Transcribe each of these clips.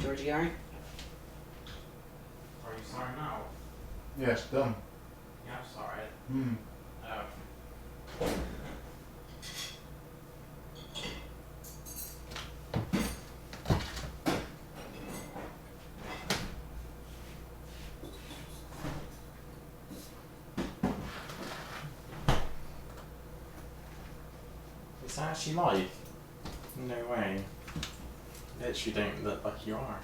Georgie, are you? Are you sorry now? Yes, done. Yeah, I'm sorry. Hmm. It's actually live? No way. Literally don't look like you are.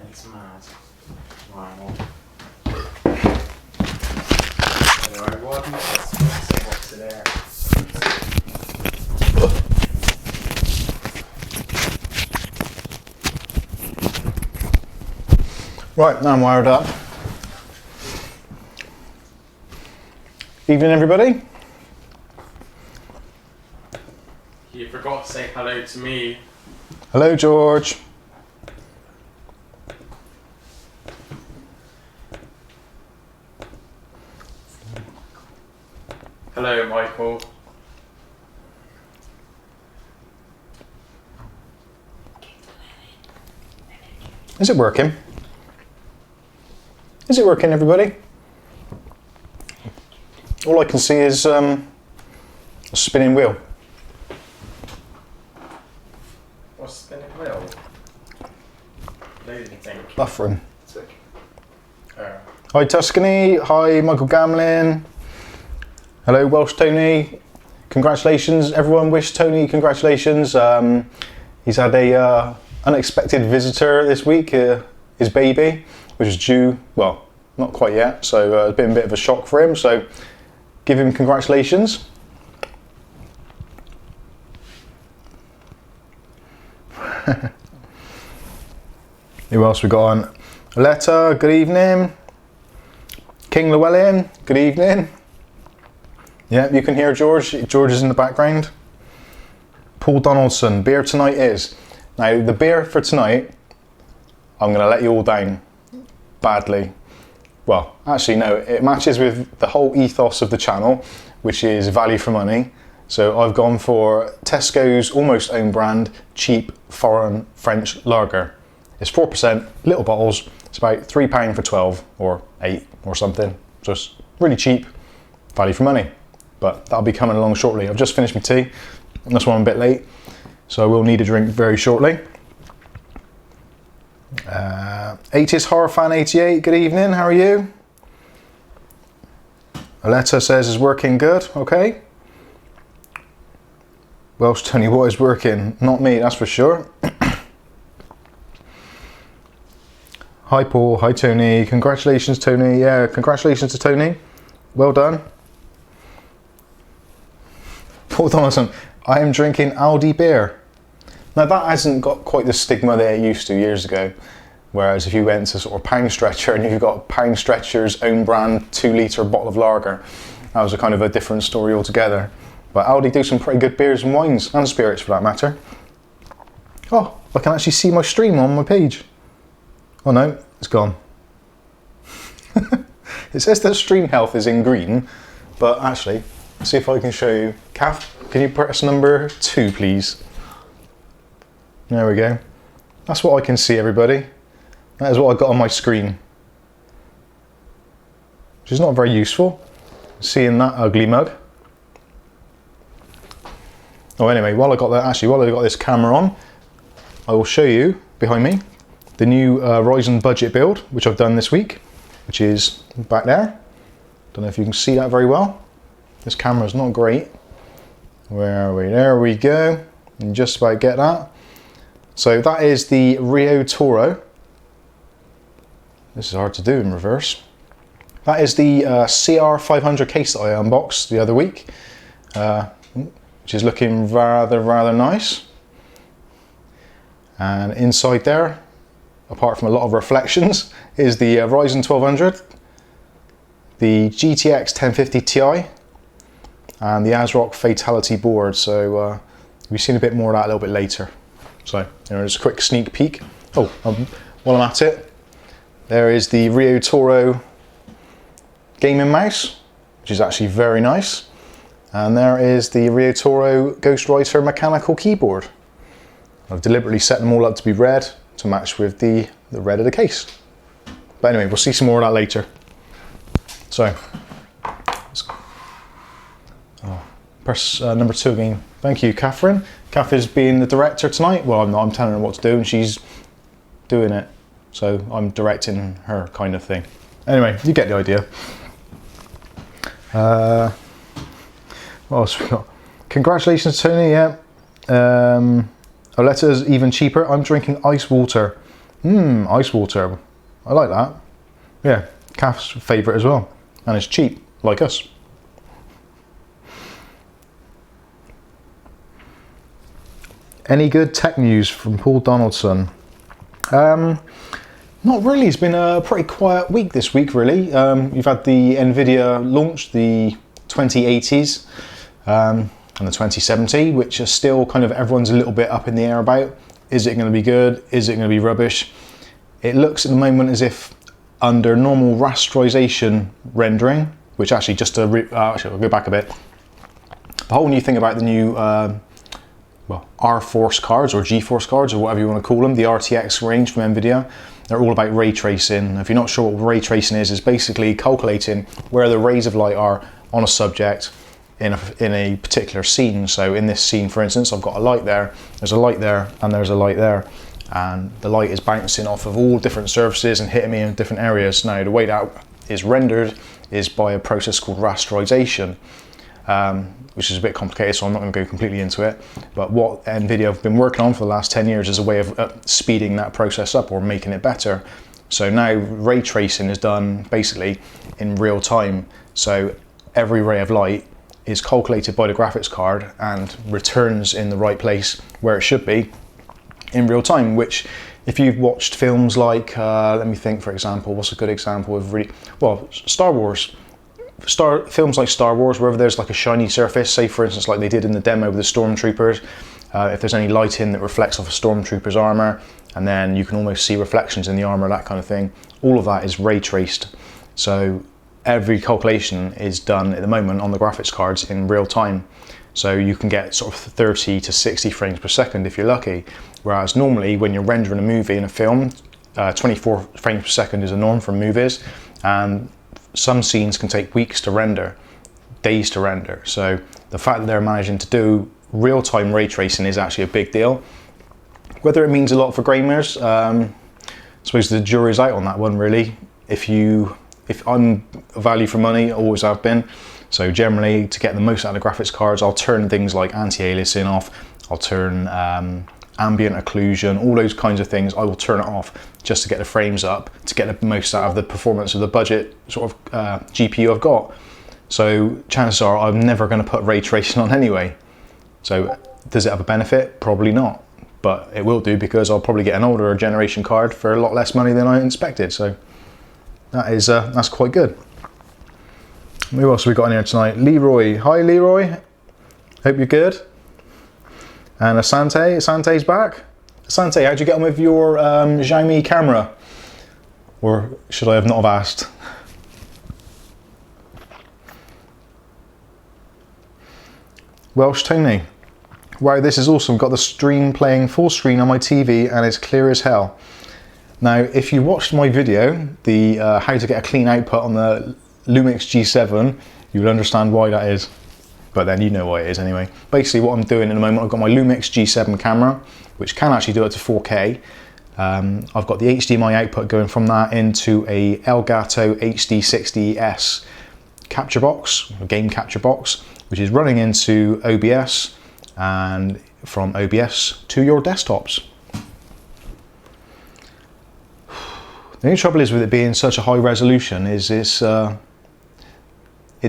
It's mad. Wow. Anyway, what have you got? What's it there? Right, now I'm wired up. Evening, everybody. You forgot to say hello to me. Hello, George. Hello, Michael. Is it working? Is it working, everybody? All I can see is a spinning wheel. What's spinning wheel? Loading thing. Buffering. Oh. Hi, Tuscany. Hi, Michael Gamlin. Hello, Welsh Tony. Congratulations, everyone. Wish Tony congratulations. He's had a unexpected visitor this week. His baby, which is due. Well, not quite yet. So it's been a bit of a shock for him. So give him congratulations. Who else we got on? Aletta, good evening. King Llewellyn, good evening. Yeah, you can hear George. George is in the background. Paul Donaldson, beer tonight is. Now, the beer for tonight, I'm going to let you all down badly. Well, actually, no, it matches with the whole ethos of the channel, which is value for money. So I've gone for Tesco's almost own brand, cheap foreign French lager. It's 4%, little bottles. It's about £3 for 12 or 8 or something. Just really cheap, value for money. But that'll be coming along shortly. I've just finished my tea, and that's why I'm a bit late. So I will need a drink very shortly. 80s Horror Fan 88, good evening, how are you? Aletta says it's working good, okay. Welsh Tony, what is working? Not me, that's for sure. Hi Paul, hi Tony, congratulations Tony, yeah, congratulations to Tony, well done. Paul Donaldson, I am drinking Aldi beer. Now that hasn't got quite the stigma that it used to years ago, whereas if you went to sort of Pound Stretcher and you've got Pound Stretcher's own brand 2-litre bottle of lager, that was a kind of a different story altogether. But Aldi do some pretty good beers and wines, and spirits for that matter. Oh, I can actually see my stream on my page. Oh no, it's gone. It says that stream health is in green, but actually, let's see if I can show you. Kath, can you press number 2, please? There we go. That's what I can see, everybody. That is what I got on my screen. Which is not very useful, seeing that ugly mug. Oh, anyway, while I got this camera on, I will show you behind me the new Ryzen budget build, which I've done this week, which is back there. Don't know if you can see that very well. This camera is not great. Where are we? There we go. And just about get that. So that is the Riotoro. This is hard to do in reverse. That is the CR500 case that I unboxed the other week, which is looking rather nice. And inside there, apart from a lot of reflections, is the Ryzen 1200, the GTX 1050 Ti, and the ASRock Fatality board. So we've seen a bit more of that a little bit later. So there's a quick sneak peek. Oh, while I'm at it, there is the Riotoro gaming mouse, which is actually very nice. And there is the Riotoro Ghostwriter mechanical keyboard. I've deliberately set them all up to be red to match with the red of the case. But anyway, we'll see some more of that later. So, press number 2 again. Thank you, Catherine. Kath is being the director tonight. Well, I'm not, I'm telling her what to do and she's doing it. So I'm directing her kind of thing. Anyway, you get the idea. What else we got? Congratulations, Tony, yeah. Oletta's even cheaper. I'm drinking ice water. Ice water. I like that. Yeah, Kath's favourite as well. And it's cheap, like us. Any good tech news from Paul Donaldson? Not really. It's been a pretty quiet week this week, really. You've had the NVIDIA launch, the 2080s and the 2070, which are still kind of everyone's a little bit up in the air about. Is it going to be good? Is it going to be rubbish? It looks at the moment as if under normal rasterization rendering, which actually just to actually I'll go back a bit. The whole new thing about the new R-Force cards or G-Force cards or whatever you want to call them, the RTX range from NVIDIA, they're all about ray tracing. If you're not sure what ray tracing is basically calculating where the rays of light are on a subject in a particular scene. So in this scene, for instance, I've got a light there, there's a light there, and there's a light there. And the light is bouncing off of all different surfaces and hitting me in different areas. Now, the way that is rendered is by a process called rasterization, which is a bit complicated, so I'm not going to go completely into it. But what NVIDIA have been working on for the last 10 years is a way of speeding that process up or making it better. So now ray tracing is done basically in real time. So every ray of light is calculated by the graphics card and returns in the right place where it should be in real time, which if you've watched films like, let me think, for example, what's a good example of really, well, Star Wars. Films like Star Wars, wherever there's like a shiny surface, say for instance like they did in the demo with the Stormtroopers, if there's any lighting that reflects off a Stormtrooper's armour, and then you can almost see reflections in the armour, that kind of thing, all of that is ray traced. So every calculation is done at the moment on the graphics cards in real time. So you can get sort of 30 to 60 frames per second if you're lucky. Whereas normally when you're rendering a movie in a film, 24 frames per second is a norm for movies, and some scenes can take weeks to render, days to render. So the fact that they're managing to do real-time ray tracing is actually a big deal. Whether it means a lot for gamers, I suppose the jury's out on that one really. If I'm a value for money, always have been. So generally, to get the most out of the graphics cards, I'll turn things like anti-aliasing off, I'll turn ambient occlusion, all those kinds of things, I will turn it off just to get the frames up, to get the most out of the performance of the budget sort of GPU I've got. So chances are I'm never going to put ray tracing on anyway. So does it have a benefit? Probably not, but it will do because I'll probably get an older generation card for a lot less money than I expected. So that is that's quite good. Who else have we got in here tonight? Leroy. Hi Leroy, hope you're good. And Asante's back. Asante, how'd you get on with your Xiaomi camera? Or should I have not have asked? Welsh Tony. Wow, this is awesome. Got the stream playing full screen on my TV and it's clear as hell. Now, if you watched my video, the how to get a clean output on the Lumix G7, you'll understand why that is. But then you know why it is anyway. Basically what I'm doing at the moment, I've got my Lumix G7 camera, which can actually do it to 4K. I've got the HDMI output going from that into a Elgato HD60S capture box, a game capture box, which is running into OBS and from OBS to your desktops. The only trouble is with it being such a high resolution is it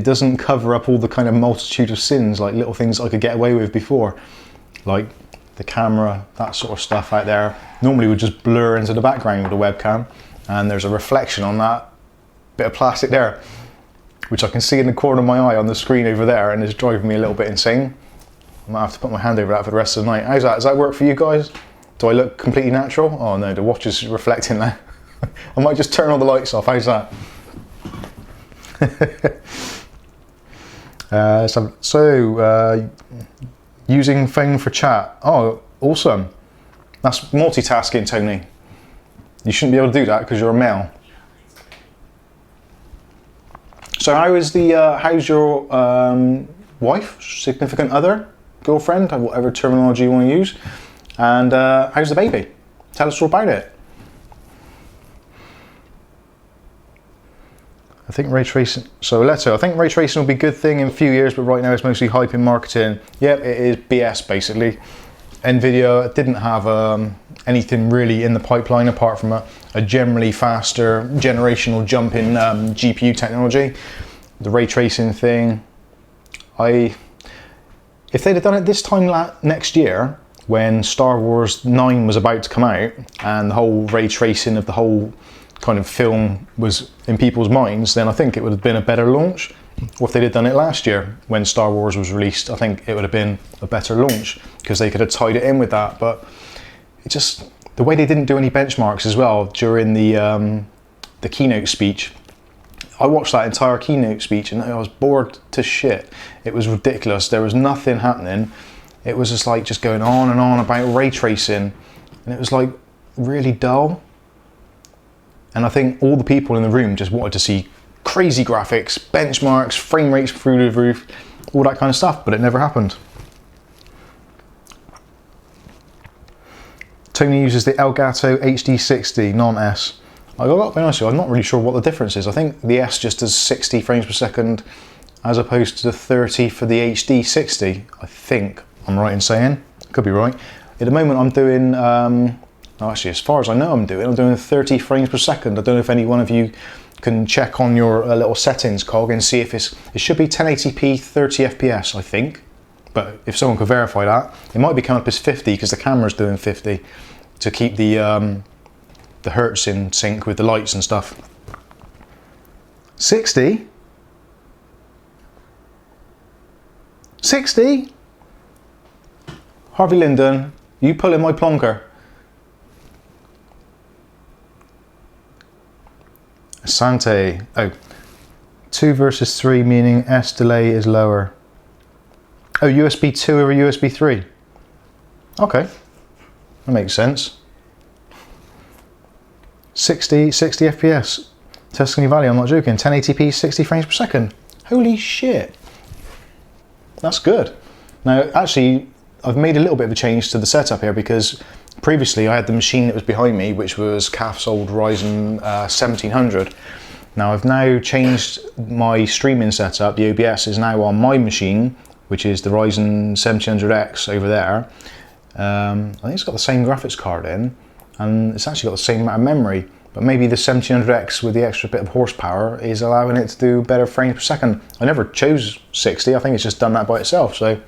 doesn't cover up all the kind of multitude of sins, like little things I could get away with before, like the camera, that sort of stuff out there normally would just blur into the background with the webcam, and there's a reflection on that bit of plastic there, which I can see in the corner of my eye on the screen over there, and it's driving me a little bit insane. I might have to put my hand over that for the rest of the night. How's that? Does that work for you guys? Do I look completely natural? Oh no, the watch is reflecting now. I might just turn all the lights off. How's that? Using phone for chat. Oh, awesome. That's multitasking, Tony. You shouldn't be able to do that because you're a male. So how's your wife, significant other, girlfriend, whatever terminology you want to use, and how's the baby? Tell us all about it. I think ray tracing, so Leto, I think ray tracing will be a good thing in a few years, but right now it's mostly hype in marketing. Yep, it is BS basically. Nvidia didn't have anything really in the pipeline apart from a generally faster generational jump in GPU technology. The ray tracing thing, if they'd have done it this time next year, when Star Wars 9 was about to come out and the whole ray tracing of the whole kind of film was in people's minds, then I think it would have been a better launch. Or if they'd have done it last year when Star Wars was released, I think it would have been a better launch because they could have tied it in with that. But it just, the way they didn't do any benchmarks as well during the keynote speech. I watched that entire keynote speech and I was bored to shit. It was ridiculous. There was nothing happening. It was just like just going on and on about ray tracing, and it was like really dull. And I think all the people in the room just wanted to see crazy graphics, benchmarks, frame rates through the roof, all that kind of stuff, but it never happened. Tony uses the Elgato HD60 non-S. I got to be honest with you, I'm not really sure what the difference is. I think the S just does 60 frames per second as opposed to the 30 for the HD60. I think I'm right in saying, could be right. At the moment I'm doing, actually as far as I know I'm doing 30 frames per second. I don't know if any one of you can check on your little settings cog and see if it should be 1080p 30 FPS, I think. But if someone could verify that, it might be coming up as 50 because the camera's doing 50 to keep the hertz in sync with the lights and stuff. 60? 60? Harvey Linden, you pulling my plonker. Asante, oh, 2 versus 3 meaning S delay is lower. Oh, USB 2 over USB 3. Okay, that makes sense. 60 FPS. Tuscany Valley, I'm not joking. 1080p 60 frames per second. Holy shit. That's good. Now, actually, I've made a little bit of a change to the setup here because previously I had the machine that was behind me, which was CAF's old Ryzen 1700. Now I've now changed my streaming setup. The OBS is now on my machine, which is the Ryzen 1700X over there. I think it's got the same graphics card in, and it's actually got the same amount of memory, but maybe the 1700X with the extra bit of horsepower is allowing it to do better frames per second. I never chose 60, I think it's just done that by itself, so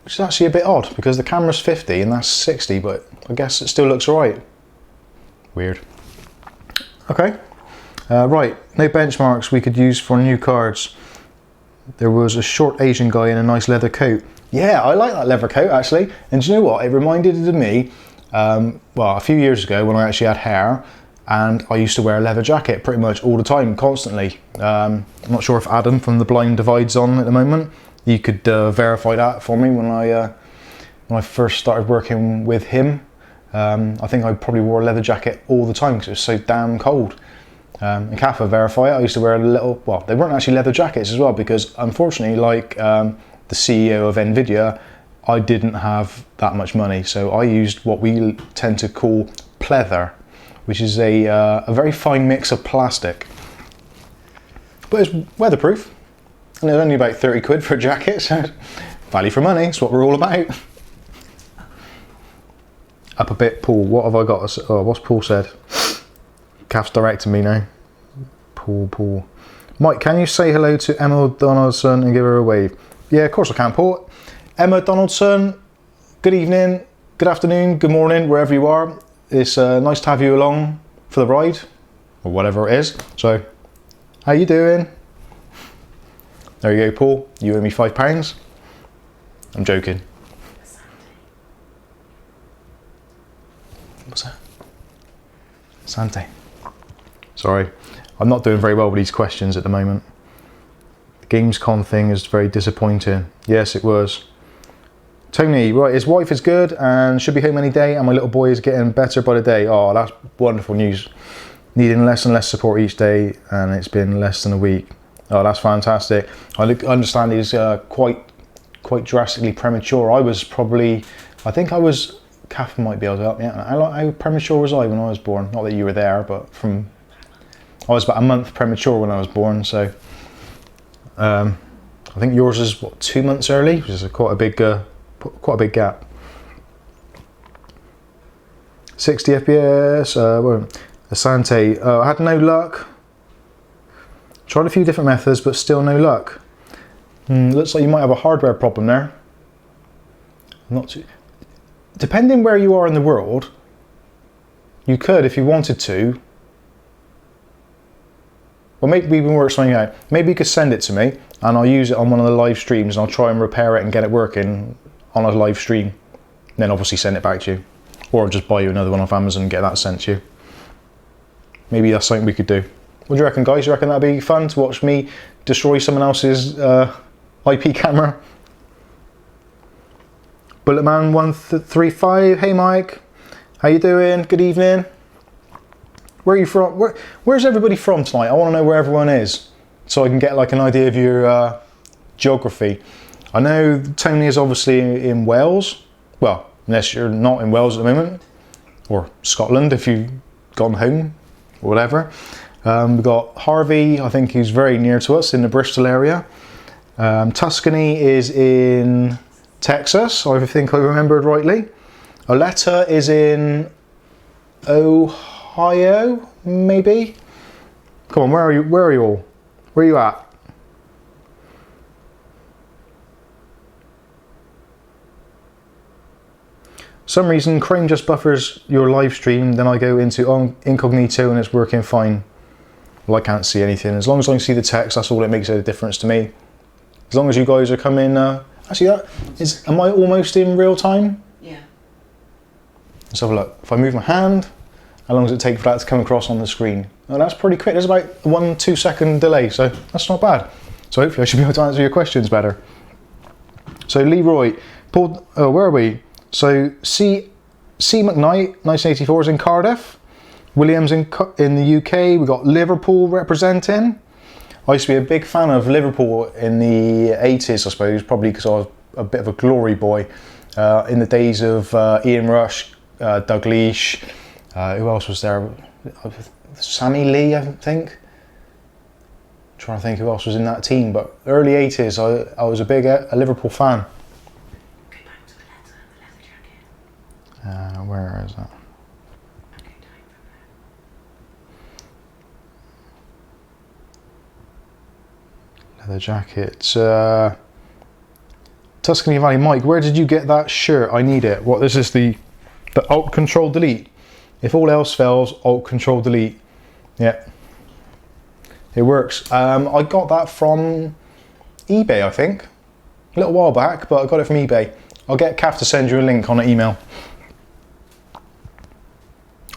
which is actually a bit odd because the camera's 50 and that's 60, but I guess it still looks alright. Weird. Okay, right, no benchmarks we could use for new cards. There was a short Asian guy in a nice leather coat. Yeah, I like that leather coat actually. And do you know what? It reminded me, well, a few years ago when I actually had hair and I used to wear a leather jacket pretty much all the time, constantly. I'm not sure if Adam from The Blind Divide's on at the moment. You could verify that for me when I first started working with him. I think I probably wore a leather jacket all the time because it was so damn cold. And Kafa verify it, I used to wear a little, well, they weren't actually leather jackets as well because unfortunately, like the CEO of Nvidia, I didn't have that much money. So I used what we tend to call pleather, which is a very fine mix of plastic. but it's weatherproof, and it's only about 30 quid for a jacket, so value for money, it's what we're all about. Up a bit, Paul, what have I got? Oh, what's Paul said? Kath's directing me now. Paul. Mike, can you say hello to Emma Donaldson and give her a wave? Yeah, of course I can, Paul. Emma Donaldson, good evening, good afternoon, good morning, wherever you are. It's nice to have you along for the ride, or whatever it is. So, how you doing? There you go, Paul. You owe me £5. I'm joking. What's that? Sante. Sorry, I'm not doing very well with these questions at the moment. The Gamescom thing is very disappointing. Yes, it was. Tony, right, his wife is good and should be home any day, and my little boy is getting better by the day. Oh, that's wonderful news. Needing less and less support each day, and it's been less than a week. Oh, that's fantastic. I understand he's quite drastically premature. I was probably, I think I was, Kath might be able to help me out. How premature was I when I was born? Not that you were there, but I was about a month premature when I was born, so I think yours is what, 2 months early, which is quite a big gap. 60 FPS. Asante. I had no luck. Tried a few different methods, but still no luck. Looks like you might have a hardware problem there. Not too. Depending where you are in the world, you could, if you wanted to. Well, maybe we can work something out. Maybe you could send it to me, and I'll use it on one of the live streams, and I'll try and repair it and get it working on a live stream. And then obviously send it back to you, or I'll just buy you another one off Amazon and get that sent to you. Maybe that's something we could do. What do you reckon, guys? You reckon that'd be fun to watch me destroy someone else's IP camera? Bulletman135, hey Mike, how you doing? Good evening. Where are you from? Where's everybody from tonight? I want to know where everyone is, so I can get like an idea of your geography. I know Tony is obviously in Wales. Well, unless you're not in Wales at the moment, or Scotland if you've gone home, or whatever. We've got Harvey, I think he's very near to us in the Bristol area. Tuscany is in Texas, I think I remembered rightly. Oleta is in Ohio, maybe? Come on, where are you? Where are you all? Where are you at? For some reason, Chrome just buffers your live stream, then I go into incognito and it's working fine. Well, I can't see anything. As long as I can see the text, that's all that makes a difference to me. As long as you guys are coming, actually am I almost in real time? Yeah. Let's have a look. If I move my hand, how long does it take for that to come across on the screen? Oh, that's pretty quick. There's about a 1-2 second delay, so that's not bad. So hopefully I should be able to answer your questions better. So Leroy, Paul, where are we? So C McKnight, 1984 is in Cardiff. Williams in the UK. We've got Liverpool representing. I used to be a big fan of Liverpool in the 80s, I suppose, probably because I was a bit of a glory boy. In the days of Ian Rush, Doug Leash, who else was there? Sammy Lee, I think. I'm trying to think who else was in that team, but early 80s, I was a big Liverpool fan. Go back to the leather jacket. Where is that? Leather jacket. Tuscany Valley. Mike, where did you get that shirt? I need it. What, this is the Alt Control Delete. If all else fails, Alt Control Delete. Yeah. It works. I got that from eBay, I think. A little while back, but I got it from eBay. I'll get Kath to send you a link on an email.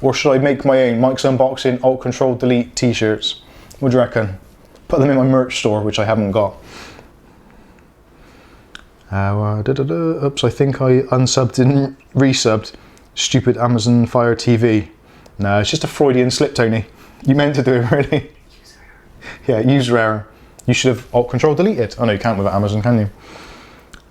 Or should I make my own Mikesunboxing Alt Control Delete t-shirts? What do you reckon? Put them in my merch store, which I haven't got. Oops, I think I unsubbed and resubbed. Stupid Amazon Fire TV. No, it's just a Freudian slip, Tony. You meant to do it, really. User error. Yeah, user error. You should have Alt Control deleted. Oh no, you can't with Amazon, can you?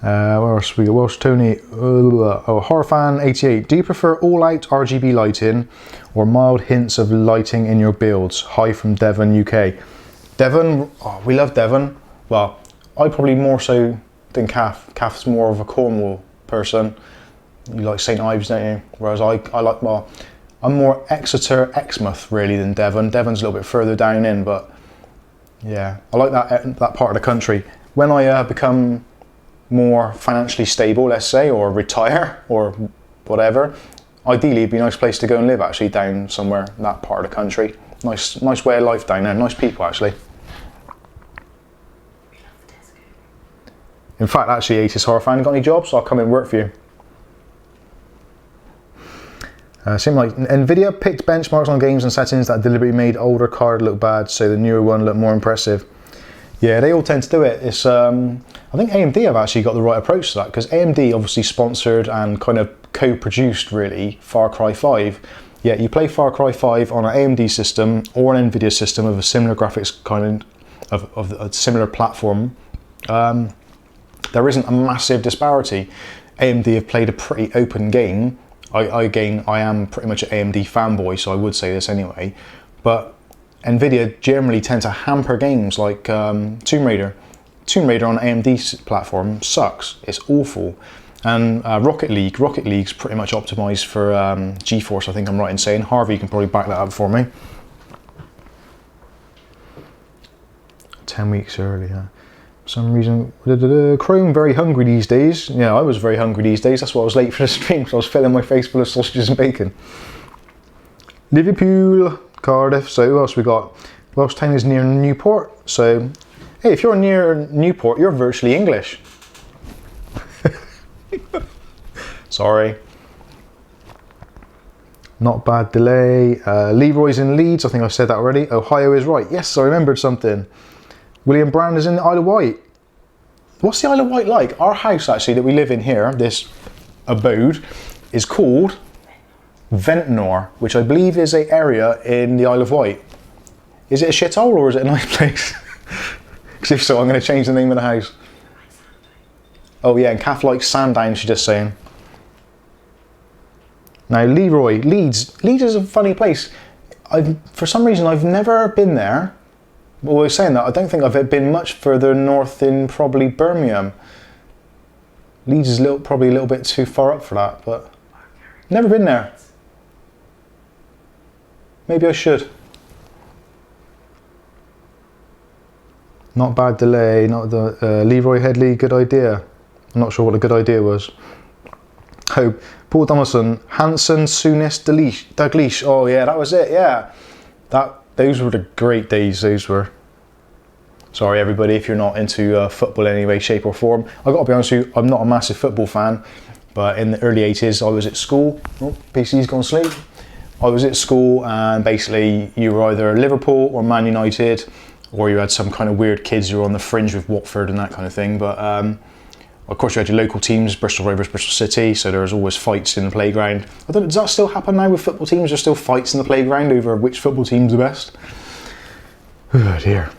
Where else we go? Welsh Tony. Horfan88. Do you prefer all-out RGB lighting or mild hints of lighting in your builds? Hi from Devon, UK. Devon, oh, we love Devon. Well, I probably more so than Kath. Kath's more of a Cornwall person. You like St Ives, don't you? Whereas I like, well, I'm more Exeter, Exmouth really than Devon. Devon's a little bit further down in, but yeah, I like that part of the country. When I become more financially stable, let's say, or retire or whatever, ideally it'd be a nice place to go and live actually, down somewhere in that part of the country. Nice way of life down there, nice people actually. In fact, actually, 80s horror fan, got any jobs? I'll come and work for you. Seemed like Nvidia picked benchmarks on games and settings that deliberately made older card look bad, so the newer one looked more impressive. Yeah, they all tend to do it. It's I think AMD have actually got the right approach to that, because AMD obviously sponsored and kind of co-produced really Far Cry 5. Yeah, you play Far Cry 5 on an AMD system or an Nvidia system of a similar graphics kind of a similar platform. There isn't a massive disparity. AMD have played a pretty open game. I am pretty much an AMD fanboy, so I would say this anyway. But Nvidia generally tend to hamper games like Tomb Raider. Tomb Raider on AMD platform sucks. It's awful. And Rocket League's pretty much optimized for GeForce, I think I'm right in saying. Harvey can probably back that up for me. 10 weeks earlier. For some reason, Chrome very hungry these days. Yeah, I was very hungry these days. That's why I was late for the stream, because I was filling my face full of sausages and bacon. Liverpool, Cardiff. So who else we got? Welsh Town is near Newport. So, hey, if you're near Newport, you're virtually English. Sorry. Not bad delay. Leroy's in Leeds. I think I've said that already. Ohio is right. Yes, I remembered something. William Brown is in the Isle of Wight. What's the Isle of Wight like? Our house actually that we live in here, this abode, is called Ventnor, which I believe is an area in the Isle of Wight. Is it a shithole or is it a nice place? Because if so, I'm going to change the name of the house. Oh yeah, and Kath likes Sandown, she's just saying. Now Leroy, Leeds is a funny place. For some reason I've never been there. Well, we're saying that, I don't think I've been much further north in probably Birmingham. Leeds is probably a little bit too far up for that, but never been there. Maybe I should. Not bad delay, not the Leroy Headley, good idea. I'm not sure what the good idea was. Oh, Paul Donaldson, Hanson, Souness, Dalglish. Oh yeah, that was it, yeah. Those were the great days, those were. Sorry everybody if you're not into football in any way, shape or form. I've got to be honest with you, I'm not a massive football fan, but in the early 80s I was at school. Oh, PC's gone to sleep. I was at school and basically you were either Liverpool or Man United, or you had some kind of weird kids who were on the fringe with Watford and that kind of thing. But of course you had your local teams, Bristol Rovers, Bristol City, so there was always fights in the playground. I don't know, does that still happen now with football teams? There's still fights in the playground over which football team's the best? Oh dear.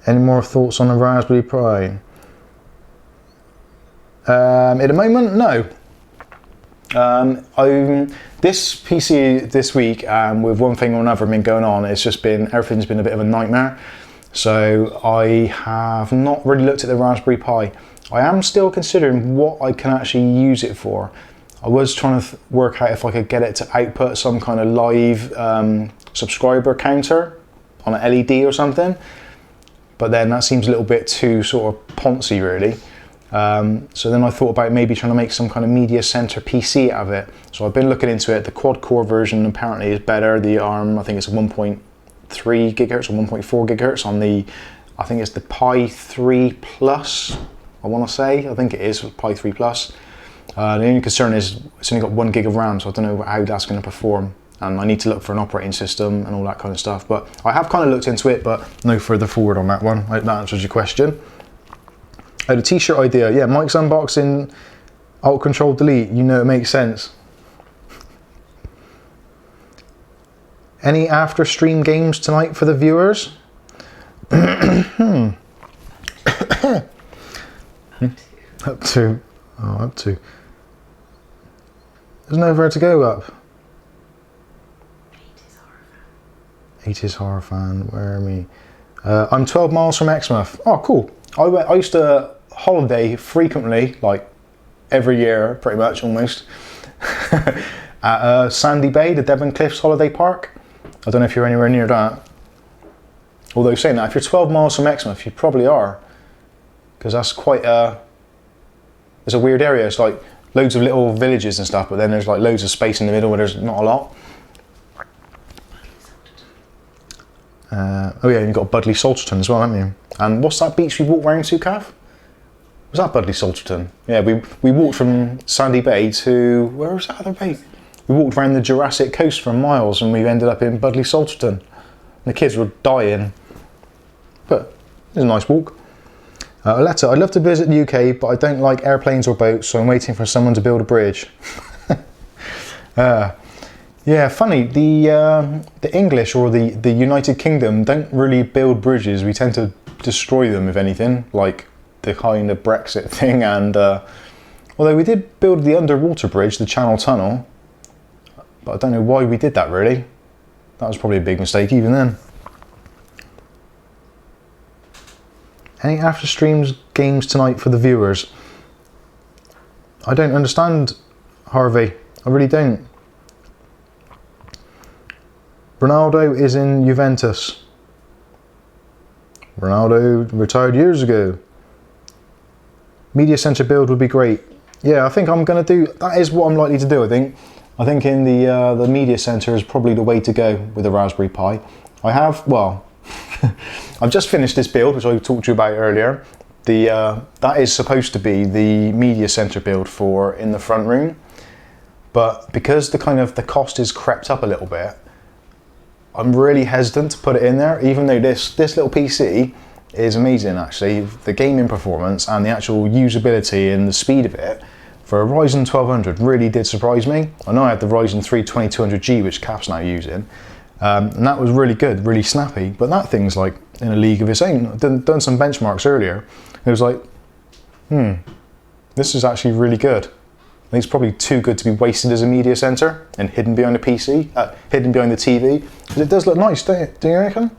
Any more thoughts on the Raspberry Pi? At the moment, no. This PC this week, with one thing or another been going on, everything's been a bit of a nightmare. So I have not really looked at the Raspberry Pi. I am still considering what I can actually use it for. I was trying to work out if I could get it to output some kind of live subscriber counter on an LED or something. But then that seems a little bit too sort of poncy really. So then I thought about maybe trying to make some kind of media center PC out of it. So I've been looking into it. The quad core version apparently is better. The ARM, I think it's a 1.3 gigahertz or 1.4 gigahertz on the, I think it's the Pi 3 Plus, I want to say. I think it is Pi 3 Plus. The only concern is it's only got 1 gig of RAM, so I don't know how that's going to perform. And I need to look for an operating system and all that kind of stuff. But I have kind of looked into it, but no further forward on that one. I hope that answers your question. Oh, the t-shirt idea. Yeah, Mike's unboxing, Alt Control Delete. You know it makes sense. Any after stream games tonight for the viewers? Up to. There's nowhere to go up. 80s horror fan, where are me? I'm 12 miles from Exmouth. Oh, cool. I used to holiday frequently, like every year, pretty much, almost, at Sandy Bay, the Devon Cliffs Holiday Park. I don't know if you're anywhere near that. Although saying that, if you're 12 miles from Exmouth, you probably are. Because that's quite it's a weird area. It's like loads of little villages and stuff, but then there's like loads of space in the middle where there's not a lot. Oh yeah, and you've got Budley Salterton as well, haven't you? And what's that beach we walked round to, Cav? Was that Budley Salterton? Yeah, we walked from Sandy Bay to, where was that other bay? We walked around the Jurassic Coast for miles and we ended up in Budley Salterton. The kids were dying, but it was a nice walk. A letter, I'd love to visit the UK, but I don't like airplanes or boats, so I'm waiting for someone to build a bridge. Yeah, funny, the English or the United Kingdom don't really build bridges. We tend to destroy them, if anything, like the kind of Brexit thing. And although we did build the underwater bridge, the Channel Tunnel, but I don't know why we did that really. That was probably a big mistake even then. Any after streams games tonight for the viewers? I don't understand, Harvey. I really don't. Ronaldo is in Juventus. Ronaldo retired years ago. Media center build would be great. Yeah, I think I'm going to do, that is what I'm likely to do, I think in the media center is probably the way to go with the Raspberry Pi. I have, well, I've just finished this build, which I talked to you about earlier. That is supposed to be the media center build for in the front room. But because the cost is crept up a little bit, I'm really hesitant to put it in there, even though this little PC is amazing actually. The gaming performance and the actual usability and the speed of it for a Ryzen 1200 really did surprise me. I know I had the Ryzen 3 2200G, which Cap's now using, and that was really good, really snappy, but that thing's like in a league of its own. I've done some benchmarks earlier. It was like, this is actually really good. I think it's probably too good to be wasted as a media center and hidden behind a PC, hidden behind the TV. Because it does look nice, don't it? Do you reckon? Do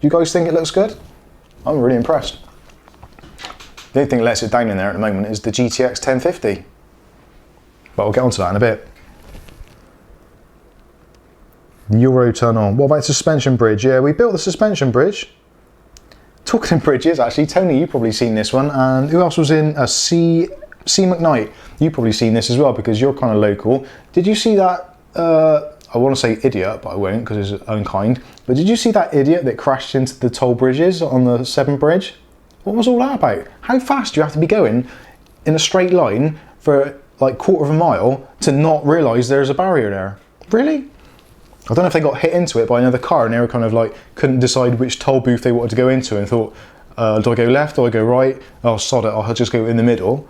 you guys think it looks good? I'm really impressed. The only thing that lets it down in there at the moment is the GTX 1050. But we'll get onto that in a bit. Eurotunnel. What about suspension bridge? Yeah, we built the suspension bridge. Talking of bridges, actually, Tony, you've probably seen this one. And who else was in? C. McKnight. You've probably seen this as well because you're kind of local. Did you see that? I want to say idiot, but I won't because it's unkind. But did you see that idiot that crashed into the toll bridges on the Severn Bridge? What was all that about? How fast do you have to be going in a straight line for like quarter of a mile to not realise there's a barrier there? Really? I don't know if they got hit into it by another car and they were kind of like, couldn't decide which toll booth they wanted to go into and thought, do I go left, do I go right? Oh, sod it, I'll just go in the middle.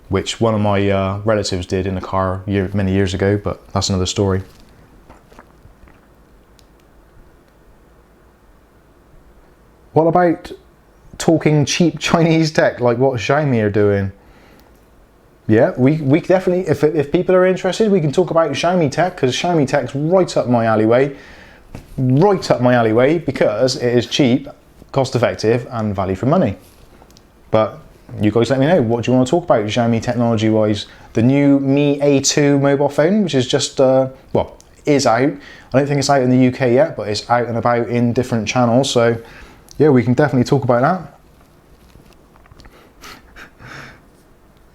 Which one of my relatives did in a car many years ago, but that's another story. What about talking cheap Chinese tech like what Xiaomi are doing? Yeah, we definitely, if people are interested, we can talk about Xiaomi Tech, because Xiaomi Tech's right up my alleyway. Right up my alleyway, because it is cheap, cost effective, and value for money. But you guys let me know, what do you want to talk about Xiaomi technology wise? The new Mi A2 mobile phone, which is just, well, is out. I don't think it's out in the UK yet, but it's out and about in different channels. So yeah, we can definitely talk about that.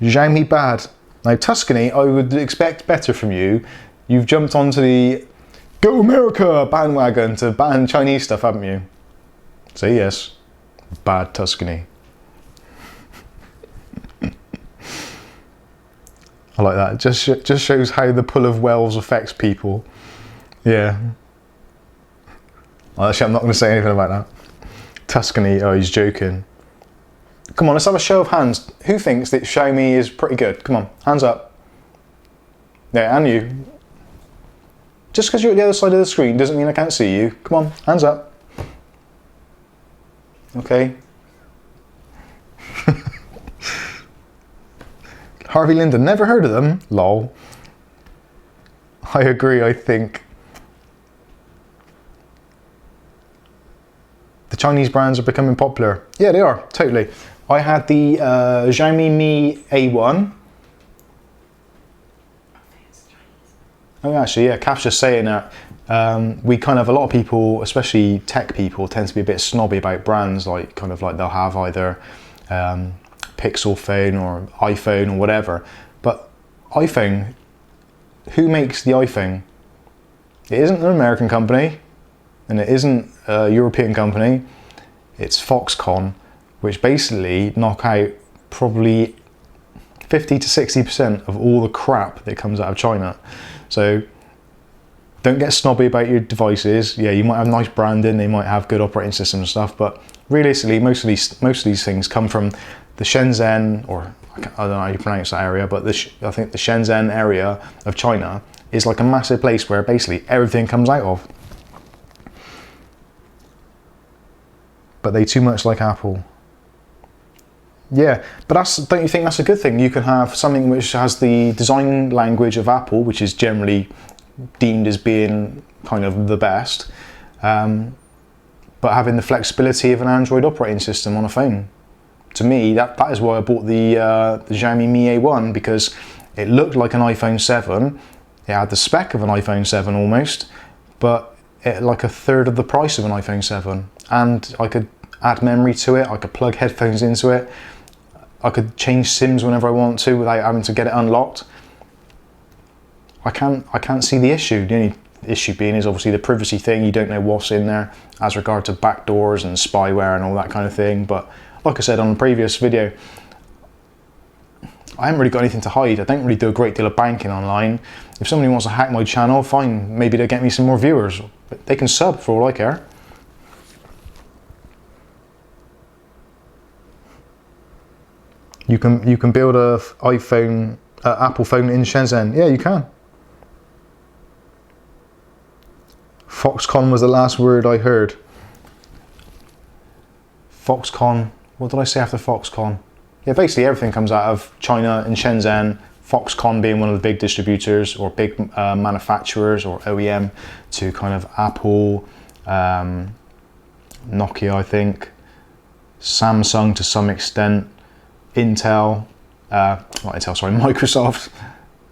Xiaomi bad. Now Tuscany, I would expect better from you. You've jumped onto the Go America bandwagon to ban Chinese stuff, haven't you? So yes, bad Tuscany. I like that. Just shows how the pull of Wells affects people. Yeah. Well, actually, I'm not going to say anything about that. Tuscany. Oh, he's joking. Come on, let's have a show of hands. Who thinks that Xiaomi is pretty good? Come on, hands up. Yeah, and you. Just because you're at the other side of the screen doesn't mean I can't see you. Come on, hands up. Okay. Harvey Linden, never heard of them. Lol. I agree, I think. Chinese brands are becoming popular. Yeah, they are, totally. I had the Xiaomi Mi A1. Oh, actually, yeah, Kath's just saying that. We kind of, a lot of people, especially tech people, tend to be a bit snobby about brands, like kind of like they'll have either Pixel phone or iPhone or whatever. But iPhone, who makes the iPhone? It isn't an American company, and it isn't a European company. It's Foxconn, which basically knock out probably 50 to 60% of all the crap that comes out of China. So don't get snobby about your devices. Yeah, you might have nice branding, they might have good operating systems and stuff, but realistically, most of these things come from the Shenzhen, or I don't know how you pronounce that area, but I think the Shenzhen area of China is like a massive place where basically everything comes out of. But they too much like Apple. Yeah, but don't you think that's a good thing? You can have something which has the design language of Apple, which is generally deemed as being kind of the best, but having the flexibility of an Android operating system on a phone. To me, that is why I bought the Xiaomi Mi A1, because it looked like an iPhone 7. It had the spec of an iPhone 7 almost, but at like a third of the price of an iPhone 7. And I could add memory to it, I could plug headphones into it, I could change SIMs whenever I want to without having to get it unlocked. I can't see the issue. The only issue being is obviously the privacy thing. You don't know what's in there as regard to backdoors and spyware and all that kind of thing. But like I said on the previous video, I haven't really got anything to hide. I don't really do a great deal of banking online. If somebody wants to hack my channel, fine, maybe they'll get me some more viewers. But they can sub for all I care. You can build a iPhone, Apple phone in Shenzhen. Yeah, you can. Foxconn was the last word I heard. Foxconn. What did I say after Foxconn? Yeah, basically everything comes out of China and Shenzhen. Foxconn being one of the big distributors or big manufacturers or OEM to kind of Apple, Nokia, I think, Samsung to some extent. Intel, not Intel, sorry, Microsoft,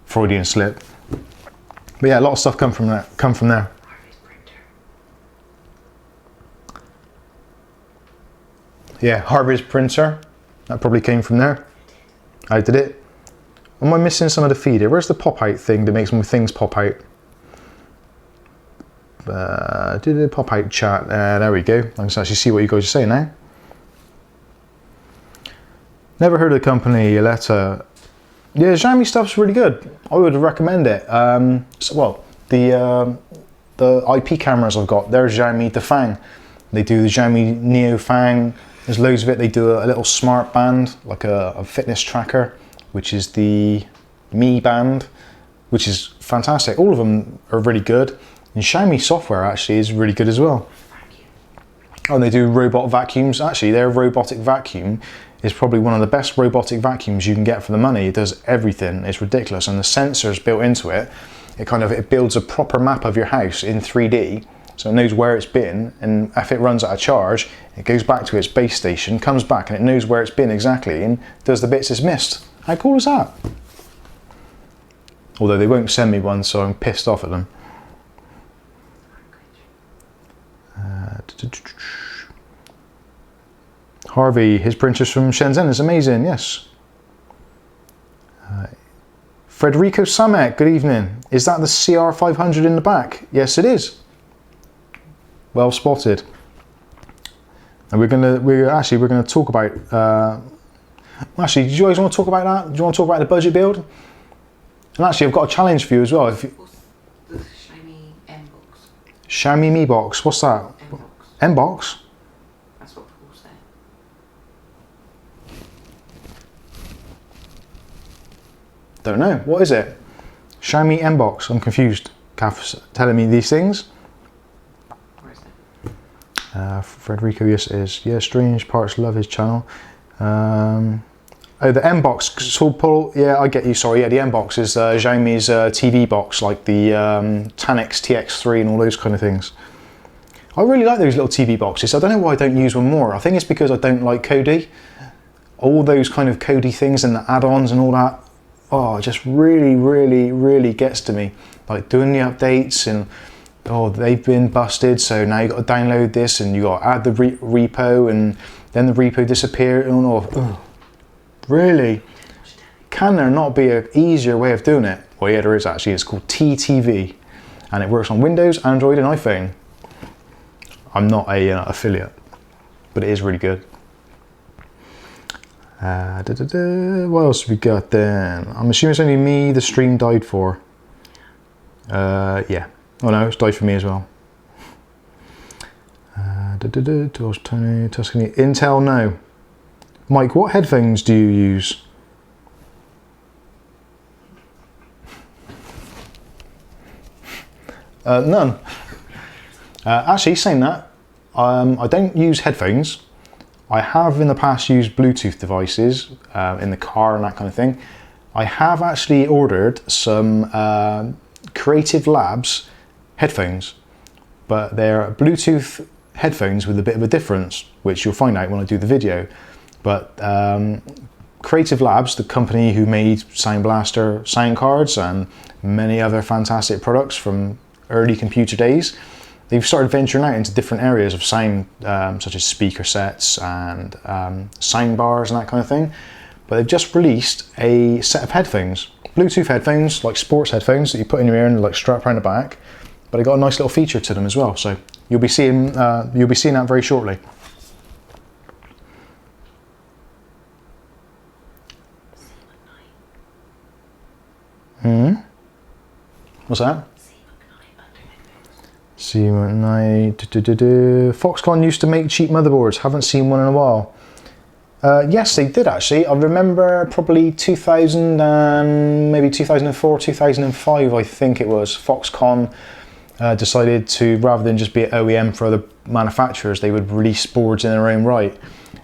Freudian slip. But yeah, a lot of stuff come from there. Yeah, Harvey's printer, that probably came from there. I did it. Am I missing some of the feed here? Where's the pop out thing that makes more things pop out? Did it pop out chat? There we go. I can actually see what you guys are saying now. Never heard of the company, Yoletta. Yeah, Xiaomi stuff's really good. I would recommend it. The IP cameras I've got, they're Xiaomi Dafang. They do the Xiaomi Neo Fang. There's loads of it. They do a little smart band, like a fitness tracker, which is the Mi Band, which is fantastic. All of them are really good. And Xiaomi software actually is really good as well. Oh, and they do robot vacuums. Actually, their robotic vacuum is probably one of the best robotic vacuums you can get for the money. It does everything. It's ridiculous. And the sensors built into it, it builds a proper map of your house in 3D. So it knows where it's been, and if it runs out of charge, it goes back to its base station, comes back, and it knows where it's been exactly, and does the bits it's missed. How cool is that? Although they won't send me one, so I'm pissed off at them. Harvey, his printer's from Shenzhen, it's amazing, yes. Federico Samek, good evening. Is that the CR500 in the back? Yes, it is. Well spotted. And we're gonna talk about. Actually, do you guys want to talk about that? Do you want to talk about the budget build? And actually, I've got a challenge for you as well. The Xiaomi M box. Xiaomi Mi box. What's that? M box. M box. That's what people say. Don't know. What is it? Xiaomi M box. I'm confused. Kath's telling me these things. Federico, yes it is. Yeah, Strange Parts, love his channel. Oh, the M box. So Paul, yeah, I get you. Sorry, yeah, the M box is Xiaomi's TV box, like the Tanix TX3 and all those kind of things. I really like those little TV boxes. I don't know why I don't use one more. I think it's because I don't like Kodi. All those kind of Kodi things and the add-ons and all that, oh, it just really, really, really gets to me. Like doing the updates and, oh, they've been busted, so now you got to download this and you got to add the repo, and then the repo disappeared. Oh, really? Can there not be an easier way of doing it? Well, yeah, there is actually. It's called TTV, and it works on Windows, Android, and iPhone. I'm not a affiliate, but it is really good. What else have we got then? I'm assuming it's only me the stream died for. Yeah. Oh no, it's died for me as well. Tuscany. Intel, no. Mike, what headphones do you use? None. Actually, saying that, I don't use headphones. I have in the past used Bluetooth devices in the car and that kind of thing. I have actually ordered some Creative Labs headphones, but they're Bluetooth headphones with a bit of a difference, which you'll find out when I do the video. But Creative Labs, the company who made Sound Blaster sound cards and many other fantastic products from early computer days, they've started venturing out into different areas of sound, such as speaker sets and sound bars and that kind of thing. But they've just released a set of headphones, Bluetooth headphones, like sports headphones that you put in your ear and like strap around the back. But they got a nice little feature to them as well. So you'll be seeing that very shortly. What's that? Foxconn used to make cheap motherboards. Haven't seen one in a while. Yes, they did actually. I remember probably 2000 and maybe 2004, 2005. I think it was. Foxconn decided to, rather than just be an OEM for other manufacturers, they would release boards in their own right.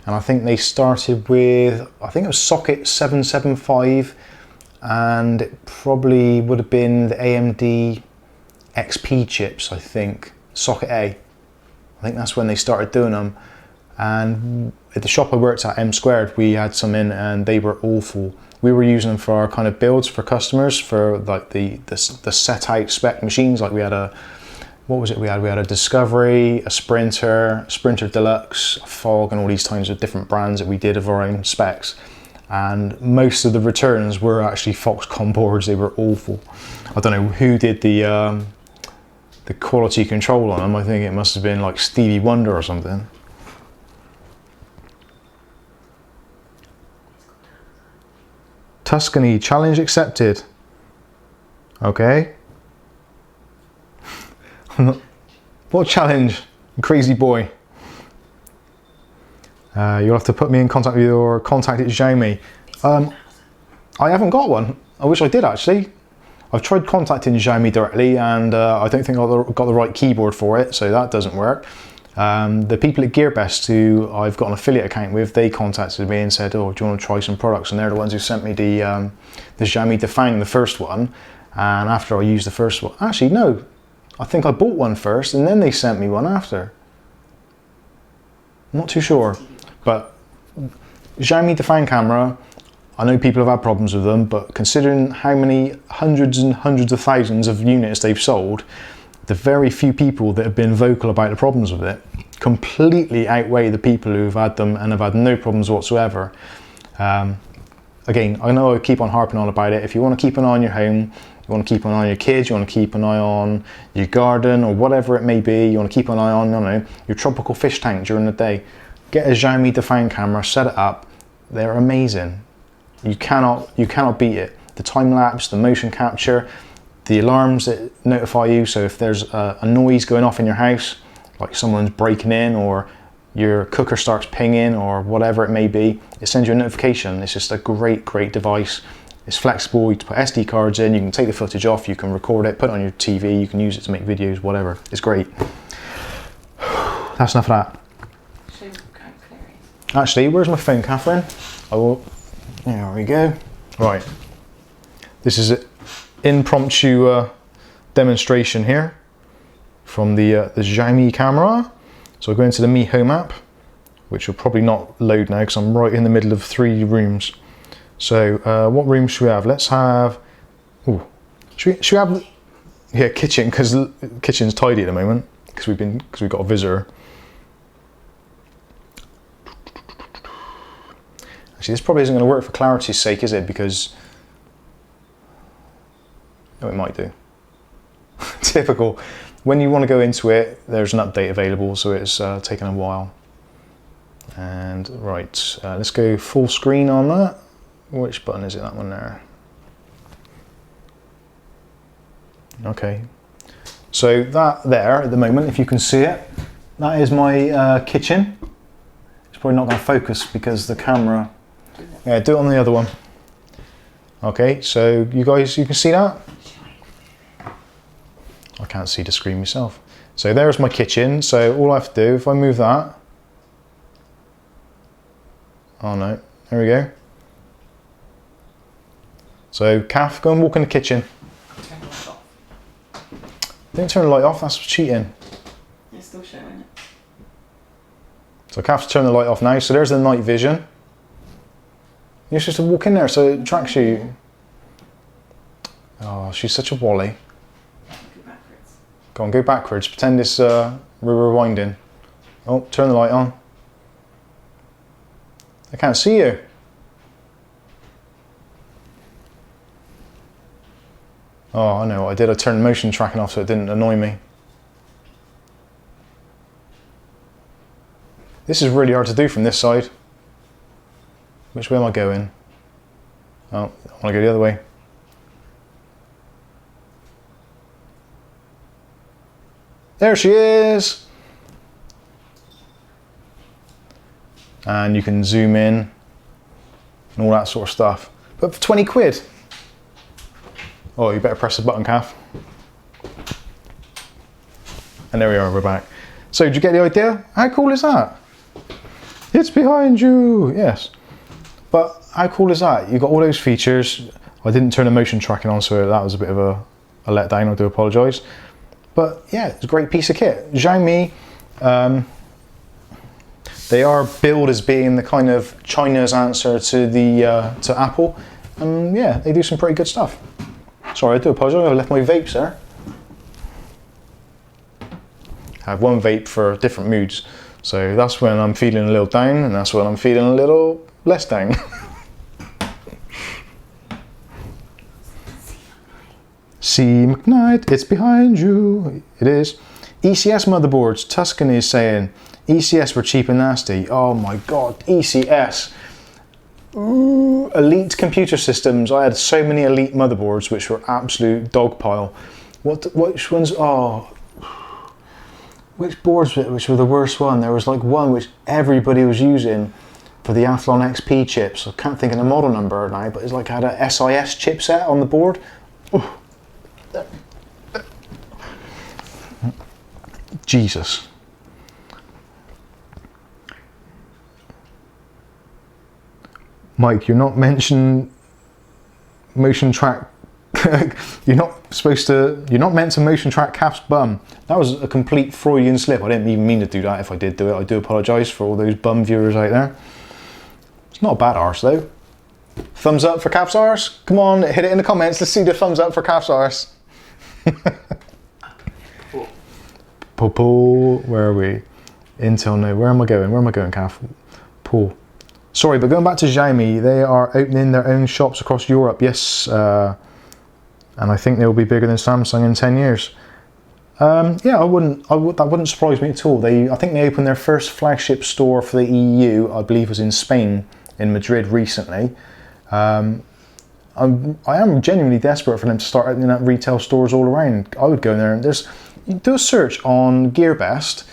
And I think they started with, I think it was Socket 775, and it probably would have been the AMD XP chips, I think, Socket A. I think that's when they started doing them. And at the shop I worked at, M Squared, we had some in and they were awful. We were using them for our kind of builds for customers, for like the set out spec machines. Like we had a, what was it we had? We had a Discovery, a Sprinter Deluxe, a Fog, and all these kinds of different brands that we did of our own specs. And most of the returns were actually Foxconn boards. They were awful. I don't know who did the quality control on them. I think it must have been like Stevie Wonder or something. Tuscany, challenge accepted. Okay. What challenge? Crazy boy. You'll have to put me in contact with your contact at Xiaomi. I haven't got one. I wish I did actually. I've tried contacting Xiaomi directly and I don't think I got the right keyboard for it, so that doesn't work. The people at GearBest, who I've got an affiliate account with, they contacted me and said, oh, do you want to try some products? And they're the ones who sent me the Xiaomi Dafang, the first one. And after I used the first one, actually no, I think I bought one first and then they sent me one after. I'm not too sure, but Xiaomi Dafang camera, I know people have had problems with them, but considering how many hundreds and hundreds of thousands of units they've sold, the very few people that have been vocal about the problems with it completely outweigh the people who've had them and have had no problems whatsoever. Again, I know I keep on harping on about it. If you want to keep an eye on your home, you want to keep an eye on your kids, you want to keep an eye on your garden or whatever it may be, you want to keep an eye on, I don't know, your tropical fish tank during the day, get a Xiaomi Dafang camera, set it up. They're amazing. You cannot beat it. The time lapse, the motion capture, the alarms that notify you, so if there's a noise going off in your house, like someone's breaking in or your cooker starts pinging or whatever it may be, it sends you a notification. It's just a great device. It's flexible, you can put SD cards in, you can take the footage off, you can record it, put it on your TV, you can use it to make videos, whatever. It's great. That's enough of that. Actually, where's my phone, Catherine? There we go. Right, this is an impromptu demonstration here. from the Xiaomi camera. So I'll go into the Mi Home app, which will probably not load now because I'm right in the middle of 3 rooms. So what room should we have? Let's have, ooh, should we have, yeah, kitchen, because the kitchen's tidy at the moment because we've got a visitor. Actually, this probably isn't going to work for clarity's sake, is it? Because, oh, it might do. Typical. When you want to go into it, there's an update available, so it's taken a while. And right, let's go full screen on that. Which button is it? That one there. Okay. So that there at the moment, if you can see it, that is my kitchen. It's probably not going to focus because the camera. Yeah, do it on the other one. Okay, so you guys, you can see that? I can't see the screen myself. So there's my kitchen. So all I have to do, if I move that. Oh no, there we go. So Kath, go and walk in the kitchen. Turn the light off. Don't turn the light off, that's cheating. It's still showing it. So Kath's turned the light off now, so there's the night vision. You're supposed to walk in there so it tracks you. Oh, she's such a wally. Go backwards. Go on, go backwards. Pretend it's we're rewinding. Oh, turn the light on. I can't see you. Oh, I know what I did. I turned motion tracking off so it didn't annoy me. This is really hard to do from this side. Which way am I going? Oh, I want to go the other way. There she is! And you can zoom in and all that sort of stuff. But for 20 quid. Oh, you better press the button, Kath. And there we are, we're back. So, did you get the idea? How cool is that? It's behind you, yes. But how cool is that? You got all those features. I didn't turn the motion tracking on, so that was a bit of a letdown, I do apologise. But yeah, it's a great piece of kit. Xiaomi, they are billed as being the kind of China's answer to to Apple. And yeah, they do some pretty good stuff. Sorry, I do apologise, I left my vapes there. I have one vape for different moods. So that's when I'm feeling a little down, and that's when I'm feeling a little less down. See McKnight, it's behind you. It is. ECS motherboards, Tuscany is saying, ECS were cheap and nasty. Oh my god, ECS. Ooh, Elite computer systems. I had so many Elite motherboards which were absolute dog pile. Which ones? Oh, which boards which were the worst one? There was like one which everybody was using for the Athlon XP chips. I can't think of the model number now, but it's like had a SIS chipset on the board. Ooh. Jesus. Mike, you're not mentioning motion track. You're not meant to motion track Kath's bum. That was a complete Freudian slip. I didn't even mean to do that. If I did do it, I do apologise for all those bum viewers out there. It's not a bad arse though. Thumbs up for Kath's arse? Come on, hit it in the comments. Let's see the thumbs up for Kath's arse. Pool, where are we? Intel, no. Where am I going? Where am I going, Kath? Pool. Sorry, but going back to Xiaomi, they are opening their own shops across Europe. Yes, and I think they will be bigger than Samsung in 10 years. Yeah, that wouldn't surprise me at all. I think they opened their first flagship store for the EU. I believe was in Spain, in Madrid recently. I am genuinely desperate for them to start opening up retail stores all around. I would go in there and you do a search on GearBest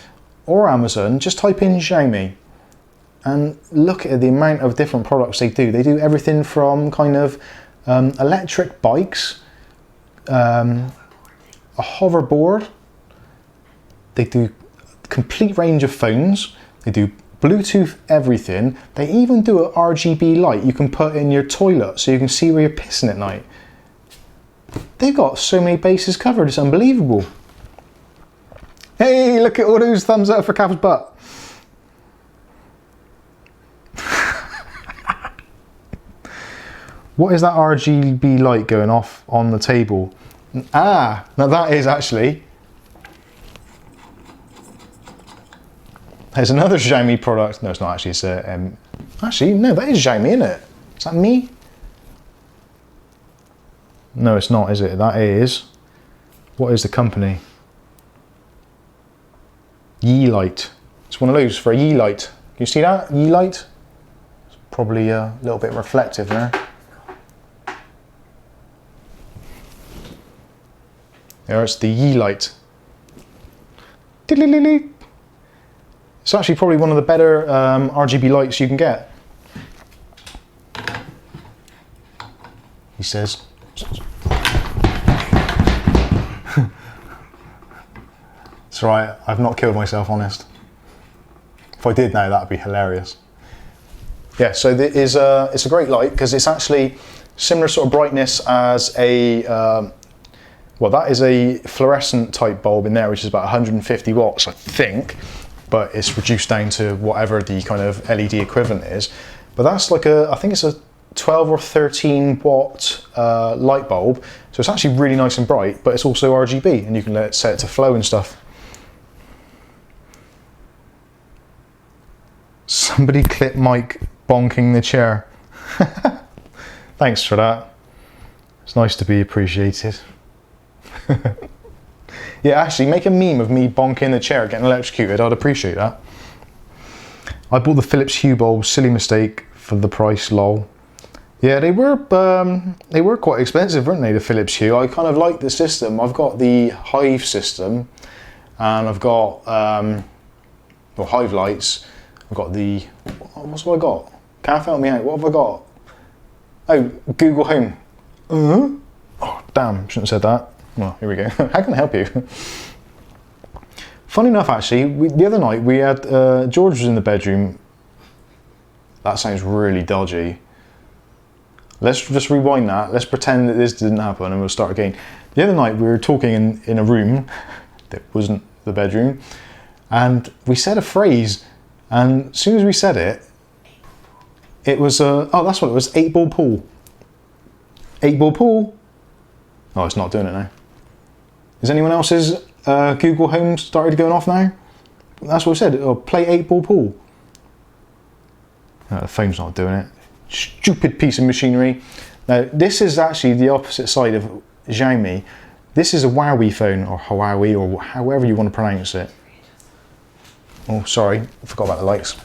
or Amazon, just type in Xiaomi and look at the amount of different products they do. They do everything from kind of electric bikes, a hoverboard, they do complete range of phones, they do Bluetooth everything. They even do a RGB light you can put in your toilet so you can see where you're pissing at night. They've got so many bases covered, it's unbelievable. Hey, look at all those thumbs up for Kappa's butt. What is that RGB light going off on the table? Ah, now that is actually... There's another Xiaomi product. No, it's not actually. It's a... actually, no, that is Xiaomi, isn't it? Is that me? No, it's not, is it? That is... What is the company? Yeelight. It's one of those for a Yeelight. Can you see that? Yeelight? It's probably a little bit reflective there. There's the Yeelight. It's actually probably one of the better RGB lights you can get. He says. It's right, I've not killed myself, honest. If I did now, that'd be hilarious. Yeah, so it's a great light because it's actually similar sort of brightness as a, well, that is a fluorescent type bulb in there, which is about 150 watts, I think, but it's reduced down to whatever the kind of LED equivalent is. But that's like I think it's a 12 or 13 watt light bulb, so it's actually really nice and bright, but it's also RGB, and you can let it set it to flow and stuff. Somebody clip Mike bonking the chair. Thanks for that. It's nice to be appreciated. Yeah, actually, make a meme of me bonking the chair, getting electrocuted. I'd appreciate that. I bought the Philips Hue bulb, silly mistake for the price, lol. Yeah, they were quite expensive, weren't they, the Philips Hue? I kind of like the system. I've got the Hive system, and I've got well, Hive lights. I've got the, what's what I got? Can't help me out. What have I got? Oh, Google Home. Oh, damn, shouldn't have said that. Well, here we go. How can I help you? Funny enough, actually, the other night we had, George was in the bedroom. That sounds really dodgy. Let's just rewind that. Let's pretend that this didn't happen and we'll start again. The other night we were talking in a room that wasn't the bedroom, and we said a phrase, and as soon as we said it, it was, oh, that's what it was, 8-ball pool. 8-ball pool. Oh, it's not doing it now. Is anyone else's Google Home started going off now? That's what I said, oh, play 8-ball pool. The phone's not doing it. Stupid piece of machinery. Now, this is actually the opposite side of Xiaomi. This is a Huawei phone, or Huawei, or however you want to pronounce it. Oh, sorry, I forgot about the lights.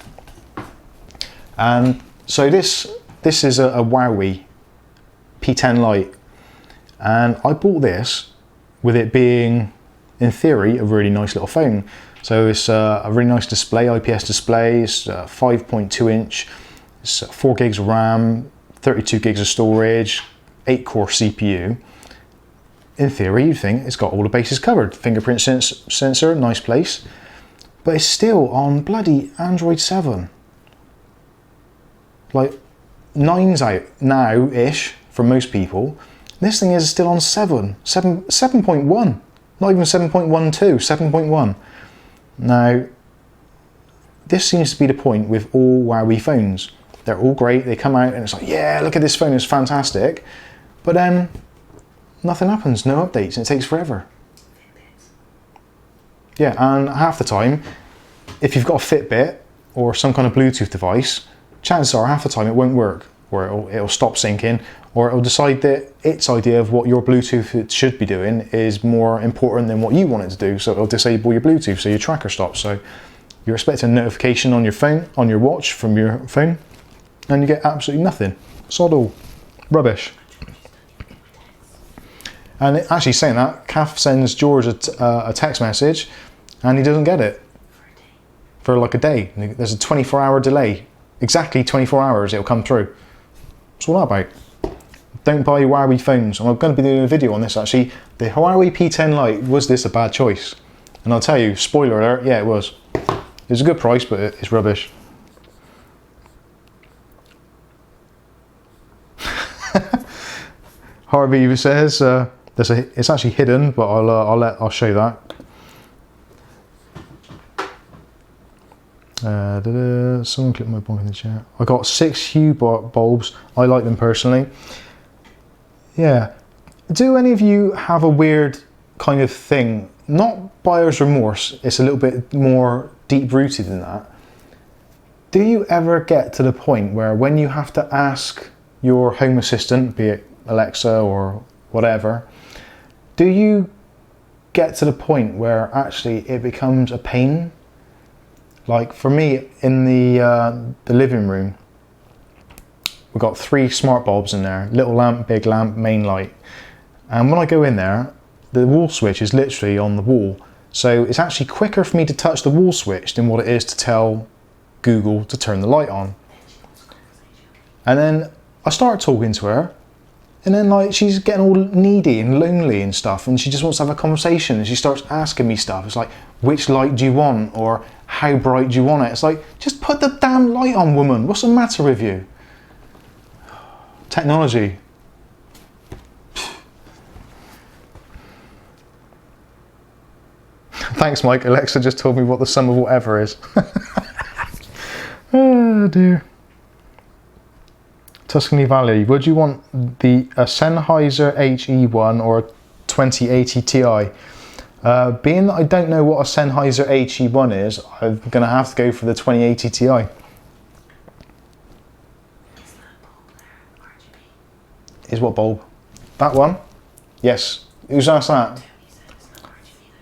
And so this is a Huawei P10 Lite, and I bought this with it being, in theory, a really nice little phone. So it's a really nice display, IPS display. It's 5.2 inch. It's 4 gigs of RAM, 32 gigs of storage, 8-core CPU. In theory, you'd think it's got all the bases covered. Fingerprint sensor, nice place. But it's still on bloody Android 7. Like, 9's out now-ish for most people. This thing is still on 7.1. Not even 7.12, 7.1. Now, this seems to be the point with all Huawei phones. They're all great, they come out and it's like, yeah, look at this phone, it's fantastic. But then, nothing happens, no updates, and it takes forever. Yeah, and half the time, if you've got a Fitbit or some kind of Bluetooth device, chances are half the time it won't work, or it'll stop syncing, or it'll decide that its idea of what your Bluetooth should be doing is more important than what you want it to do, so it'll disable your Bluetooth, so your tracker stops. So you're expecting a notification on your phone, on your watch from your phone, and you get absolutely nothing. Sod all. Rubbish. And actually saying that, Kath sends George a text message and he doesn't get it for like a day. There's a 24-hour delay. Exactly 24 hours it'll come through. What's all that about? Don't buy Huawei phones. I'm going to be doing a video on this actually. The Huawei P10 Lite, was this a bad choice? And I'll tell you, spoiler alert, yeah it was. It was a good price, but it's rubbish. Harvey says it's actually hidden, but I'll show you that. Someone clicked my bulb in the chat. I got 6 hue bulbs. I like them personally. Yeah. Do any of you have a weird kind of thing? Not buyer's remorse. It's a little bit more deep rooted than that. Do you ever get to the point where when you have to ask your home assistant, be it Alexa or whatever, do you get to the point where actually it becomes a pain? Like for me, in the living room, we've got 3 smart bulbs in there, little lamp, big lamp, main light. And when I go in there, the wall switch is literally on the wall. So it's actually quicker for me to touch the wall switch than what it is to tell Google to turn the light on. And then I start talking to her, and then like she's getting all needy and lonely and stuff, and she just wants to have a conversation, and she starts asking me stuff. It's like, which light do you want, or how bright do you want it? It's like, just put the damn light on, woman. What's the matter with you? Technology. Thanks, Mike. Alexa just told me what the sum of whatever is. Oh dear. Tuscany Valley, would you want a Sennheiser HE1 or a 2080 Ti? Being that I don't know what a Sennheiser HE1 is, I'm going to have to go for the 2080 Ti. Is that bulb there, RGB? Is what bulb? That one? Yes. Who's asked that? Tony said it's not RGB though.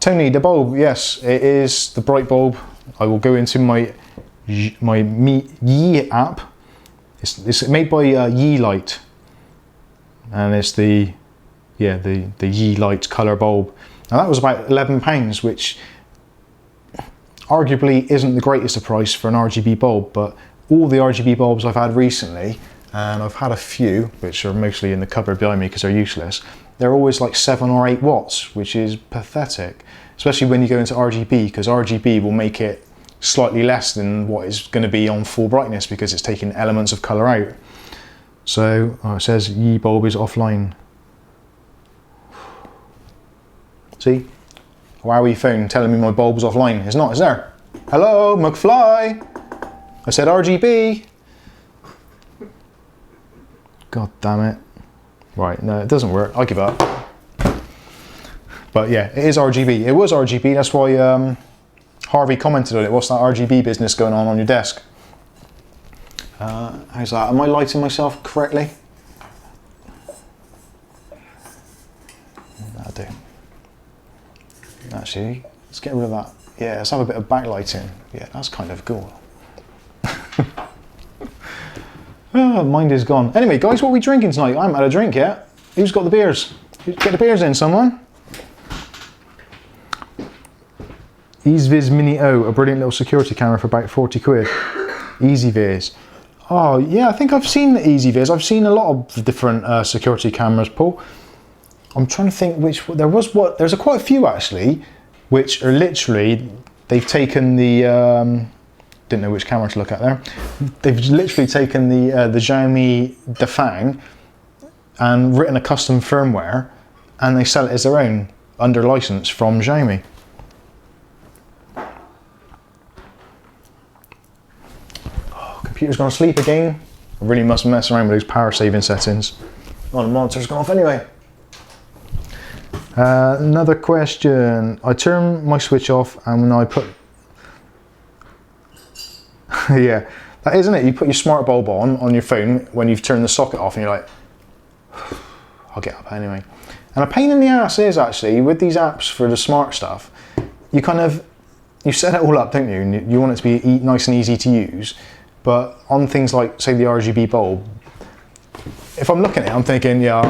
Tony, the bulb, yes, it is the bright bulb. I will go into my Yi app. It's made by Yi Light, and it's the Yi Light colour bulb. Now that was about £11, which arguably isn't the greatest of price for an RGB bulb, but all the RGB bulbs I've had recently, and I've had a few which are mostly in the cupboard behind me because they're useless, they're always like 7 or 8 watts, which is pathetic, especially when you go into RGB, because RGB will make it slightly less than what is going to be on full brightness because it's taking elements of colour out. So it says Yi bulb is offline. See? Huawei phone telling me my bulb's offline. It's not, is there? Hello, McFly! I said RGB! God damn it. Right, no, it doesn't work. I give up. But yeah, it is RGB. It was RGB, that's why Harvey commented on it. What's that RGB business going on your desk? How's that? Am I lighting myself correctly? That'll do. Actually, let's get rid of that. Yeah, let's have a bit of backlighting. Yeah, that's kind of cool. Oh, mind is gone. Anyway, guys, what are we drinking tonight? I haven't had a drink yet. Who's got the beers? Get the beers in, someone. EasyViz Mini O, a brilliant little security camera for about 40 quid. EasyViz. Oh, yeah, I think I've seen the EasyViz. I've seen a lot of different security cameras, Paul. I'm trying to think which, there's quite a few actually, which are literally, they've taken the, didn't know which camera to look at there. They've literally taken the Xiaomi Dafang and written a custom firmware, and they sell it as their own under license from Xiaomi. Oh, computer's gone to sleep again. I really must mess around with those power saving settings. Oh, the monitor's gone off anyway. Another question. I turn my switch off and when I put... yeah, that isn't it. You put your smart bulb on your phone when you've turned the socket off and you're like, I'll get up anyway. And a pain in the ass is actually, with these apps for the smart stuff, you set it all up, don't you? And you want it to be nice and easy to use. But on things like, say, the RGB bulb, if I'm looking at it, I'm thinking, yeah,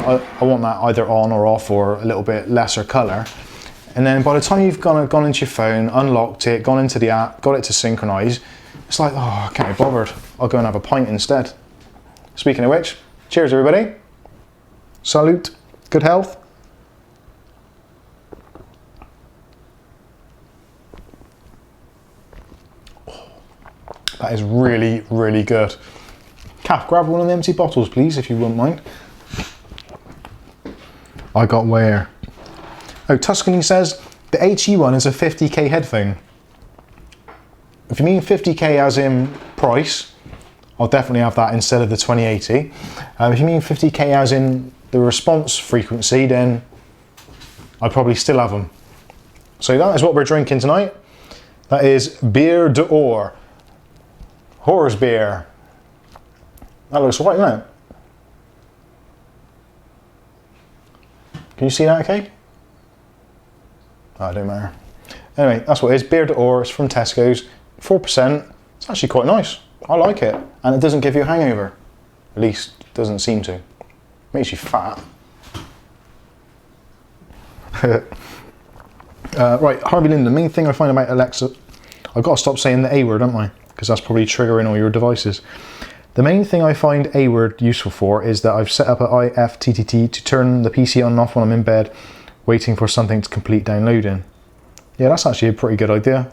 I want that either on or off or a little bit lesser colour. And then by the time you've gone into your phone, unlocked it, gone into the app, got it to synchronise, it's like, oh, I can't be bothered. I'll go and have a pint instead. Speaking of which, cheers everybody. Salute. Good health. Oh, that is really, really good. Kath, grab one of the empty bottles, please, if you wouldn't mind. I got where? Oh, Tuscany says the HE1 is a 50k headphone. if you mean 50k as in price, I'll definitely have that instead of the 2080. If you mean 50k as in the response frequency, then I'd probably still have them. So that is what we're drinking tonight. That is Beer d'Or. Horse beer. That looks white, doesn't it? Can you see that okay? Oh, it don't matter. Anyway, that's what it is. Beer d'Or. It's from Tesco's. 4%. It's actually quite nice. I like it. And it doesn't give you a hangover. At least, it doesn't seem to. Makes you fat. Right, Harvey Linden. The main thing I find about Alexa... I've got to stop saying the A word, haven't I? Because that's probably triggering all your devices. The main thing I find A word useful for is that I've set up an IFTTT to turn the PC on and off when I'm in bed, waiting for something to complete downloading. Yeah, that's actually a pretty good idea.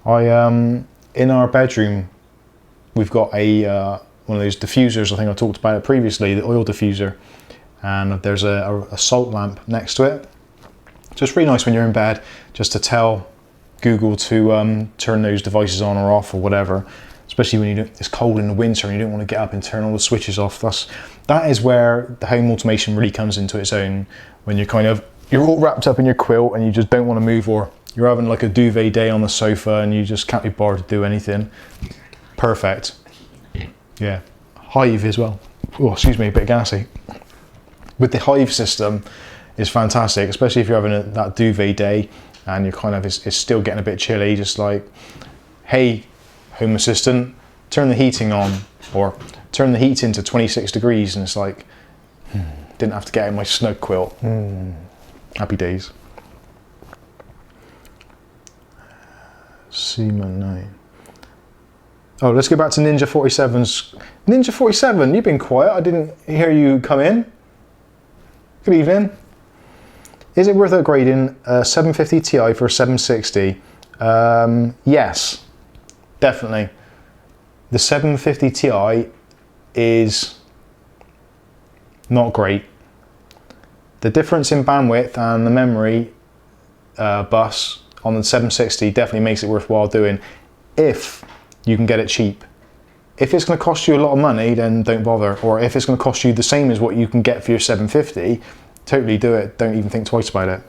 In our bedroom, we've got a one of those diffusers. I think I talked about it previously, the oil diffuser, and there's a salt lamp next to it. So it's really nice when you're in bed just to tell Google to turn those devices on or off or whatever, especially when it's cold in the winter and you don't want to get up and turn all the switches off. That is where the home automation really comes into its own, when you're all wrapped up in your quilt and you just don't want to move, or you're having like a duvet day on the sofa and you just can't be bothered to do anything. Perfect. Yeah. Hive as well. Oh, excuse me, a bit gassy. With the Hive system, it's fantastic, especially if you're having that duvet day and you're it's still getting a bit chilly. Just like, hey, Home Assistant, turn the heating on, or turn the heat into 26 degrees, and it's like, didn't have to get in my snug quilt. Happy days. Seaman 9. Oh, let's go back to Ninja 47's. Ninja 47, you've been quiet. I didn't hear you come in. Good evening. Is it worth upgrading a 750 Ti for a 760? Yes, definitely. The 750 Ti is not great. The difference in bandwidth and the memory bus on the 760 definitely makes it worthwhile doing if you can get it cheap. If it's going to cost you a lot of money, then don't bother. Or if it's going to cost you the same as what you can get for your 750, totally do it. Don't even think twice about it.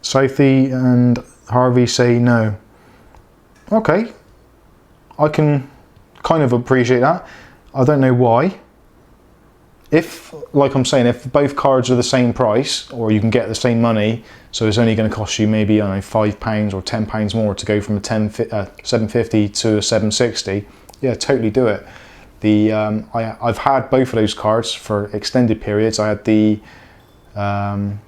Sophie and Harvey say no. Okay, I can kind of appreciate that. I don't know why. If, like I'm saying, if both cards are the same price, or you can get the same money, so it's only going to cost you maybe, I don't know, £5 or £10 more to go from a 750 to a 760, yeah, totally do it. I've had both of those cards for extended periods. I had the, I'm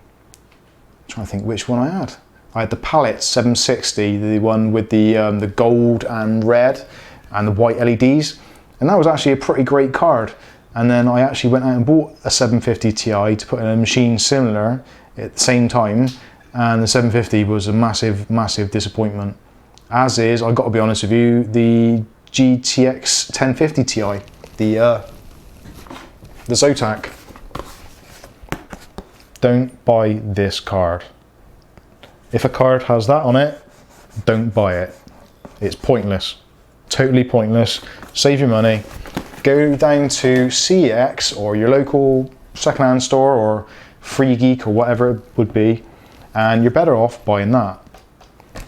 trying to think which one I had. I had the Palette 760, the one with the gold and red and the white LEDs, and that was actually a pretty great card. And then I actually went out and bought a 750 Ti to put in a machine similar at the same time, and the 750 was a massive, massive disappointment. As is, I've got to be honest with you, the GTX 1050 Ti, the Zotac. Don't buy this card. If a card has that on it, don't buy it. It's pointless, totally pointless. Save your money. Go down to CX or your local secondhand store or Free Geek or whatever it would be, and you're better off buying that.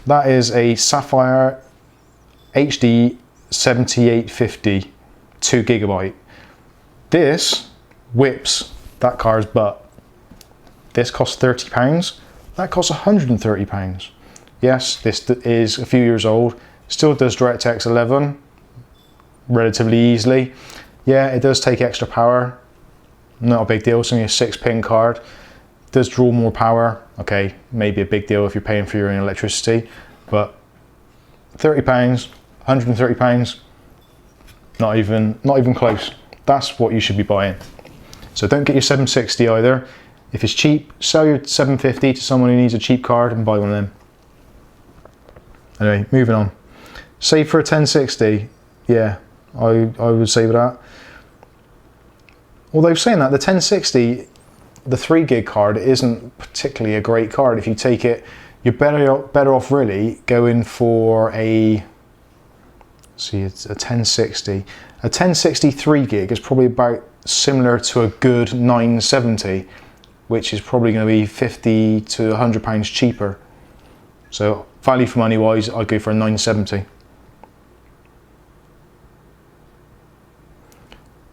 That is a Sapphire HD 7850 2GB. This whips that car's butt. This costs £30. That costs £130. Yes, this is a few years old. Still does DirectX 11 relatively easily. Yeah, it does take extra power. Not a big deal. It's only a 6-pin card. It does draw more power. Okay, maybe a big deal if you're paying for your own electricity, but £30, £130, not even close. That's what you should be buying. So don't get your 760 either. If it's cheap, sell your 750 to someone who needs a cheap card and buy one of them. Anyway, moving on. Save for a 1060. Yeah, I would save that. Although saying that, the 1060 the 3 gig card isn't particularly a great card. If you take it, you're better off really going for a, see, it's a 1060. A 1060 3 gig is probably about similar to a good 970, which is probably going to be 50 to £100 cheaper. So value for money wise, I'd go for a 970.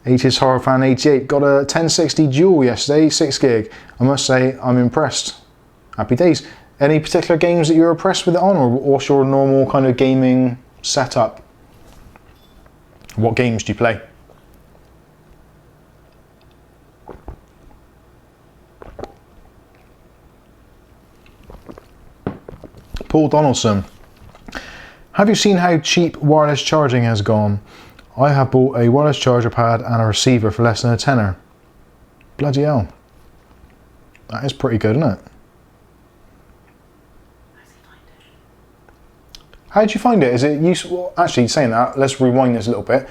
80s Horror Fan 88 got a 1060 dual yesterday, 6 gig. I must say I'm impressed. Happy days. Any particular games that you're impressed with it on, or what's your normal kind of gaming setup? What games do you play? Paul Donaldson. Have you seen how cheap wireless charging has gone? I have bought a wireless charger pad and a receiver for less than a tenner. Bloody hell. That is pretty good, isn't it? How did you find it? Is it useful? Actually, saying that, let's rewind this a little bit.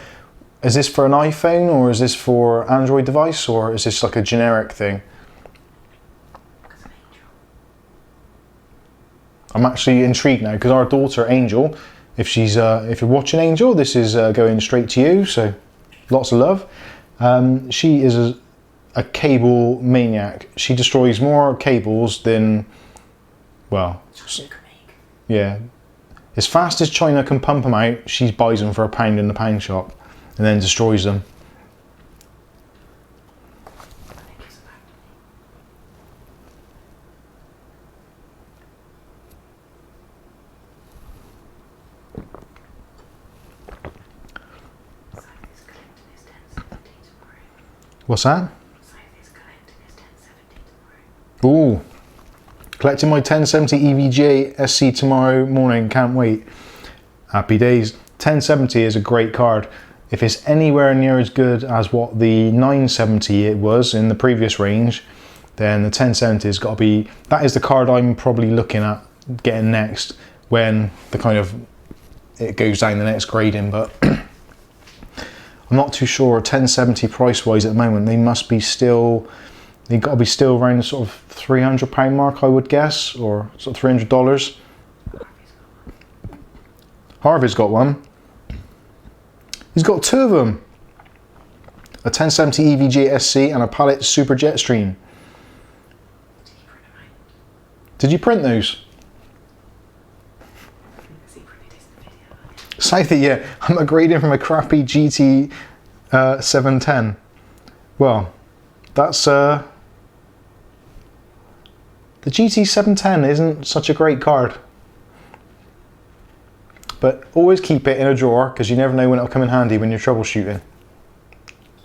Is this for an iPhone, or is this for Android device, or is this like a generic thing? I'm actually intrigued now because our daughter Angel, if you're watching Angel, this is going straight to you. So lots of love. She is a cable maniac. She destroys more cables than, well, yeah. As fast as China can pump them out, she buys them for £1 in the pound shop and then destroys them. What's that? Ooh, collecting my 1070 EVGA SC tomorrow morning, can't wait. Happy days. 1070 is a great card. If it's anywhere near as good as what the 970 it was in the previous range, then the 1070 has got to be, that is the card I'm probably looking at getting next when the kind of, it goes down the next grading, but I'm not too sure. 1070 price wise at the moment, they must be still, they've got to be still around the sort of £300 mark, I would guess, or sort of $300. Harvey's got one. He's got 2 of them. A 1070 EVGA SC and a Palette Super Jetstream. Did you print those? Southie, yeah, I'm upgrading from a crappy GT 710. Well, that's the GT 710 isn't such a great card, but always keep it in a drawer because you never know when it'll come in handy when you're troubleshooting.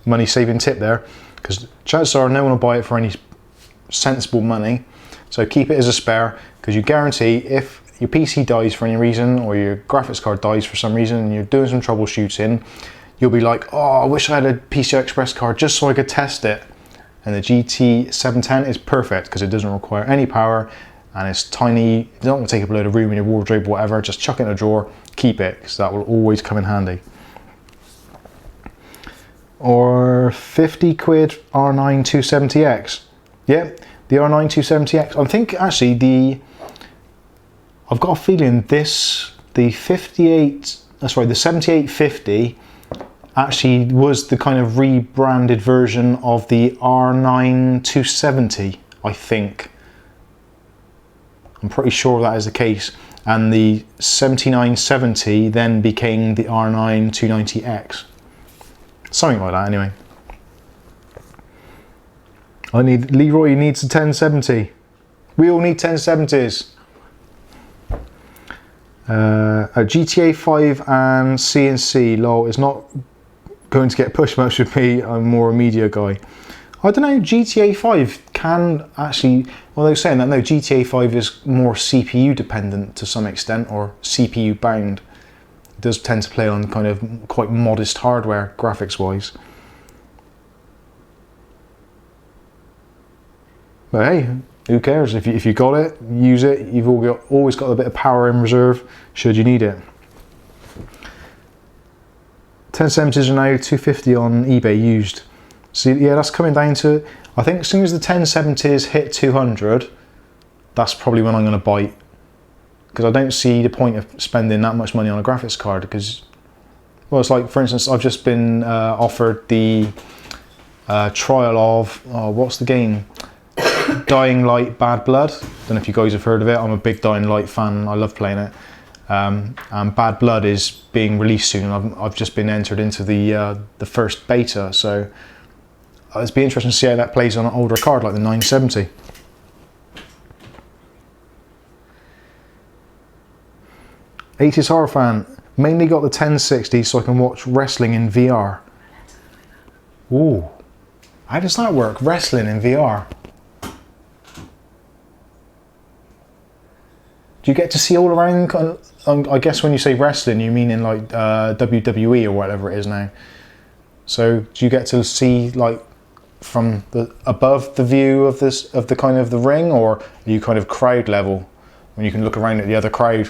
Money saving tip there, because chances are no one will buy it for any sensible money, so keep it as a spare, because you guarantee if your PC dies for any reason, or your graphics card dies for some reason, and you're doing some troubleshooting, you'll be like, oh, I wish I had a PCI Express card just so I could test it. And the GT 710 is perfect because it doesn't require any power and it's tiny. It don't want to take up a load of room in your wardrobe or whatever. Just chuck it in a drawer, keep it, because that will always come in handy. Or 50 quid R9 270X. Yeah, the R9 270X. I think actually I've got a feeling the 7850 actually was the kind of rebranded version of the R9 270, I think. I'm pretty sure that is the case. And the 7970 then became the R9 290X. Something like that anyway. Leroy needs a 1070. We all need 1070s. A GTA 5 and CNC, lol, is not going to get pushed much with me. I'm more a media guy. I don't know, GTA 5 can actually, well, they were saying that no, GTA 5 is more CPU dependent to some extent, or CPU bound. It does tend to play on kind of quite modest hardware, graphics wise. But hey, who cares? If you got it, use it. You've always got a bit of power in reserve should you need it. 1070s are now $250 on eBay used. So yeah, that's coming down to, I think as soon as the 1070s hit 200, that's probably when I'm going to bite. Because I don't see the point of spending that much money on a graphics card. Because, well, it's like, for instance, I've just been offered the trial of, oh, what's the game? Dying Light Bad Blood. Don't know if you guys have heard of it. I'm a big Dying Light fan. I love playing it. And Bad Blood is being released soon. I've just been entered into the first beta, so it's be interesting to see how that plays on an older card like the 970. '80s horror fan. Mainly got the 1060 so I can watch wrestling in VR. Ooh, how does that work? Wrestling in VR. Do you get to see all around? I guess when you say wrestling, you mean in like WWE or whatever it is now. So do you get to see like from the above the view of this of the kind of the ring, or are you kind of crowd level when you can look around at the other crowd?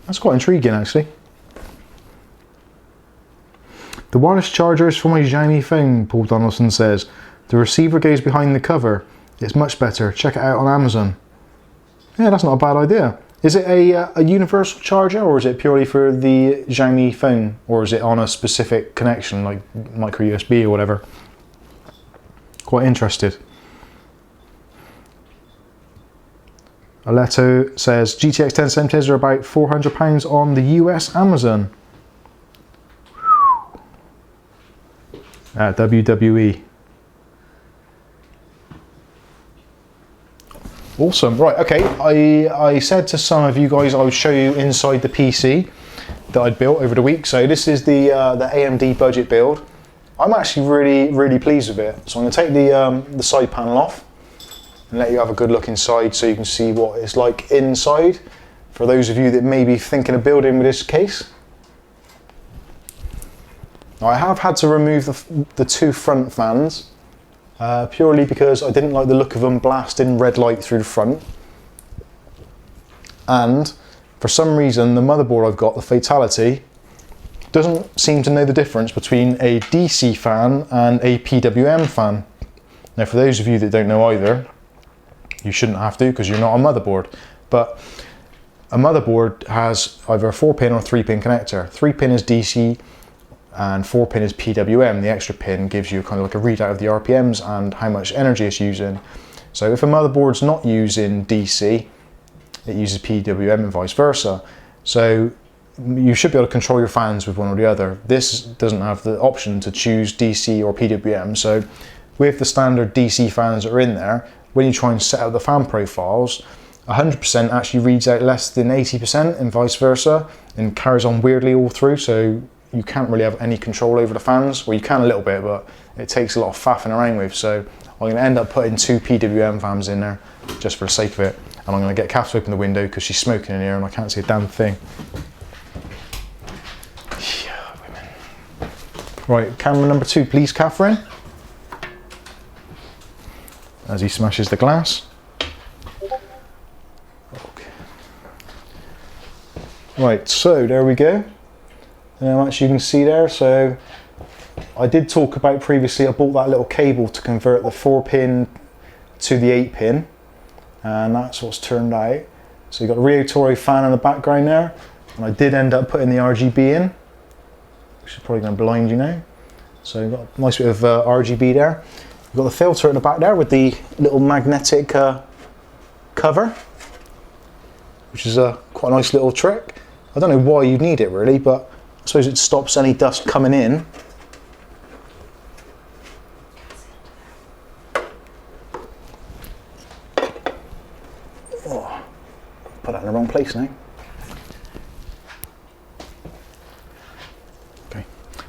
That's quite intriguing, actually. The wireless chargers for my Xiaomi phone, Paul Donaldson says. The receiver goes behind the cover. It's much better. Check it out on Amazon. Yeah, that's not a bad idea. Is it a universal charger, or is it purely for the Xiaomi phone, or is it on a specific connection like micro USB or whatever? Quite interested. Aletto says GTX 1070s are about £400 on the US Amazon. At WWE. Awesome. Right, okay, I said to some of you guys I would show you inside the PC that I'd built over the week. So this is the AMD budget build. I'm actually really pleased with it. So I'm going to take the side panel off and let you have a good look inside so you can see what it's like inside for those of you that may be thinking of building with this case. Now, I have had to remove the two front fans. Purely because I didn't like the look of them blasting red light through the front. And for some reason the motherboard I've got, the Fatality, doesn't seem to know the difference between a DC fan and a PWM fan. Now for those of you that don't know either, you shouldn't have to because you're not a motherboard. But a motherboard has either a 4-pin or 3-pin connector. 3-pin is DC, and 4-pin is PWM. The extra pin gives you kind of like a readout of the RPMs and how much energy it's using. So if a motherboard's not using DC, it uses PWM and vice versa. So you should be able to control your fans with one or the other. This doesn't have the option to choose DC or PWM. So with the standard DC fans that are in there, when you try and set up the fan profiles, 100% actually reads out less than 80% and vice versa, and carries on weirdly all through. So you can't really have any control over the fans. Well, you can a little bit, but it takes a lot of faffing around with. So I'm going to end up putting 2 PWM fans in there just for the sake of it. And I'm going to get Kath to open the window because she's smoking in here and I can't see a damn thing. Yeah, women. Right, camera number 2, please, Catherine. As he smashes the glass. Okay. Right, so there we go. How much you can see there. So I did talk about previously, I bought that little cable to convert the 4-pin to the 8-pin, and that's what's turned out. So you've got a Riotoro fan in the background there, and I did end up putting the RGB in, which is probably going to blind you now. So you've got a nice bit of RGB there. You've got the filter in the back there with the little magnetic cover, which is quite a nice little trick. I don't know why you need it really, but I suppose it stops any dust coming in. Oh, put that in the wrong place now. Okay,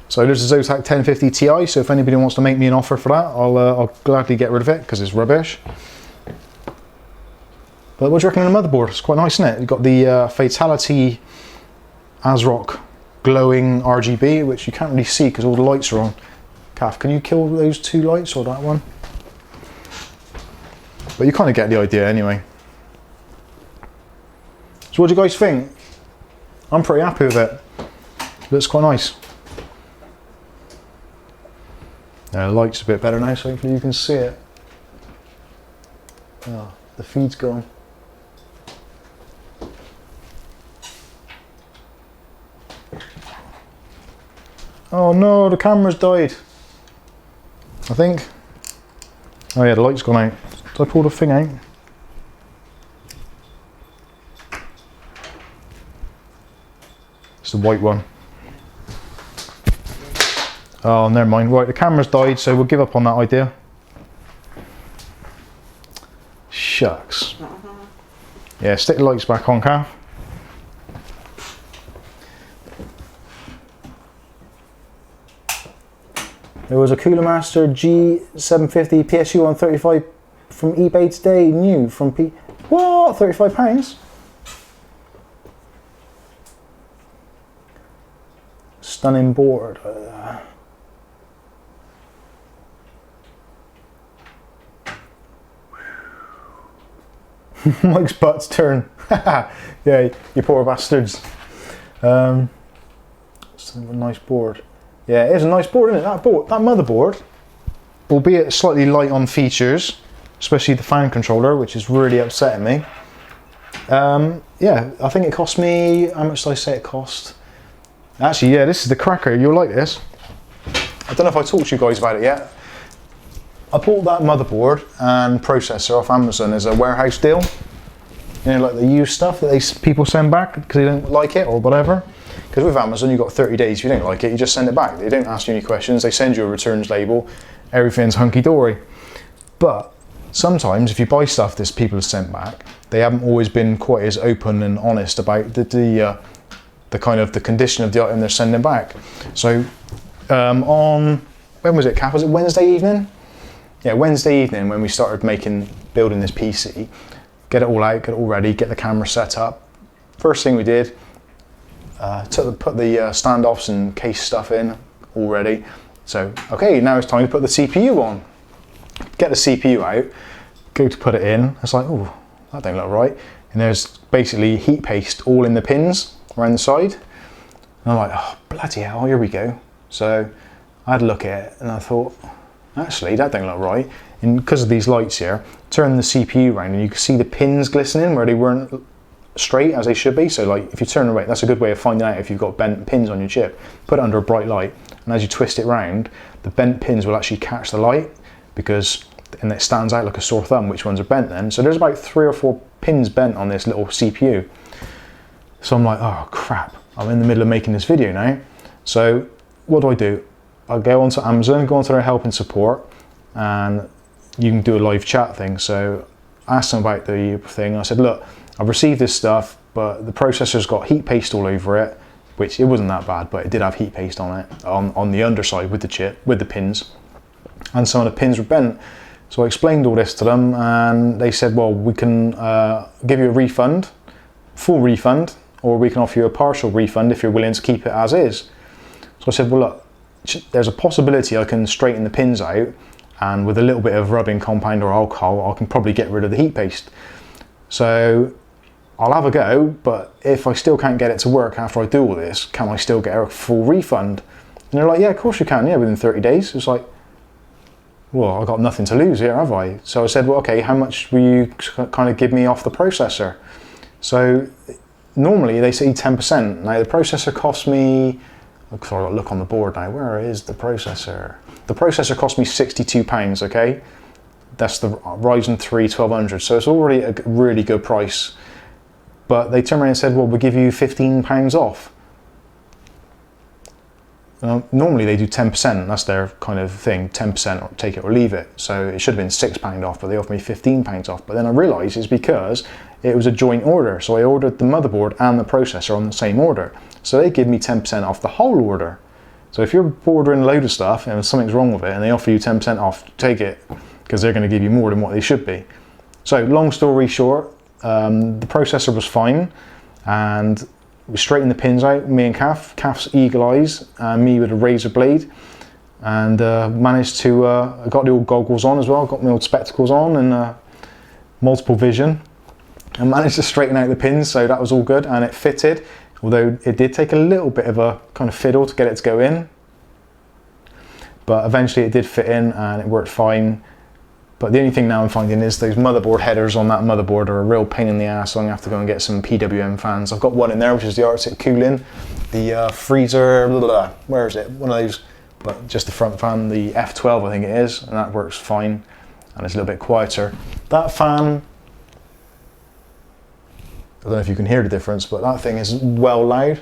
so there's a Zotac 1050 Ti, so if anybody wants to make me an offer for that, I'll gladly get rid of it because it's rubbish. But what do you reckon on the motherboard? It's quite nice, isn't it? You've got the Fatality ASRock glowing RGB, which you can't really see because all the lights are on. Kath, can you kill those 2 lights or that one? But you kind of get the idea anyway. So what do you guys think? I'm pretty happy with it. Looks quite nice. The light's a bit better now, so hopefully you can see it. Oh, the feed's gone. Oh no, the camera's died. I think. Oh yeah, the light's gone out. Did I pull the thing out? It's the white one. Oh, never mind. Right, the camera's died, so we'll give up on that idea. Shucks. Yeah, stick the lights back on, Kath. There was a Cooler Master G750 PSU on 35 from eBay today, new from What? £35? Stunning board. Mike's butt's turn. Yeah, you poor bastards. It's a nice board. Yeah, it is a nice board, isn't it? That motherboard, albeit slightly light on features, especially the fan controller, which is really upsetting me. Yeah, I think it cost me, how much did I say it cost? Actually, yeah, this is the cracker. You'll like this. I don't know if I talked to you guys about it yet. I bought that motherboard and processor off Amazon as a warehouse deal. You know, like the used stuff that people send back because they don't like it or whatever. Because with Amazon, you've got 30 days. If you don't like it, you just send it back. They don't ask you any questions. They send you a returns label. Everything's hunky-dory. But sometimes, if you buy stuff that people have sent back, they haven't always been quite as open and honest about the kind of the condition of the item they're sending back. So on, when was it, Kath? Was it Wednesday evening? Yeah, Wednesday evening when we started building this PC, get it all out, get it all ready, get the camera set up. First thing we did, put the standoffs and case stuff in all ready. So, okay, now it's time to put the CPU on. Get the CPU out, go to put it in. It's like, oh, that don't look right. And there's basically heat paste all in the pins around the side. And I'm like, oh, bloody hell, here we go. So I had a look at it and I thought, actually, that don't look right. And because of these lights here, turn the CPU around and you can see the pins glistening where they weren't straight as they should be. So like if you turn it right, that's a good way of finding out if you've got bent pins on your chip. Put it under a bright light, and as you twist it round, the bent pins will actually catch the light and it stands out like a sore thumb which ones are bent then. So there's about 3 or 4 pins bent on this little CPU. So I'm like, oh crap, I'm in the middle of making this video now. So what do? I go onto Amazon, go onto their help and support, and you can do a live chat thing. So I asked them about the thing. I said, look, I've received this stuff, but the processor's got heat paste all over it, which it wasn't that bad, but it did have heat paste on it, on the underside with the chip, with the pins. And some of the pins were bent. So I explained all this to them, and they said, well, we can give you a refund, full refund, or we can offer you a partial refund if you're willing to keep it as is. So I said, well, look, there's a possibility I can straighten the pins out, and with a little bit of rubbing compound or alcohol, I can probably get rid of the heat paste. So I'll have a go, but if I still can't get it to work after I do all this, can I still get a full refund? And they're like, yeah, of course you can, yeah, within 30 days. It's like, well, I've got nothing to lose here, have I? So I said, well, okay, how much will you kind of give me off the processor? So normally they say 10%. Now the processor cost me, sorry, I'll look on the board now, where is the processor? The processor cost me £62, okay? That's the Ryzen 3 1200, so it's already a really good price. But they turned around and said, well, we'll give you £15 off. Normally they do 10%, that's their kind of thing, 10% or take it or leave it. So it should have been £6 off, but they offered me £15 off. But then I realised it's because it was a joint order. So I ordered the motherboard and the processor on the same order. So they give me 10% off the whole order. So if you're ordering a load of stuff and something's wrong with it and they offer you 10% off, take it, because they're going to give you more than what they should be. So long story short, the processor was fine, and we straightened the pins out, me and Kath's eagle eyes, and me with a razor blade, and managed to, I got the old goggles on as well, got my old spectacles on and multiple vision, and managed to straighten out the pins, so that was all good, and it fitted, although it did take a little bit of a kind of fiddle to get it to go in. but eventually it did fit in and it worked fine. But the only thing now I'm finding is those motherboard headers on that motherboard are a real pain in the ass, so I'm going to have to go and get some PWM fans. I've got one in there, which is the Arctic cooling, the freezer, blah, blah, blah. Where is it? One of those, but just the front fan, the F12 I think it is, and that works fine, and it's a little bit quieter. That fan, I don't know if you can hear the difference, but that thing is well loud.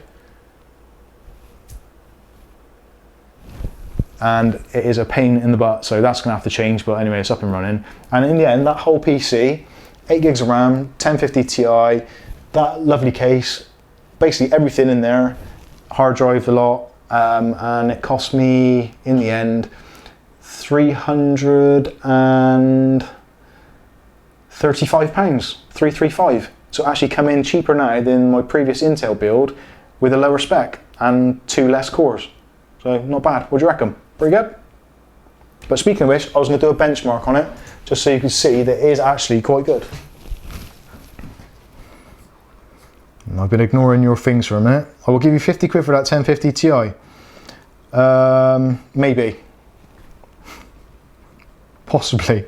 And it is a pain in the butt, so that's gonna have to change, but anyway, it's up and running. And in the end, that whole PC, 8 gigs of RAM, 1050 Ti, that lovely case, basically everything in there, hard drive a lot, and it cost me, in the end, £335, 335. So it actually come in cheaper now than my previous Intel build with a lower spec and 2 less cores. So not bad, what do you reckon? Pretty good. But speaking of which, I was going to do a benchmark on it, just so you can see that it is actually quite good. And I've been ignoring your things for a minute. I will give you 50 quid for that 1050 Ti. Maybe. Possibly.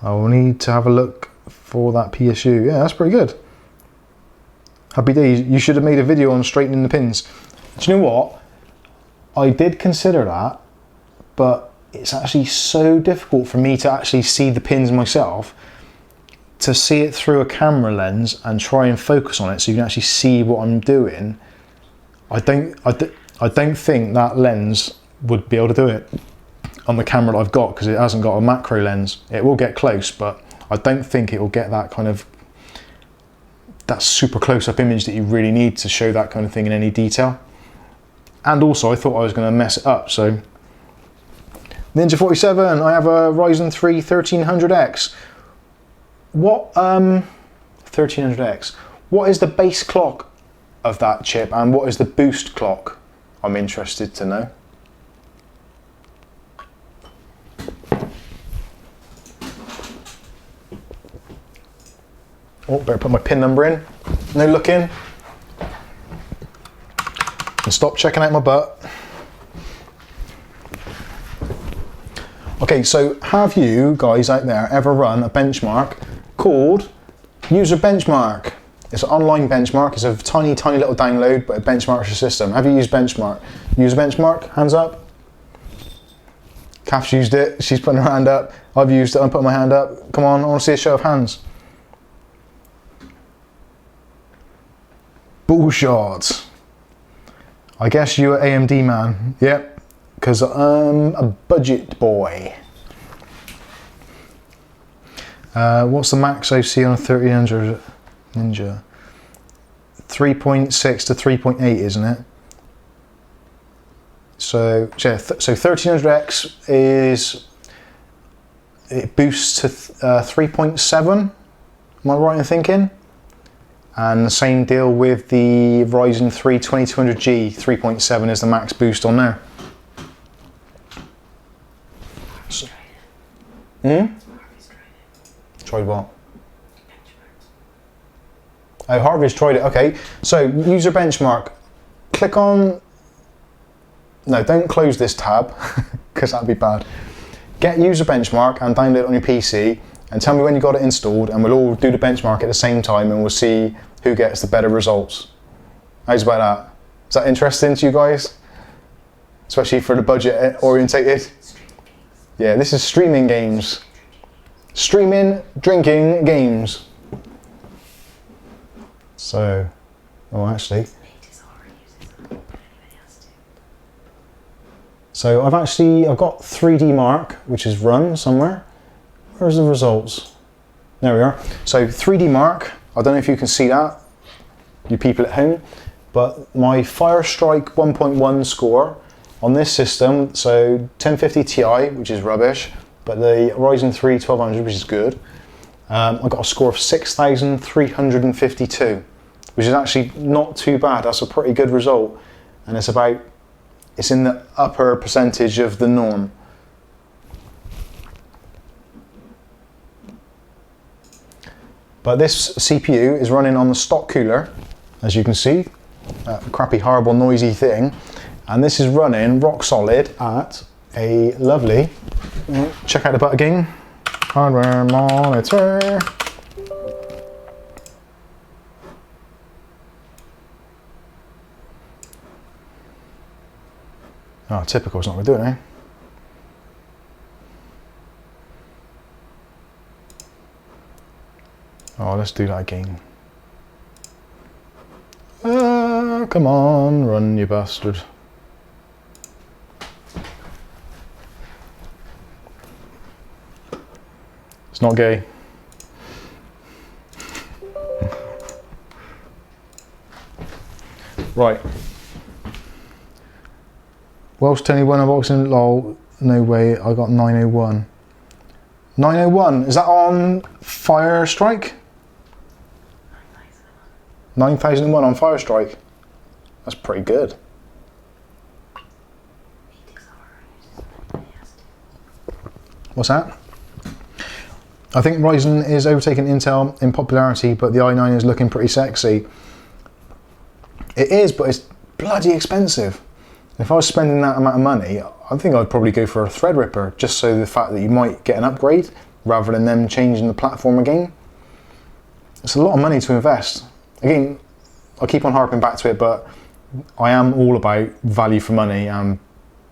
I will need to have a look for that PSU. Yeah, that's pretty good. Happy days. You should have made a video on straightening the pins. Do you know what? I did consider that, but it's actually so difficult for me to actually see the pins myself, to see it through a camera lens and try and focus on it so you can actually see what I'm doing. I don't think that lens would be able to do it on the camera that I've got, because it hasn't got a macro lens. It will get close, but I don't think it will get that kind of, that super close-up image that you really need to show that kind of thing in any detail. And also I thought I was going to mess it up, so Ninja 47, I have a Ryzen 3 1300X. What 1300X, what is the base clock of that chip and what is the boost clock? I'm interested to know. Oh, better put my pin number in. No looking. And stop checking out my butt. Okay, so have you guys out there ever run a benchmark called User Benchmark? It's an online benchmark. It's a tiny, tiny little download, but it benchmarks your system. Have you used benchmark? User Benchmark? Hands up. Kath's used it. She's putting her hand up. I've used it. I'm putting my hand up. Come on, I want to see a show of hands. Bullshot. I guess you're an AMD man. Yep, because I'm a budget boy. What's the max OC on a 1300 Ninja? 3.6 to 3.8, isn't it? So yeah, so 1300X is, it boosts to 3.7. Am I right in thinking? And the same deal with the Ryzen 3 2200G, 3.7 is the max boost on there. So, Tried what? Oh, Harvey's tried it. Okay, so user benchmark. Click on. No, don't close this tab because that'd be bad. Get user benchmark and download it on your PC. And tell me when you got it installed, and we'll all do the benchmark at the same time, and we'll see who gets the better results. How's about that? Is that interesting to you guys? Especially for the budget orientated? Yeah, this is streaming games. Streaming, drinking games. So, oh actually. So I've got 3D Mark, which is run somewhere. Where's the results? There we are. So 3D Mark, I don't know if you can see that, you people at home, but my Firestrike 1.1 score on this system, so 1050 Ti, which is rubbish, but the Ryzen 3 1200, which is good, I got a score of 6,352, which is actually not too bad. That's a pretty good result, and it's in the upper percentage of the norm. But this CPU is running on the stock cooler, as you can see, that crappy, horrible, noisy thing. And this is running rock solid at a lovely, check out the butt again, hardware monitor. Oh, typical, it's not going to do it, eh? Oh, let's do that again. Come on, run, you bastard. It's not gay. Right. Welsh 21 unboxing, lol, no way, I got 901. 901, is that on Fire Strike? 9001 on Fire Strike. That's pretty good. What's that? I think Ryzen is overtaking Intel in popularity, but the i9 is looking pretty sexy. It is, but it's bloody expensive. If I was spending that amount of money, I think I'd probably go for a Threadripper, just so the fact that you might get an upgrade rather than them changing the platform again. It's a lot of money to invest. Again, I keep on harping back to it, but I am all about value for money and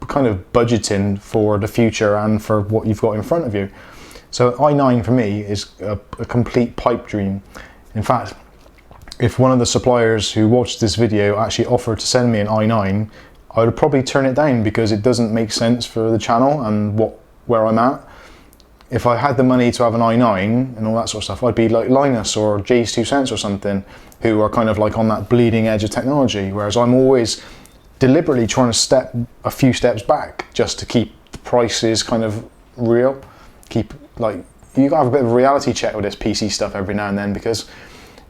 kind of budgeting for the future and for what you've got in front of you. So i9 for me is a complete pipe dream. In fact, if one of the suppliers who watched this video actually offered to send me an i9, I would probably turn it down because it doesn't make sense for the channel and where I'm at. If I had the money to have an i9 and all that sort of stuff, I'd be like Linus or Jay's 2 Cents or something, who are kind of like on that bleeding edge of technology, whereas I'm always deliberately trying to step a few steps back just to keep the prices kind of real. Keep, like, you gotta have a bit of a reality check with this PC stuff every now and then, because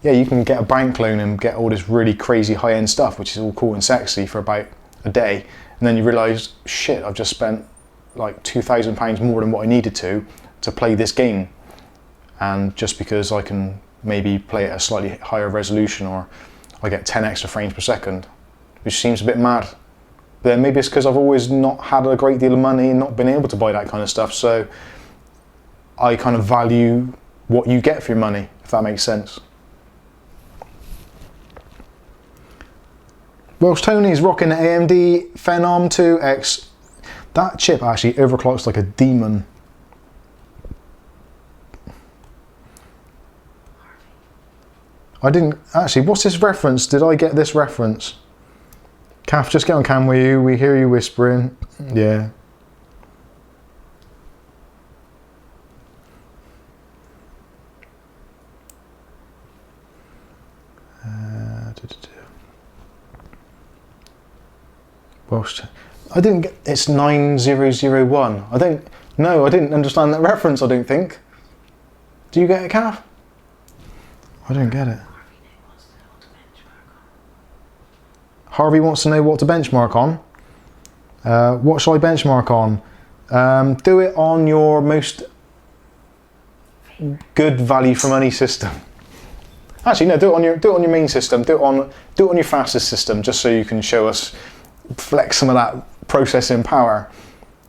yeah, you can get a bank loan and get all this really crazy high-end stuff, which is all cool and sexy for about a day, and then you realise, shit, I've just spent like £2,000 more than what I needed to play this game, and just because I can maybe play at a slightly higher resolution, or I get 10 extra frames per second, which seems a bit mad. But then maybe it's because I've always not had a great deal of money and not been able to buy that kind of stuff, so I kind of value what you get for your money, if that makes sense. Welsh Tony's rocking the AMD Phenom 2X. That chip actually overclocks like a demon. I didn't, actually, what's this reference? Did I get this reference? Kath, just get on cam with you, we hear you whispering. Yeah. Welsh, I didn't get, it's 9001. I didn't understand that reference, I don't think. Do you get it, Kath? I don't get it. Harvey wants to know what to benchmark on. What shall I benchmark on? Do it on your most good value for money system. Actually, no, do it on your main system. Do it on your fastest system, just so you can show us, flex some of that processing power.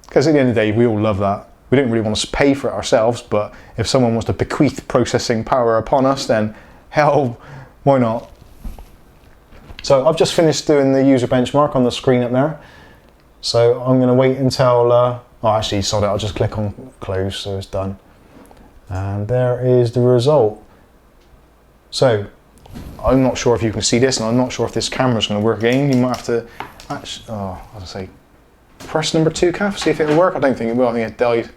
Because at the end of the day, we all love that. We don't really want to pay for it ourselves, but if someone wants to bequeath processing power upon us, then hell, why not? So I've just finished doing the user benchmark on the screen up there. So I'm going to wait until, oh actually, sod it, I'll just click on close so it's done. And there is the result. So I'm not sure if you can see this, and I'm not sure if this camera's going to work again. You might have to, actually, oh, I was going to say, press number 2, Kath, see if it'll work. I don't think it will, I think it died.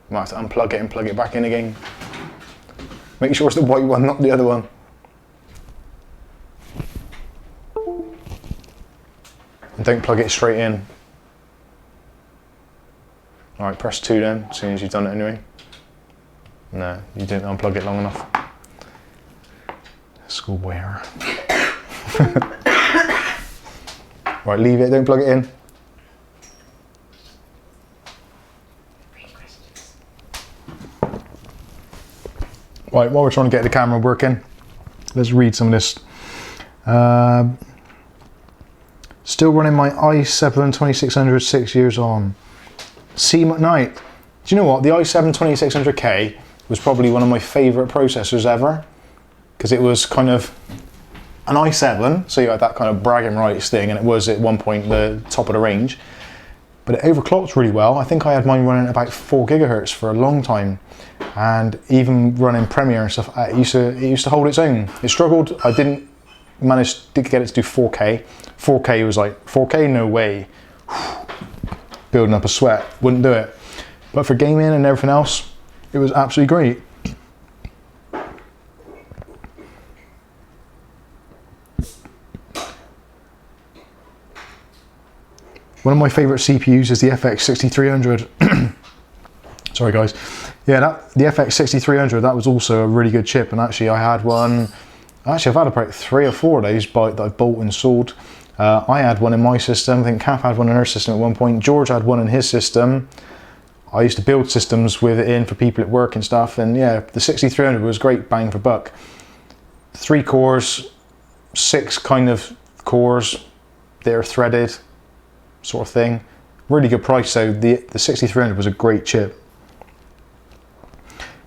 Might have to unplug it and plug it back in again. Make sure it's the white one, not the other one. And don't plug it straight in. Alright, press 2 then, as soon as you've done it anyway. No, you didn't unplug it long enough. Schoolboy error. Right, leave it, don't plug it in. Right, while we're trying to get the camera working, let's read some of this. It's Still running my i7 2600 6 years on. C McKnight. Do you know what? The i7 2600K was probably one of my favourite processors ever, because it was kind of an i7, so you had that kind of bragging rights thing, and it was at one point the top of the range, but it overclocked really well. I think I had mine running at about 4 gigahertz for a long time, and even running Premiere and stuff, it used to hold its own. It struggled. I didn't manage to get it to do 4K. 4K was like, 4K, no way. Building up a sweat, wouldn't do it. But for gaming and everything else, it was absolutely great. One of my favourite CPUs is the FX 6300. Sorry guys. Yeah, the FX 6300, that was also a really good chip, and actually I had one, I've had about 3 or 4 of those that I've bought and sold. I had one in my system, I think Kath had one in her system at one point, George had one in his system. I used to build systems with it in for people at work and stuff, and yeah, the 6300 was great bang for buck. 3 cores, 6 kind of cores, they're threaded sort of thing. Really good price, so the 6300 was a great chip.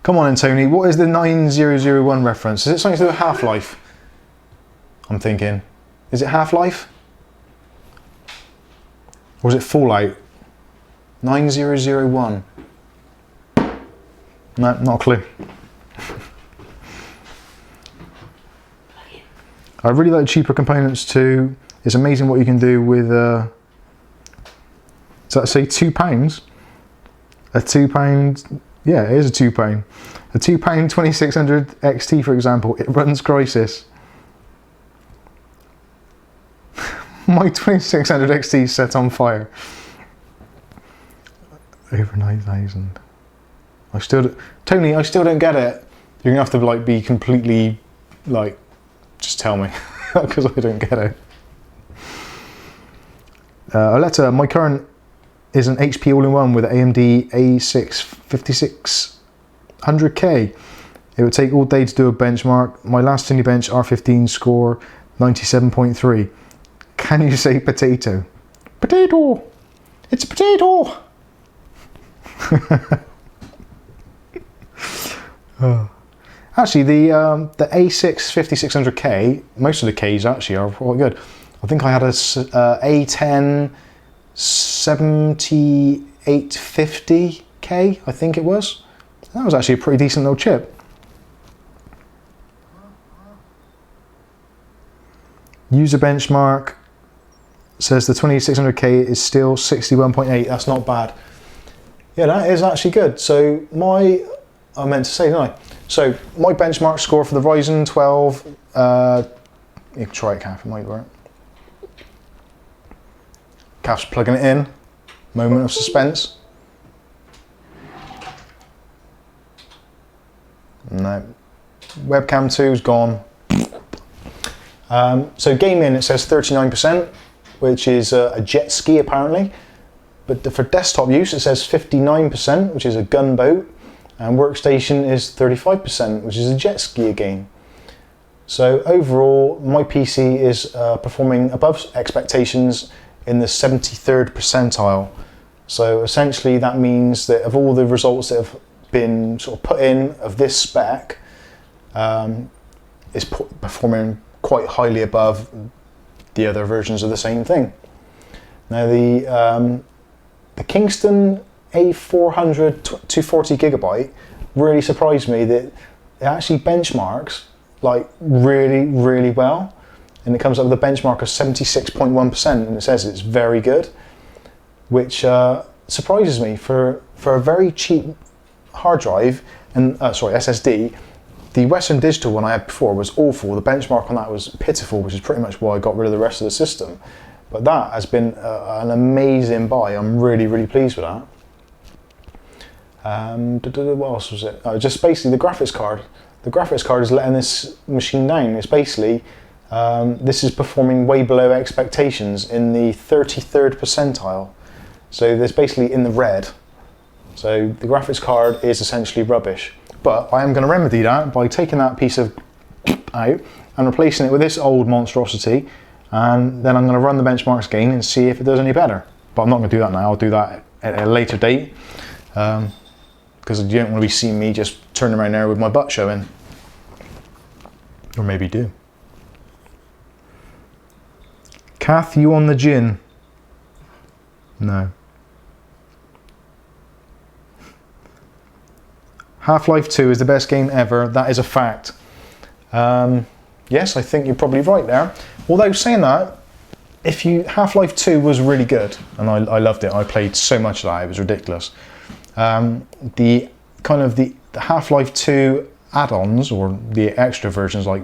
Come on in, Tony, what is the 9001 reference? Is it something to do with Half-Life? I'm thinking. Is it Half-Life? Or is it Fallout? 9001. No, not a clue. I really like cheaper components too. It's amazing what you can do with, so let's say £2. A £2, yeah, it is a £2. A £2 2600 XT, for example, it runs Crysis. My 2600 XT set on fire. Over 9,000. Tony, I still don't get it. You're gonna have to like be completely, like, just tell me, because I don't get it. Aletta, my current is an HP all-in-one with AMD A6 5600K. It would take all day to do a benchmark. My last Cinebench R15 score 97.3. Can you say potato? Potato! It's a potato! Oh. Actually, the A6 5600K, most of the Ks actually are quite good. I think I had a A10 7850K, I think it was. That was actually a pretty decent little chip. User benchmark says the 2600K is still 61.8. That's not bad. Yeah, that is actually good. So I meant to say, didn't I? So my benchmark score for the Ryzen 12, you can try it, Kath, it might work. Kath's plugging it in. Moment of suspense. No. Webcam 2 is gone. So gaming, it says 39%, which is a jet ski apparently. But for desktop use, it says 59%, which is a gunboat. And workstation is 35%, which is a jet ski again. So overall, my PC is performing above expectations in the 73rd percentile. So essentially that means that of all the results that have been sort of put in of this spec, it's performing quite highly above the other versions of the same thing. Now the Kingston A400 240 gigabyte really surprised me that it actually benchmarks like really, really well. And it comes up with a benchmark of 76.1%, and it says it's very good, which surprises me for a very cheap hard drive and SSD. The Western Digital one I had before was awful. The benchmark on that was pitiful, which is pretty much why I got rid of the rest of the system. But that has been an amazing buy. I'm really, really pleased with that. What else was it? Just basically the graphics card. The graphics card is letting this machine down. It's basically, this is performing way below expectations in the 33rd percentile. So there's basically in the red. So the graphics card is essentially rubbish. But I am going to remedy that by taking that piece of out and replacing it with this old monstrosity. and then I'm going to run the benchmarks again and see if it does any better. But I'm not going to do that now. I'll do that at a later date, because you don't want to be seeing me just turning around there with my butt showing. Or maybe do. Kath, you on the gin? No. Half-Life 2 is the best game ever. That is a fact. Yes, I think you're probably right there. Although saying that, Half-Life 2 was really good, and I loved it. I played so much of that, it was ridiculous. The Half-Life 2 add-ons, or the extra versions like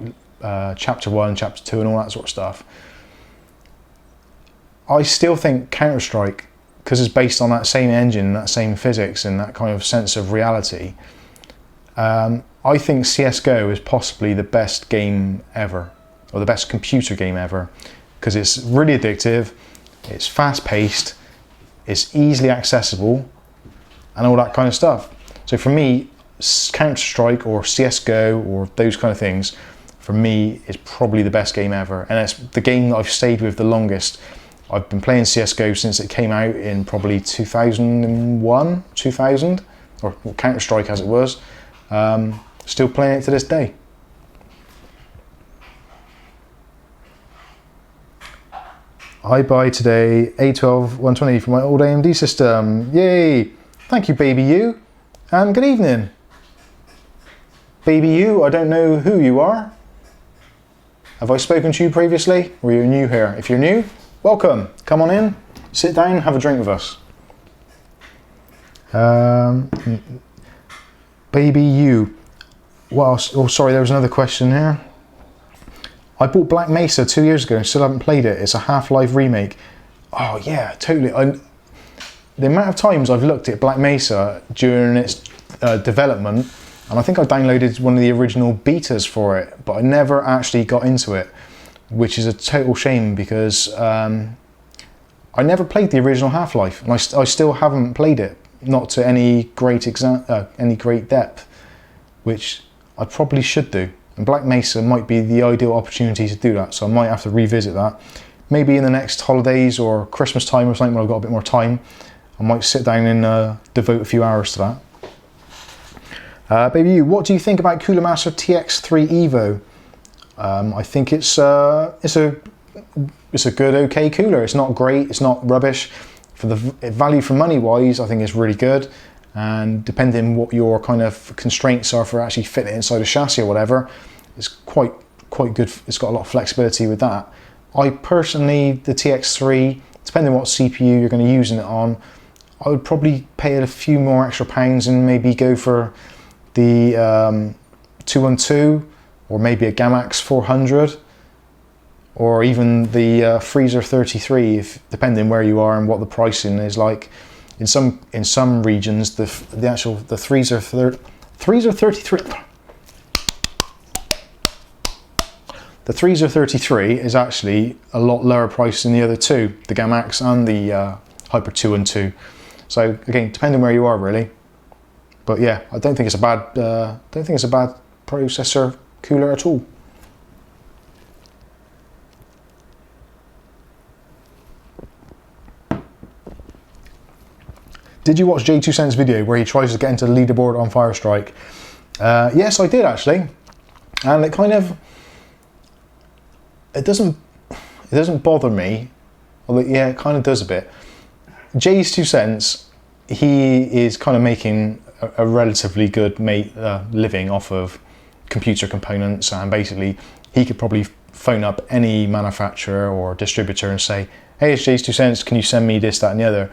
Chapter 1, Chapter 2 and all that sort of stuff, I still think Counter-Strike, because it's based on that same engine, that same physics and that kind of sense of reality, I think CSGO is possibly the best game ever, or the best computer game ever, because it's really addictive, it's fast-paced, it's easily accessible, and all that kind of stuff. So for me, Counter-Strike or CSGO or those kind of things, for me, is probably the best game ever. And it's the game that I've stayed with the longest. I've been playing CSGO since it came out in probably 2001, 2000, or Counter-Strike as it was. Still playing it to this day. I buy today A12 120 for my old AMD system. Yay! Thank you, baby you. And good evening. Baby you, I don't know who you are. Have I spoken to you previously? Or you're new here? If you're new, welcome. Come on in, sit down, have a drink with us. Baby you. What else? Oh, sorry, there was another question here. I bought Black Mesa 2 years ago and still haven't played it. It's a Half-Life remake. Oh yeah, totally. The amount of times I've looked at Black Mesa during its development, and I think I downloaded one of the original betas for it, but I never actually got into it, which is a total shame because I never played the original Half-Life, and I still haven't played it, not to any great depth, which I probably should do. And Black Mesa might be the ideal opportunity to do that, so I might have to revisit that. Maybe in the next holidays or Christmas time or something when I've got a bit more time, I might sit down and devote a few hours to that. Baby you, what do you think about Cooler Master TX3 Evo? I think it's a good, okay cooler. It's not great, it's not rubbish. For the value for money wise, I think it's really good. And depending what your kind of constraints are for actually fitting it inside a chassis or whatever, it's quite good. It's got a lot of flexibility with that. I personally, the TX3, depending on what CPU you're going to use it on, I would probably pay it a few more extra pounds and maybe go for the 212 or maybe a Gamax 400 or even the Freezer 33, depending where you are and what the pricing is like. In some regions, the Freezer 33. The Freezer 33 is actually a lot lower price than the other two, the Gamax and the Hyper 212. So again, depending where you are, really. But yeah, I don't think it's a bad. Processor cooler at all. Did you watch J2Cent's video where he tries to get into the leaderboard on Firestrike? Yes, I did actually, and it kind of it doesn't bother me. Although yeah, it kind of does a bit. J2Cent, he is kind of making a relatively good living off of computer components, and basically he could probably phone up any manufacturer or distributor and say, "Hey, it's J2Cent, can you send me this, that, and the other?"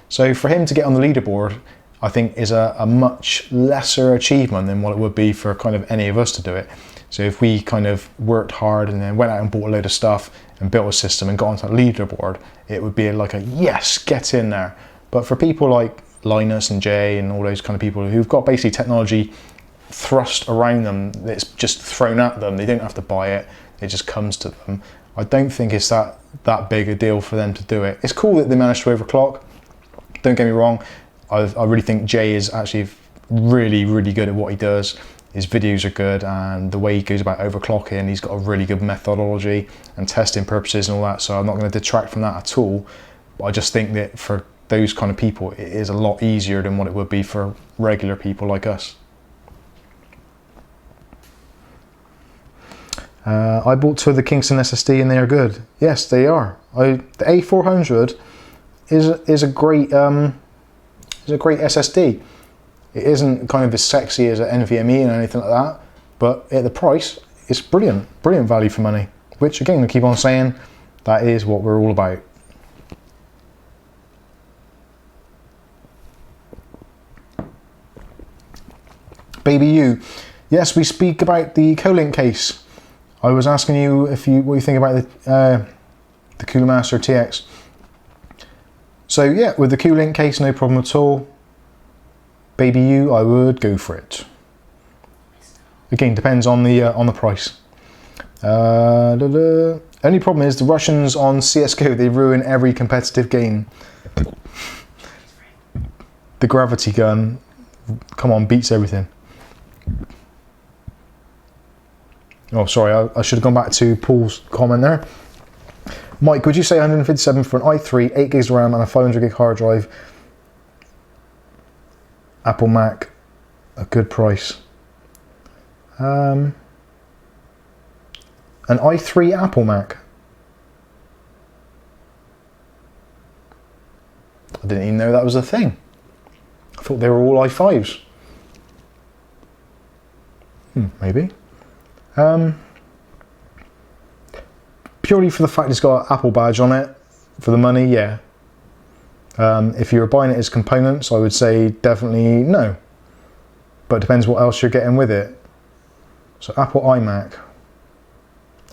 So for him to get on the leaderboard, I think is a much lesser achievement than what it would be for kind of any of us to do it. So if we kind of worked hard and then went out and bought a load of stuff and built a system and got onto the leaderboard, it would be like a yes, get in there. But for people like Linus and Jay and all those kind of people who've got basically technology thrust around them, it's just thrown at them, they don't have to buy it, it just comes to them. I don't think it's that big a deal for them to do it. It's cool that they managed to overclock. Don't get me wrong, I really think Jay is actually really, really good at what he does. his videos are good, and the way he goes about overclocking, he's got a really good methodology and testing purposes and all that, so I'm not going to detract from that at all. But I just think that for those kind of people, it is a lot easier than what it would be for regular people like us. I bought two of the Kingston SSD and they are good. Yes, they are. The A400 is a great SSD. It isn't kind of as sexy as an NVMe and anything like that, but at the price, it's brilliant value for money. Which again, I keep on saying, that is what we're all about. Baby you, yes, we speak about the Colink case. I was asking you what you think about the Cooler Master TX. So yeah, with the Colink case, no problem at all. Baby you, I would go for it. Again, depends on the price. Only problem is the Russians on CS:GO, they ruin every competitive game. The gravity gun, come on, beats everything. Oh, sorry, I should have gone back to Paul's comment there. Mike, would you say 157 for an i3, 8 gigs of RAM and a 500 gig hard drive? Apple Mac, a good price. An i3 Apple Mac. I didn't even know that was a thing. I thought they were all i5s. Maybe. Purely for the fact it's got an Apple badge on it, for the money, yeah. If you were buying it as components, I would say definitely no. But it depends what else you're getting with it. So Apple iMac.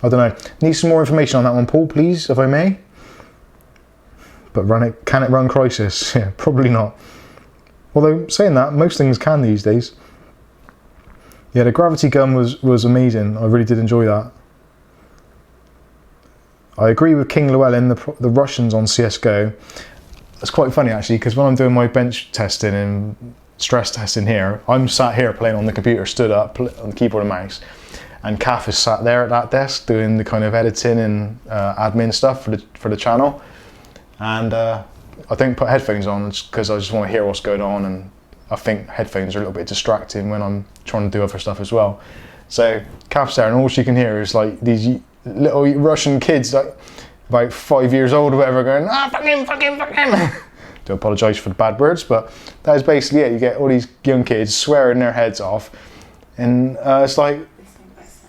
I don't know. Need some more information on that one, Paul, please, if I may. But can it run Crysis? Yeah, probably not. Although saying that, most things can these days. Yeah, the gravity gun was amazing. I really did enjoy that. I agree with King Llewellyn, the Russians on CS:GO. It's quite funny actually, because when I'm doing my bench testing and stress testing here, I'm sat here playing on the computer, stood up on the keyboard and mouse, and Kath is sat there at that desk doing the kind of editing and admin stuff for the channel. And I don't put headphones on because I just want to hear what's going on, and I think headphones are a little bit distracting when I'm trying to do other stuff as well. So Kath's there and all she can hear is like these little Russian kids, like about 5 years old or whatever, going, fuck him. Do apologise for the bad words, but that is basically it. You get all these young kids swearing their heads off, and it's like,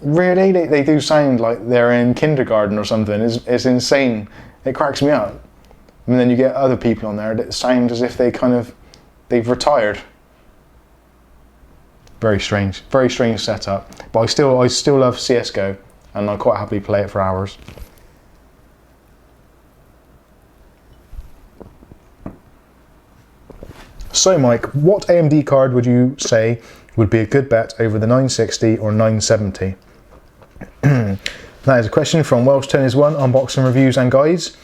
really? They do sound like they're in kindergarten or something. It's insane. It cracks me up. And then you get other people on there that sound as if they've retired. Very strange setup. But I still love CS:GO, and I quite happily play it for hours. So Mike, what AMD card would you say would be a good bet over the 960 or 970? That is a question from Welsh Tennis 1 Unboxing Reviews and Guides.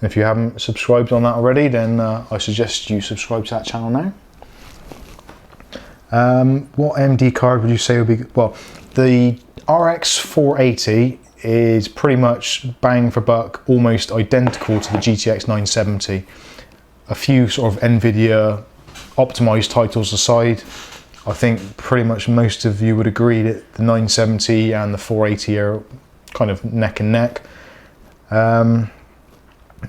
If you haven't subscribed on that already, then I suggest you subscribe to that channel now. What AMD card would you say would be good? Well, the RX 480 is pretty much bang for buck, almost identical to the GTX 970. A few sort of NVIDIA optimized titles aside, I think pretty much most of you would agree that the 970 and the 480 are kind of neck and neck.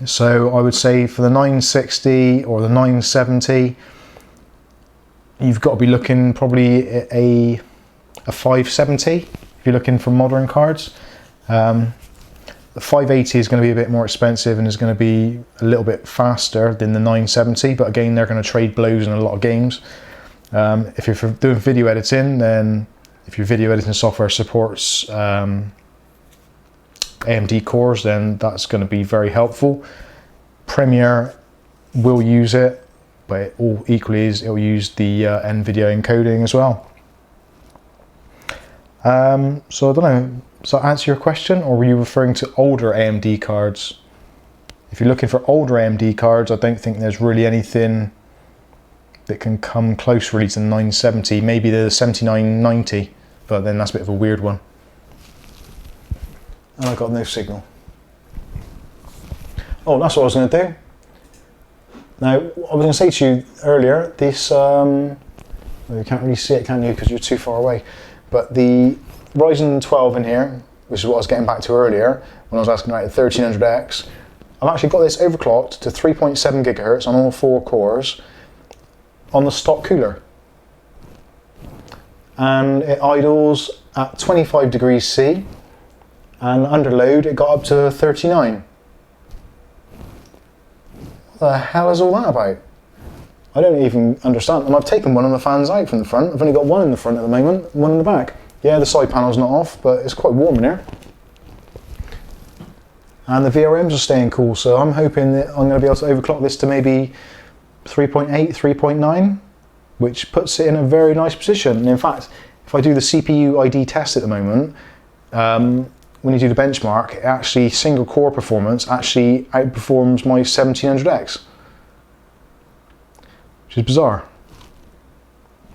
So I would say for the 960 or the 970, you've got to be looking probably at a 570 if you're looking for modern cards. The 580 is going to be a bit more expensive and is going to be a little bit faster than the 970, but again, they're going to trade blows in a lot of games. If you're doing video editing, then if your video editing software supports AMD cores, then that's going to be very helpful. Premiere will use it, but it all equally it will use the NVIDIA encoding as well. So I don't know, does that answer your question, or were you referring to older AMD cards? If you're looking for older AMD cards, I don't think there's really anything that can come close really to the 970, maybe the 7990. but then that's a bit of a weird one. And I got no signal. Oh, that's what I was going to do. Now, I was going to say to you earlier, this, well, you can't really see it, can you, because you're too far away. But the Ryzen 12 in here, which is what I was getting back to earlier, when I was asking about the 1300X, I've actually got this overclocked to 3.7 gigahertz on all 4 cores on the stock cooler. And it idles at 25 degrees C, and under load it got up to 39. What the hell is all that about? I don't even understand. And I've taken one of the fans out from the front. I've only got one in the front at the moment, one in the back. Yeah, the side panel's not off, but it's quite warm in here. And the VRMs are staying cool, so I'm hoping that I'm going to be able to overclock this to maybe 3.8, 3.9, which puts it in a very nice position. And in fact, if I do the CPU ID test at the moment, when you do the benchmark, it actually, single core performance actually outperforms my 1700X, which is bizarre.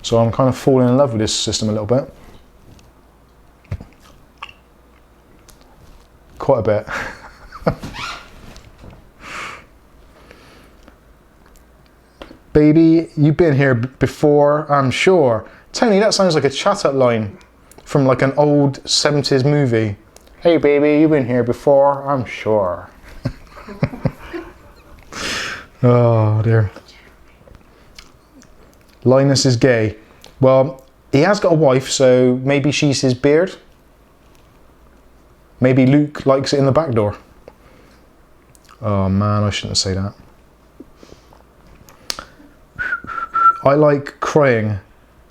So I'm kind of falling in love with this system a little bit. Quite a bit. Baby, you've been here before, I'm sure. Tony, that sounds like a chat-up line from like an old 70s movie. Hey baby, you've been here before, I'm sure. Oh dear. Linus is gay. Well, he has got a wife, so maybe she's his beard. Maybe Luke likes it in the back door. Oh man, I shouldn't say that. I like crying.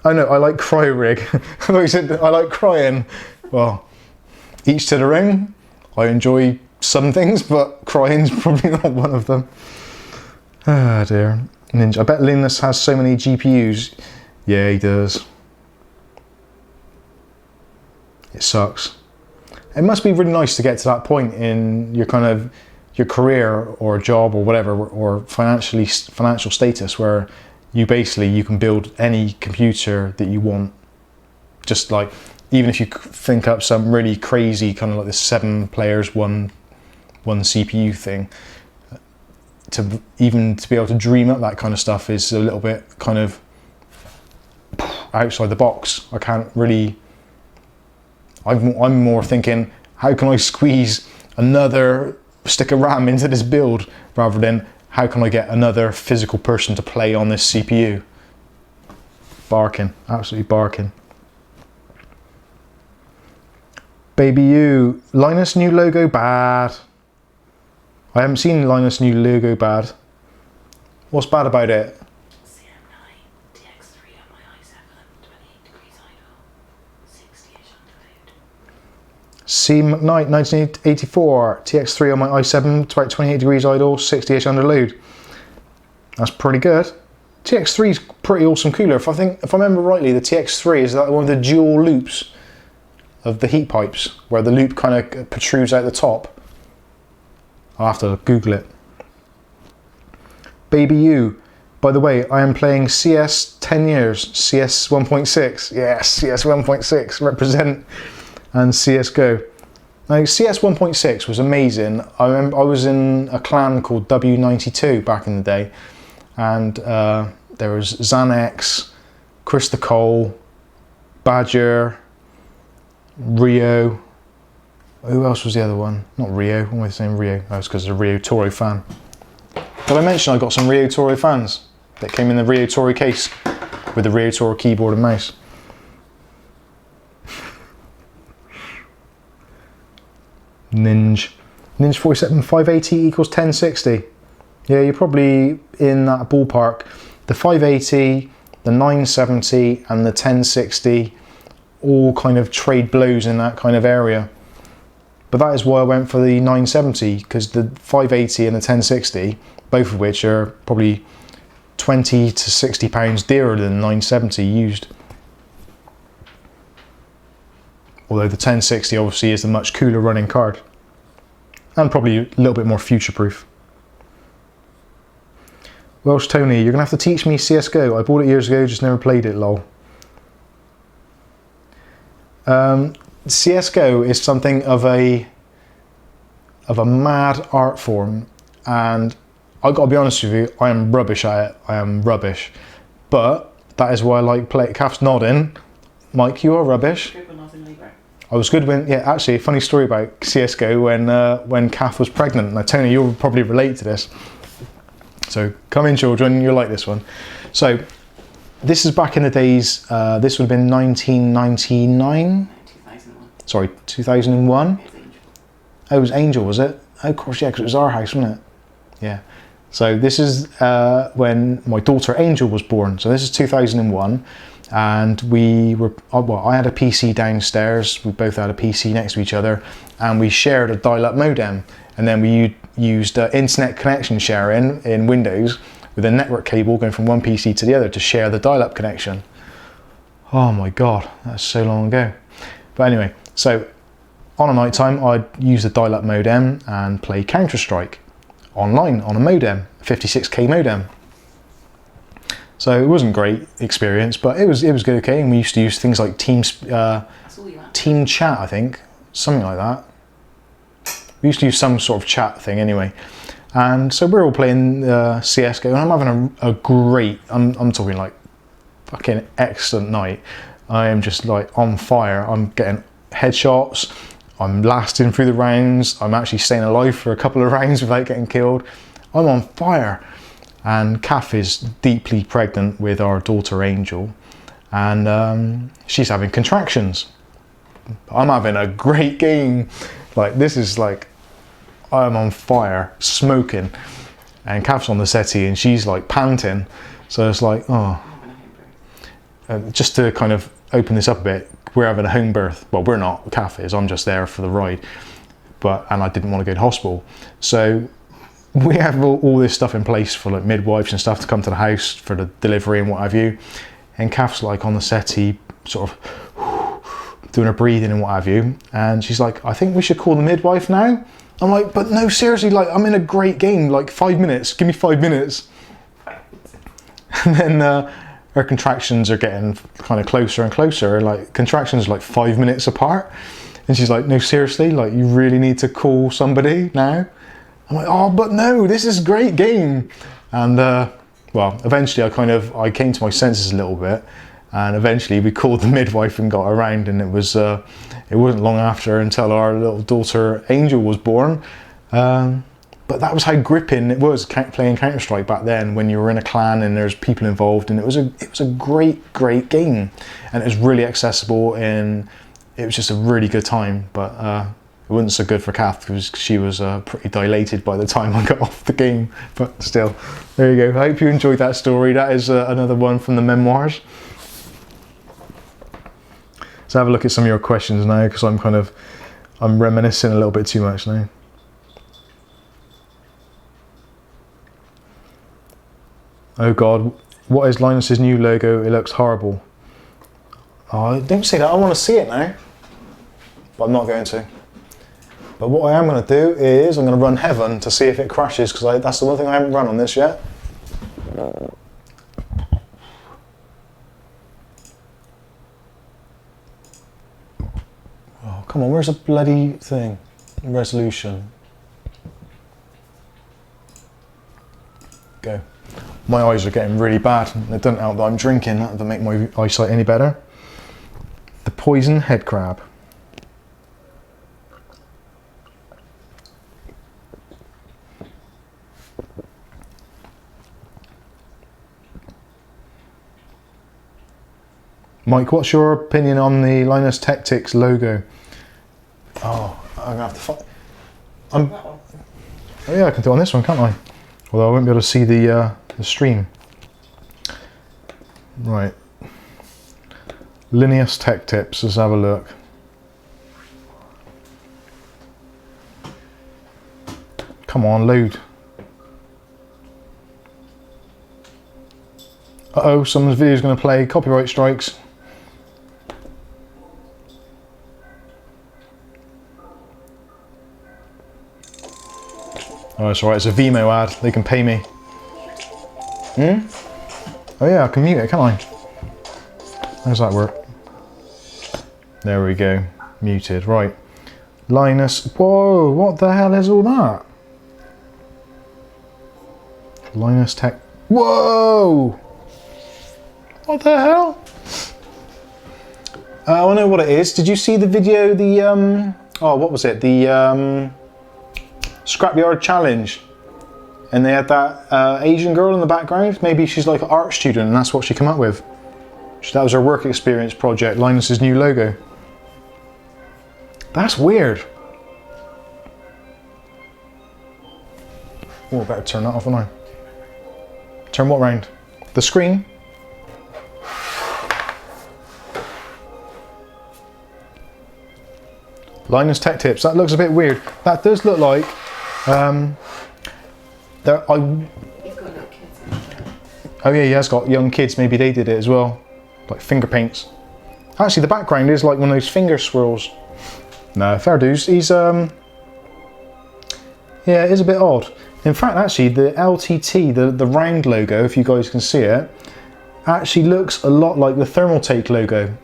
Oh no, I like cryo rig. I thought you said I like crying. Well, each to their own. I enjoy some things, but crying's probably not one of them. Ah dear. Ninja. I bet Linus has so many GPUs. Yeah, he does. It sucks. It must be really nice to get to that point in your kind of your career or job or whatever, or financial status, where you can build any computer that you want. Just like, even if you think up some really crazy kind of like this 7 players, one CPU thing, to be able to dream up that kind of stuff is a little bit kind of outside the box. I can't really. I'm more thinking, how can I squeeze another stick of RAM into this build, rather than how can I get another physical person to play on this CPU. Barking, absolutely barking. Baby you, Linus new logo bad. I haven't seen Linus new logo bad. What's bad about it? CM9 TX3 on my i7, 28 degrees idle, 60ish under load. C-Knight 1984 TX3 on my i7, 28 degrees idle, 60ish under load. That's pretty good. TX3 is pretty awesome cooler. If I remember rightly, the TX3 is like one of the dual loops of the heat pipes, where the loop kind of protrudes out the top. I'll have to Google it. Baby you. By the way, I am playing CS 10 years, CS 1.6. Yes, CS 1.6, represent, and CSGO. Now, CS 1.6 was amazing. I remember I was in a clan called W92 back in the day, and there was Xanax, Krista Cole, Badger, Rio. Who else was the other one? Not Rio. Why am I saying Rio? Oh, it's because I'm a Riotoro fan. Did I mention I got some Riotoro fans that came in the Riotoro case with the Riotoro keyboard and mouse? Ninja 47 580 equals 1060. Yeah, you're probably in that ballpark. The 580, the 970 and the 1060 all kind of trade blows in that kind of area. But that is why I went for the 970, because the 580 and the 1060, both of which are probably 20 to 60 pounds dearer than the 970 used. Although the 1060 obviously is the much cooler running card, and probably a little bit more future proof. Welsh Tony, you're gonna have to teach me CSGO. I bought it years ago, just never played it, lol. CS:GO is something of a mad art form, and I got to be honest with you, I am rubbish at it. I am rubbish, but that is why I like play. Kath's nodding. Mike, you are rubbish. Good when I was in labour. I was good when, yeah, actually, a funny story about CS:GO when Kath was pregnant. Now, Tony, you'll probably relate to this. So, come in, children, you'll like this one. So, this is back in the days, this would have been 1999? 2001. Sorry, 2001? It's Angel. Oh, it was Angel, was it? Oh, of course, yeah, because it was our house, wasn't it? Yeah. So, this is when my daughter Angel was born. So, this is 2001. And we were, well, I had a PC downstairs, we both had a PC next to each other, and we shared a dial-up modem. And then we used internet connection sharing in Windows with a network cable going from one PC to the other to share the dial-up connection. Oh my God, that's so long ago. But anyway, so on a night time, I'd use the dial-up modem and play Counter-Strike online on a modem, 56k modem. So it wasn't a great experience, but it was good, okay. And we used to use things like Team Chat, I think, something like that. We used to use some sort of chat thing anyway. And so we're all playing CS:GO, and I'm having a great, I'm talking like fucking excellent night. I am just like on fire. I'm getting headshots. I'm lasting through the rounds. I'm actually staying alive for a couple of rounds without getting killed. I'm on fire. And Kath is deeply pregnant with our daughter Angel, and she's having contractions. I'm having a great game. Like, this is like, I'm on fire, smoking, and Kath's on the settee and she's like panting. So it's like, oh. Just to kind of open this up a bit, we're having a home birth. Well, we're not, Kath is, I'm just there for the ride. And I didn't want to go to hospital. So we have all this stuff in place for like midwives and stuff to come to the house for the delivery and what have you. And Kath's like on the settee, sort of doing her breathing and what have you. And she's like, I think we should call the midwife now. I'm like, but no, seriously, like, I'm in a great game, like 5 minutes, give me 5 minutes. And then her contractions are getting kind of closer and closer, like contractions are like 5 minutes apart. And she's like, no, seriously, like, you really need to call somebody now? I'm like, oh, but no, this is a great game. And well, eventually I came to my senses a little bit, and eventually we called the midwife and got around, and it wasn't long after until our little daughter Angel was born. But that was how gripping it was playing Counter-Strike back then, when you were in a clan and there's people involved, and it was a great game, and it was really accessible, and it was just a really good time. But it wasn't so good for Kath because she was pretty dilated by the time I got off the game. But still, there you go. I hope you enjoyed that story. That is another one from the memoirs. Let's have a look at some of your questions now, because I'm reminiscing a little bit too much now. Oh God, what is Linus's new logo? It looks horrible. Oh, don't say that. I want to see it now. But I'm not going to. But what I am going to do is I'm going to run Heaven to see if it crashes, because that's the one thing I haven't run on this yet. Oh, come on, where's the bloody thing? Resolution. Go. My eyes are getting really bad. It doesn't help that I'm drinking. That doesn't make my eyesight any better. The poison head crab. Mike, what's your opinion on the Linus Tech logo? Oh, I'm gonna have to find. Oh yeah, I can do it on this one, can't I? Although I won't be able to see the stream. Right. Linus Tech Tips. Let's have a look. Come on, load. Uh-oh, someone's video is going to play. Copyright strikes. Oh, it's alright, it's a Vimeo ad, they can pay me. Oh yeah, I can mute it, can't I? How does that work? There we go. Muted. Right. Linus. Whoa, what the hell is all that? Linus Tech. Whoa! What the hell? I know what it is. Did you see the video? Oh, what was it? The Scrapyard Challenge. And they had that Asian girl in the background. Maybe she's like an art student and that's what she came up with. That was her work experience project, Linus's new logo. That's weird. Oh, I better turn that off, don't I? Turn what round? The screen? Linus Tech Tips. That looks a bit weird. That does look like oh yeah, he has got young kids. Maybe they did it as well, like finger paints. Actually, the background is like one of those finger swirls. No, fair dues. He's yeah, it is a bit odd. In fact, actually, the LTT, the round logo, if you guys can see it, actually looks a lot like the Thermaltake logo.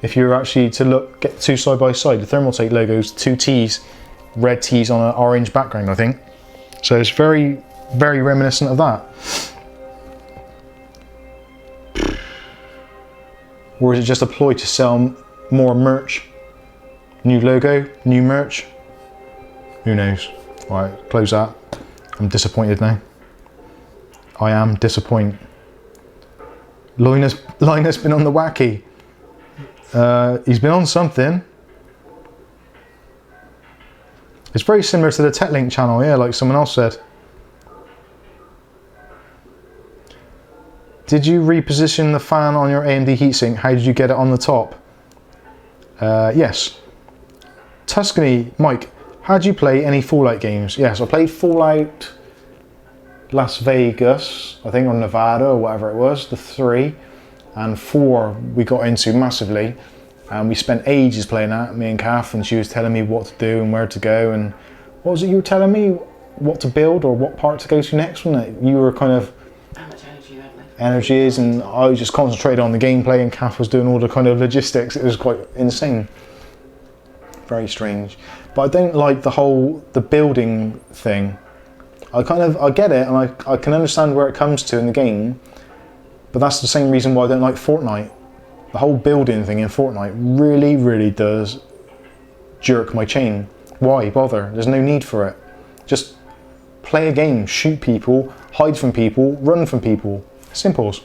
If you're actually to get the two side by side, the Thermaltake logo's two T's, red T's on an orange background, I think. So it's very, very reminiscent of that. Or is it just a ploy to sell more merch? New logo, new merch? Who knows? Right, close that. I'm disappointed now. I am disappointed. Linus been on the wacky. He's been on something. It's very similar to the TechLink channel, yeah, like someone else said. Did you reposition the fan on your AMD heatsink? How did you get it on the top? Yes. Tuscany, Mike, how did you play any Fallout games? Yes, I played Fallout Las Vegas, I think, or Nevada, or whatever it was, the 3. And 4 we got into massively. And we spent ages playing that, me and Kath, and she was telling me what to do and where to go. And what was it you were telling me? What to build or what part to go to next, wasn't it? You were kind of... How much energy you had left? Energy is, and I was just concentrated on the gameplay and Kath was doing all the kind of logistics. It was quite insane. Very strange. But I don't like the building thing. I get it and I can understand where it comes to in the game, but that's the same reason why I don't like Fortnite. The whole building thing in Fortnite really, really does jerk my chain. Why bother? There's no need for it. Just play a game, shoot people, hide from people, run from people. Simples.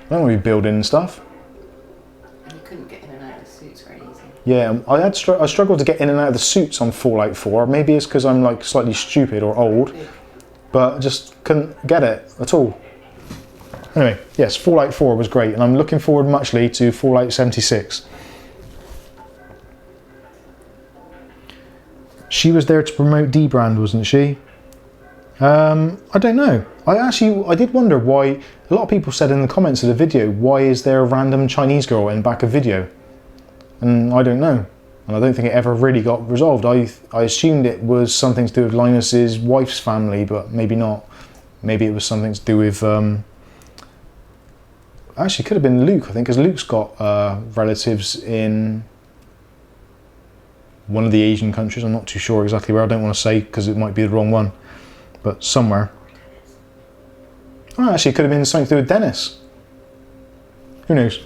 I don't want to be building stuff. And you couldn't get in and out of the suits very easy. Yeah, I struggled to get in and out of the suits on Fallout 4. Maybe it's because I'm like slightly stupid or old, but just couldn't get it at all. Anyway, yes, Fallout 4 was great, and I'm looking forward muchly to Fallout 76. She was there to promote D-Brand, wasn't she? I don't know. I did wonder why. A lot of people said in the comments of the video, why is there a random Chinese girl in back of video? And I don't know. And I don't think it ever really got resolved. I assumed it was something to do with Linus's wife's family, but maybe not. Maybe it was something to do with... Actually, it could have been Luke, I think, because Luke's got relatives in one of the Asian countries. I'm not too sure exactly where. I don't want to say because it might be the wrong one, but somewhere. Oh, actually, it could have been something to do with Dennis. Who knows?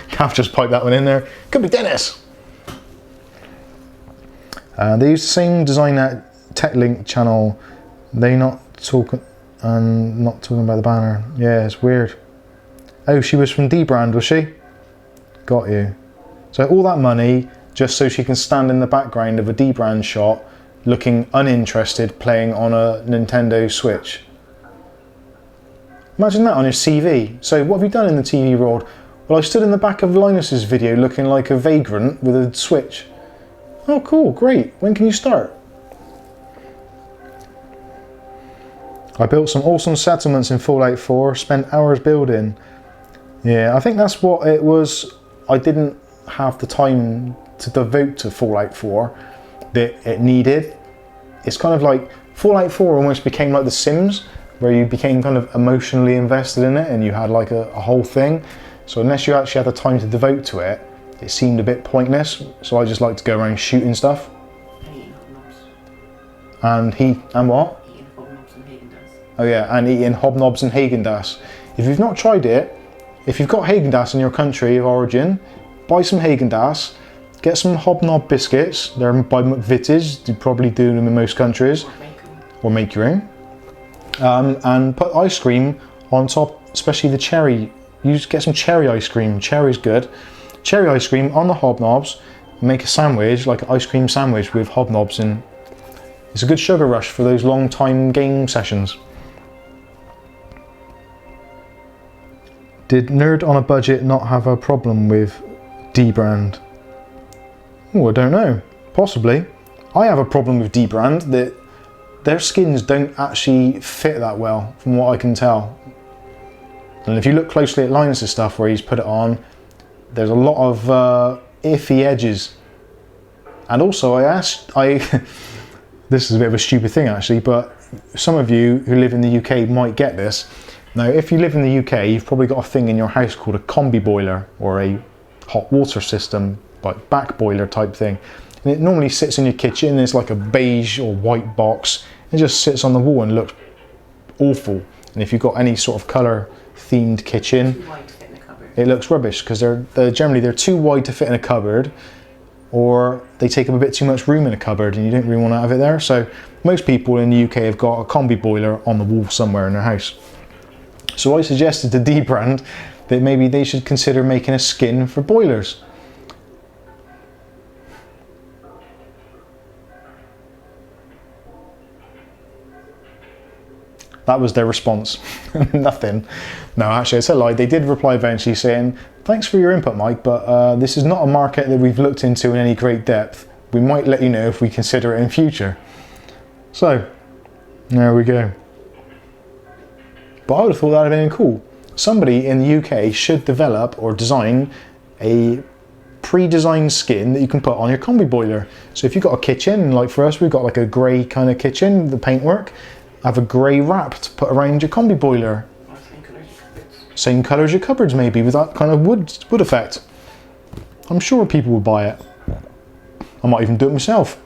Kath just piped that one in there. Could be Dennis. They use the same design at TechLink channel. They not talking about the banner. Yeah, it's weird. Oh, she was from D-Brand, was she? Got you. So all that money just so she can stand in the background of a D-Brand shot looking uninterested playing on a Nintendo Switch. Imagine that on your CV. So what have you done in the TV world? Well, I stood in the back of Linus's video looking like a vagrant with a Switch. Oh, cool, great. When can you start? I built some awesome settlements in Fallout 4, spent hours building. Yeah, I think that's what it was. I didn't have the time to devote to Fallout 4 that it needed. It's kind of like Fallout 4 almost became like The Sims, where you became kind of emotionally invested in it and you had like a whole thing. So unless you actually had the time to devote to it, it seemed a bit pointless, so I just like to go around shooting stuff. And eating hobnobs. And what? Eating hobnobs and Haagen-Dazs. Oh yeah, and eating hobnobs and Haagen-Dazs. If you've not tried it, if you've got Haagen-Dazs in your country of origin, buy some Haagen-Dazs, get some hobnob biscuits. They're by McVitie's, you probably do them in most countries, or make your own. And put ice cream on top, especially the cherry. Get some cherry ice cream, cherry's good. Cherry ice cream on the hobnobs, make a sandwich, like an ice cream sandwich with hobnobs in. It's a good sugar rush for those long time game sessions. Did Nerd on a Budget not have a problem with D-Brand? Oh, I don't know. Possibly. I have a problem with D-Brand that their skins don't actually fit that well, from what I can tell. And if you look closely at Linus' stuff where he's put it on, there's a lot of iffy edges. And also this is a bit of a stupid thing actually, but some of you who live in the UK might get this. Now, if you live in the UK, you've probably got a thing in your house called a combi boiler, or a hot water system, like back boiler type thing. And it normally sits in your kitchen. It's like a beige or white box. It just sits on the wall and looks awful. And if you've got any sort of colour themed kitchen, Too wide to fit in a cupboard. it looks rubbish, because they're generally too wide to fit in a cupboard, or they take up a bit too much room in a cupboard and you don't really want to have it there. So most people in the UK have got a combi boiler on the wall somewhere in their house. So I suggested to D-Brand that maybe they should consider making a skin for boilers. That was their response. Nothing. No, actually, it's a lie. They did reply eventually saying, thanks for your input, Mike, but this is not a market that we've looked into in any great depth. We might let you know if we consider it in future. So, there we go. But I would have thought that would have been cool. Somebody in the UK should develop or design a pre-designed skin that you can put on your combi boiler. So if you've got a kitchen, like for us, we've got like a grey kind of kitchen, the paintwork, have a grey wrap to put around your combi boiler. Or same colour as your cupboards. Same colour as your cupboards maybe, with that kind of wood effect. I'm sure people will buy it. I might even do it myself.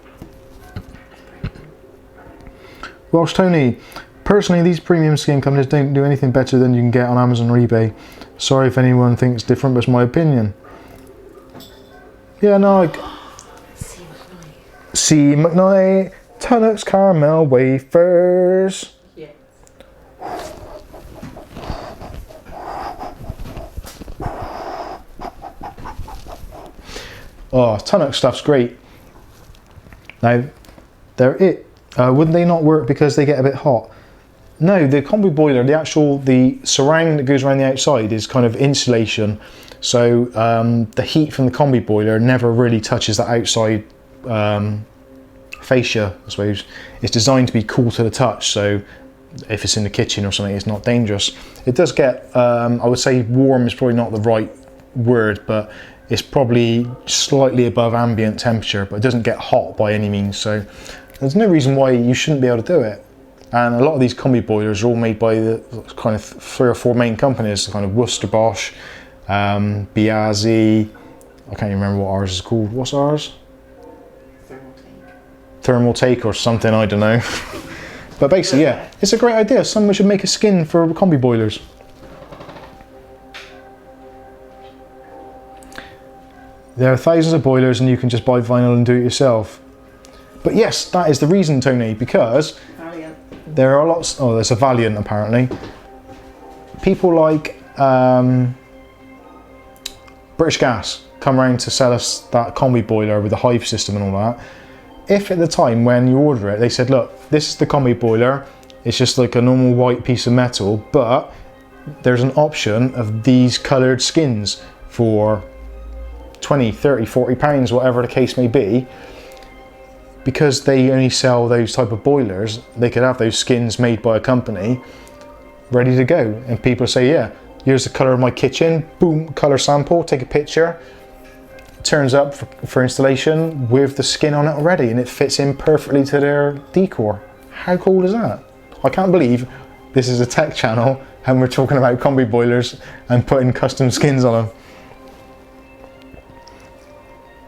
Welsh Tony, personally these premium skin companies don't do anything better than you can get on Amazon or eBay. Sorry if anyone thinks different, but it's my opinion. Yeah, no, C. McKnight, Tunnocks caramel wafers. Yeah. Oh, Tunnocks stuff's great. Now, wouldn't they not work because they get a bit hot? No, the combi boiler, the surround that goes around the outside is kind of insulation. So the heat from the combi boiler never really touches the outside fascia, I suppose. It's designed to be cool to the touch, so if it's in the kitchen or something, it's not dangerous. It does get, I would say warm is probably not the right word, but it's probably slightly above ambient temperature, but it doesn't get hot by any means, so there's no reason why you shouldn't be able to do it. And a lot of these combi boilers are all made by the kind of 3 or 4 main companies, kind of Worcester Bosch, Biazzi, I can't even remember what ours is called. What's ours? Thermal Take or something, I don't know. But basically, yeah, it's a great idea. Someone should make a skin for combi boilers. There are thousands of boilers and you can just buy vinyl and do it yourself. But yes, that is the reason, Tony, because there are lots, oh, there's a Valiant apparently. People like British Gas come around to sell us that combi boiler with the hive system and all that. If at the time when you order it, they said, look, this is the combi boiler, it's just like a normal white piece of metal, but there's an option of these coloured skins for 20, 30, 40 pounds, whatever the case may be, because they only sell those type of boilers, they could have those skins made by a company ready to go. And people say, yeah, here's the colour of my kitchen, boom, colour sample, take a picture, turns up for installation with the skin on it already, and it fits in perfectly to their decor. How cool is that? I can't believe this is a tech channel and we're talking about combi boilers and putting custom skins on them.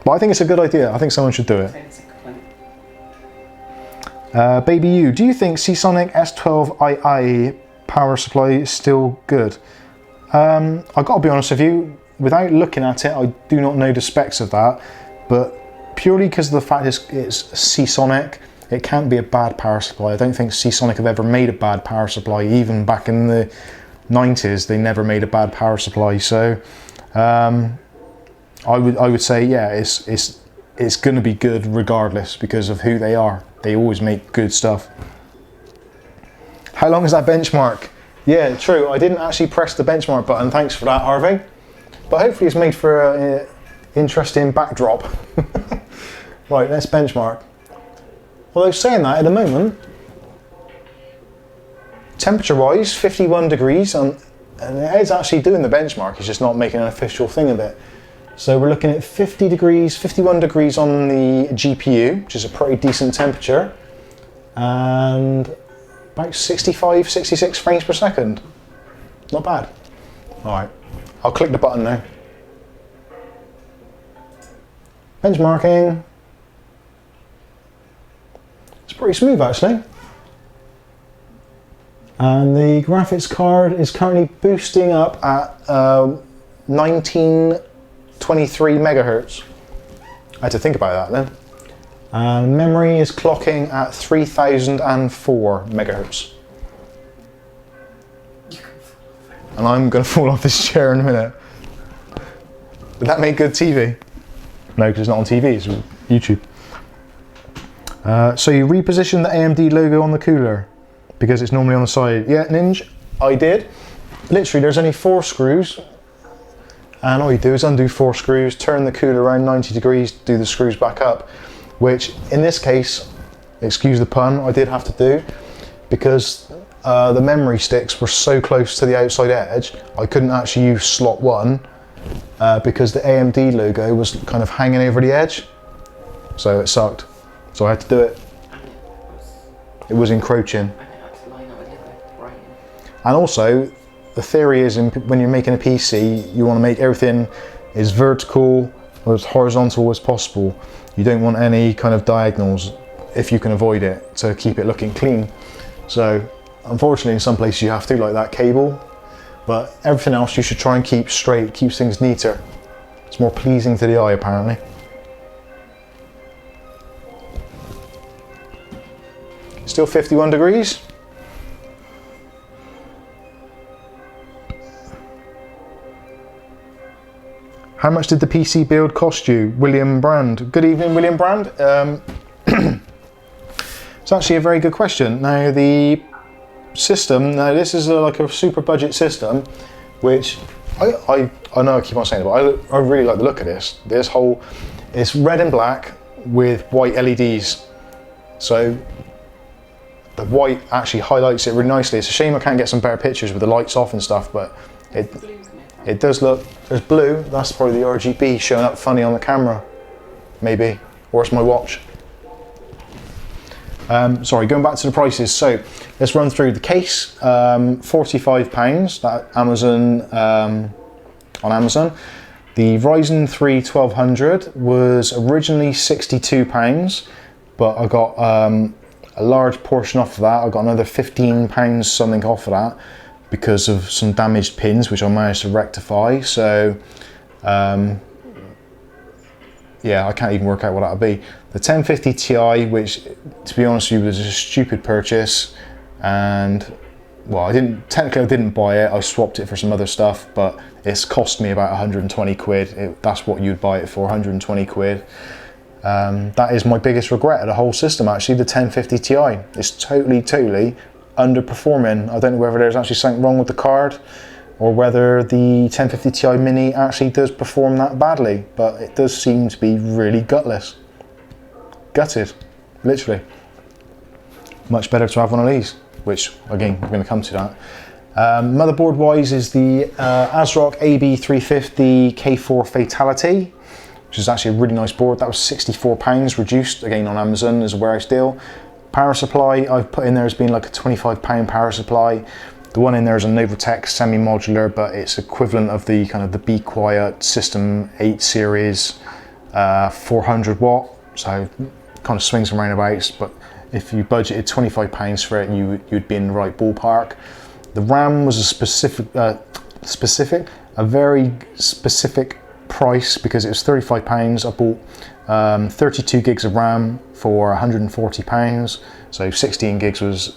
But I think it's a good idea. I think someone should do it. It's a good one. Baby you, do you think Seasonic S12II power supply is still good? I've got to be honest with you, without looking at it, I do not know the specs of that, but purely because of the fact it's Seasonic, it can't be a bad power supply. I don't think Seasonic have ever made a bad power supply. Even back in the 90s, they never made a bad power supply. So I would say, yeah, it's going to be good regardless because of who they are. They always make good stuff. How long is that benchmark? Yeah, true. I didn't actually press the benchmark button. Thanks for that, Harvey. But hopefully it's made for an interesting backdrop. Right, let's benchmark. Although saying that, at the moment, temperature-wise, 51 degrees, and it is actually doing the benchmark. It's just not making an official thing of it. So we're looking at 50 degrees, 51 degrees on the GPU, which is a pretty decent temperature, and about 65, 66 frames per second. Not bad. All right, I'll click the button now. Benchmarking. It's pretty smooth actually. And the graphics card is currently boosting up at 1923 megahertz. I had to think about that then. And memory is clocking at 3004 megahertz. And I'm going to fall off this chair in a minute. Would that make good TV? No, because it's not on TV, it's YouTube. So you repositioned the AMD logo on the cooler because it's normally on the side. Yeah, Ninja, I did. Literally, there's only 4 screws, and all you do is undo 4 screws, turn the cooler around 90 degrees, do the screws back up, which in this case, excuse the pun, I did have to do because the memory sticks were so close to the outside edge, I couldn't actually use slot 1 because the AMD logo was kind of hanging over the edge, so it sucked. So I had to do it. It was encroaching. And also, the theory is when you're making a PC, you want to make everything as vertical or as horizontal as possible. You don't want any kind of diagonals if you can avoid it to keep it looking clean. So unfortunately in some places you have to, like that cable, but everything else you should try and keep straight, keeps things neater. It's more pleasing to the eye apparently. Still 51 degrees. How much did the PC build cost you? William Brand. Good evening, William Brand. It's actually a very good question. Now the system, this is like a super budget system, which I know I keep on saying it, but I really like the look of this. It's red and black with white LEDs. So the white actually highlights it really nicely. It's a shame I can't get some better pictures with the lights off and stuff, but it does look, there's blue, that's probably the RGB showing up funny on the camera, maybe, or it's my watch. Sorry, going back to the prices, so let's run through the case. £45, that Amazon, on Amazon. The Ryzen 3 1200 was originally £62, but I got a large portion off of that. I got another £15 something off of that because of some damaged pins, which I managed to rectify. So, yeah, I can't even work out what that would be. The 1050 Ti, which to be honest with you was a stupid purchase, and well, I didn't buy it, I swapped it for some other stuff, but it's cost me about 120 quid. That's what you'd buy it for, 120 quid. That is my biggest regret of the whole system actually, the 1050 Ti. It's totally underperforming. I don't know whether there's actually something wrong with the card or whether the 1050 Ti Mini actually does perform that badly, but it does seem to be really gutted, literally. Much better to have one of these, which again, we're going to come to that. Motherboard wise is the ASRock AB350 K4 Fatality, which is actually a really nice board. That was £64, reduced again on Amazon as a warehouse deal. Power supply I've put in there has been like a £25 power supply. The one in there is a Zotac semi-modular, but it's equivalent of the kind of the Be Quiet System 8 series 400 watt, so kind of swings and roundabouts, but if you budgeted £25 for it, you'd be in the right ballpark. The RAM was a very specific price because it was £35. I bought 32 gigs of RAM for £140, so 16 gigs was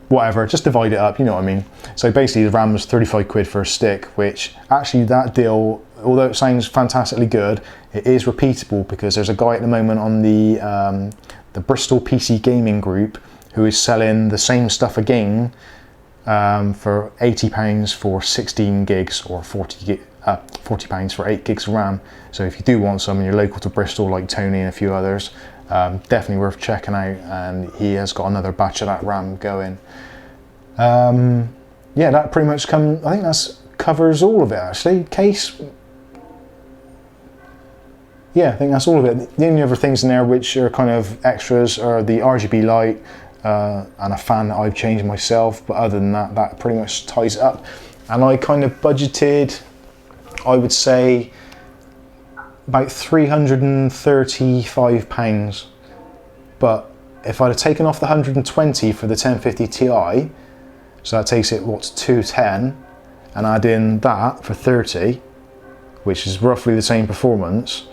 whatever, just divide it up, you know what I mean. So basically the RAM was 35 quid for a stick, which actually that deal, although it sounds fantastically good, it is repeatable because there's a guy at the moment on the Bristol PC gaming group who is selling the same stuff again for £80 for 16 gigs or £40 for 8 gigs of RAM. So if you do want some and you're local to Bristol like Tony and a few others, definitely worth checking out, and he has got another batch of that RAM going. Yeah, that pretty much I think that covers all of it actually. Case, yeah, I think that's all of it. The only other things in there which are kind of extras are the RGB light and a fan that I've changed myself, but other than that, that pretty much ties it up. And I kind of budgeted, I would say, about £335, but if I'd have taken off the 120 for the 1050 Ti, so that takes it, what's 210, and add in that for 30, which is roughly the same performance,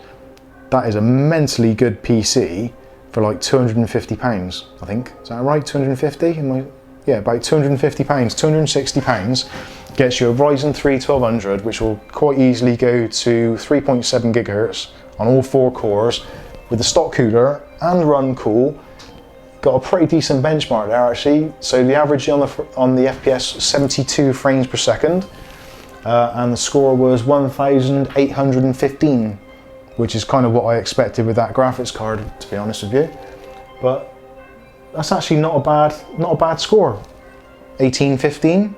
that is a mentally good PC for like £250, I think. Is that right, 250? Yeah, about £250, £260 gets you a Ryzen 3 1200, which will quite easily go to 3.7 gigahertz on all 4 cores with the stock cooler and run cool. Got a pretty decent benchmark there actually. So the average on the FPS 72 frames per second, and the score was 1815, which is kind of what I expected with that graphics card, to be honest with you. But that's actually not a bad score. 1815.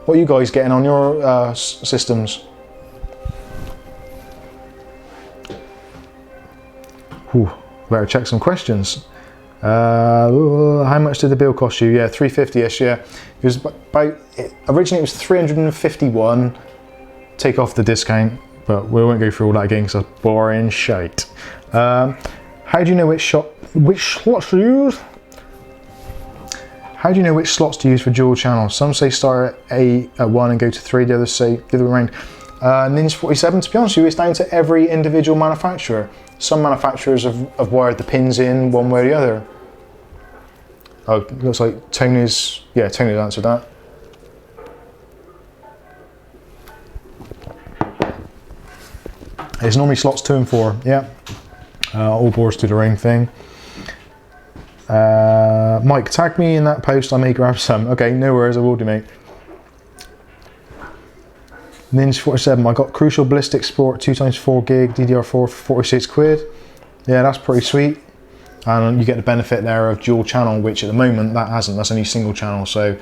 What are you guys getting on your systems? Whew, better check some questions. How much did the bill cost you? Yeah, 350ish. Yeah, it was originally it was 351. Take off the discount, but we won't go through all that again because that's boring shite. How do you know which slots to use? How do you know which slots to use for dual channel? Some say start at 1 and go to 3, the others say the other way around. Ninja 47, to be honest with you, it's down to every individual manufacturer. Some manufacturers have wired the pins in one way or the other. Oh, looks like Tony's answered that. It's normally slots 2 and 4, yeah. All boards do their own thing. Mike, tag me in that post, I may grab some. Okay, no worries, I will do, mate. Ninja 47, I got Crucial Ballistic Sport 2x4 gig DDR4 for 46 quid. Yeah, that's pretty sweet. And you get the benefit there of dual channel, which at the moment that hasn't, that's only single channel. So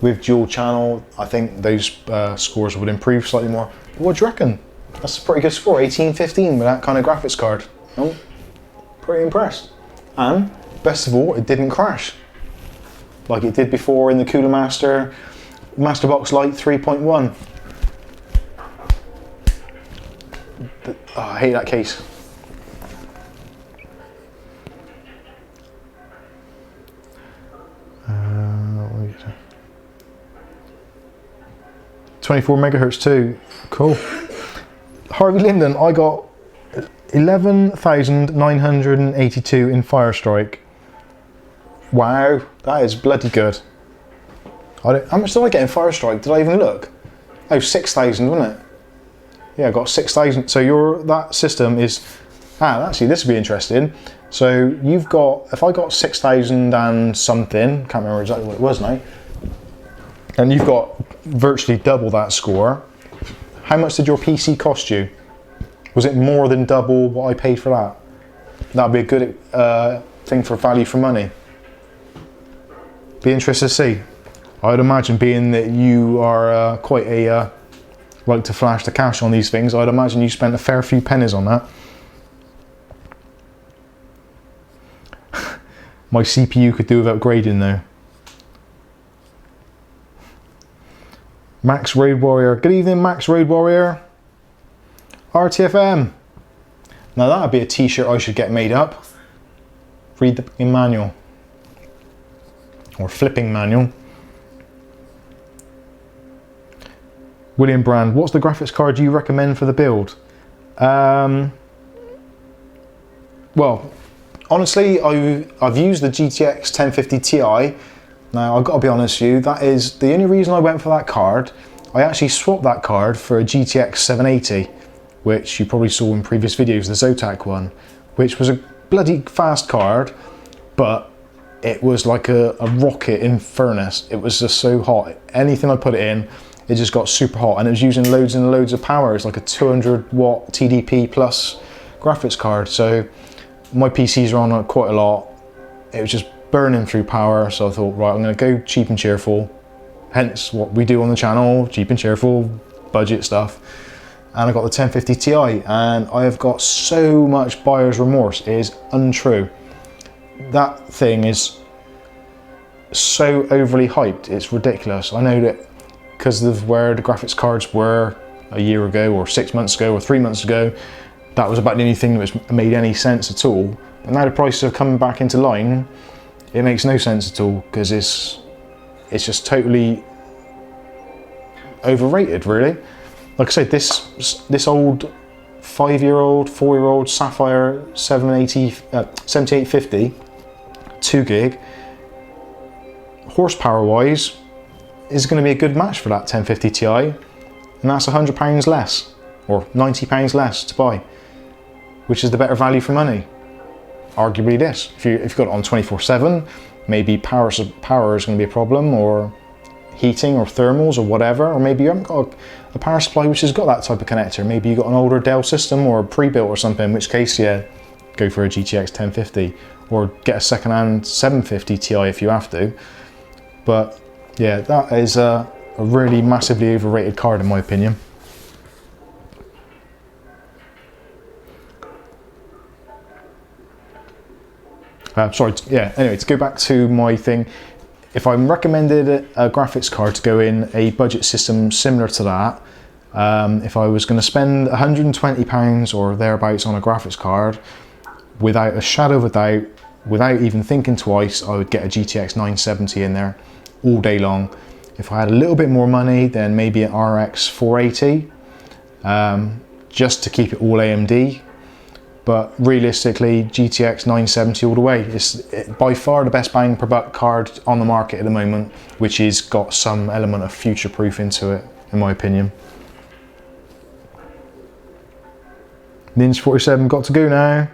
with dual channel, I think those scores would improve slightly more. But what do you reckon? That's a pretty good score, 1815 with that kind of graphics card. Oh, pretty impressed. And best of all, it didn't crash like it did before in the Cooler Master Masterbox Lite 3.1. Oh, I hate that case. What is it? 24 megahertz too. Cool. Harvey Linden, I got 11,982 in Firestrike. Wow, that is bloody good. How much did I get in Firestrike? Did I even look? Oh, 6,000, wasn't it? Yeah, I got 6,000. So that system is, actually this would be interesting. So you've got, if I got 6,000 and something, can't remember exactly what it was now, and you've got virtually double that score, how much did your PC cost you? Was it more than double what I paid for that? That'd be a good thing for value for money. Be interested to see. I'd imagine, being that you are quite a like to flash the cash on these things, I'd imagine you spent a fair few pennies on that. My CPU could do with upgrading though. Max Road Warrior. Good evening, Max Road Warrior. RTFM. Now that would be a t-shirt I should get made up. Read the manual. Or flipping manual. William Brand, what's the graphics card you recommend for the build? Well, honestly, I've used the GTX 1050 Ti. Now, I've got to be honest with you, that is the only reason I went for that card. I actually swapped that card for a GTX 780, which you probably saw in previous videos, the Zotac one, which was a bloody fast card, but it was like a rocket in furnace. It was just so hot. Anything I put it in, it just got super hot, and it was using loads and loads of power. It's like a 200 watt TDP plus graphics card. So my PCs are on quite a lot. It was just burning through power. So I thought, right, I'm gonna go cheap and cheerful. Hence what we do on the channel, cheap and cheerful, budget stuff. And I got the 1050 Ti, and I have got so much buyer's remorse. It is untrue. That thing is so overly hyped, it's ridiculous. I know that because of where the graphics cards were a year ago or 6 months ago or 3 months ago, that was about the only thing that was made any sense at all. And now the prices are coming back into line, it makes no sense at all, because it's just totally overrated, really. Like I said, this old 5-year-old, 4-year-old Sapphire 7850, 2 gig, horsepower wise, is going to be a good match for that 1050 Ti, and that's £100 less, or £90 less to buy, which is the better value for money. Arguably this, if you've got it on 24/7, maybe power is going to be a problem, or heating or thermals or whatever, or maybe you haven't got a power supply which has got that type of connector. Maybe you've got an older Dell system or a pre-built or something, in which case, yeah, go for a GTX 1050, or get a second-hand 750 Ti if you have to. But yeah, that is a really massively overrated card in my opinion. Sorry, yeah, anyway, to go back to my thing, if I'm recommended a graphics card to go in a budget system similar to that, if I was going to spend £120 or thereabouts on a graphics card, without a shadow of a doubt, without even thinking twice, I would get a GTX 970 in there all day long. If I had a little bit more money, then maybe an RX 480, just to keep it all AMD. But realistically, GTX 970 all the way. It's by far the best bang per buck card on the market at the moment, which has got some element of future proof into it, in my opinion. Ninja 47 got to go now.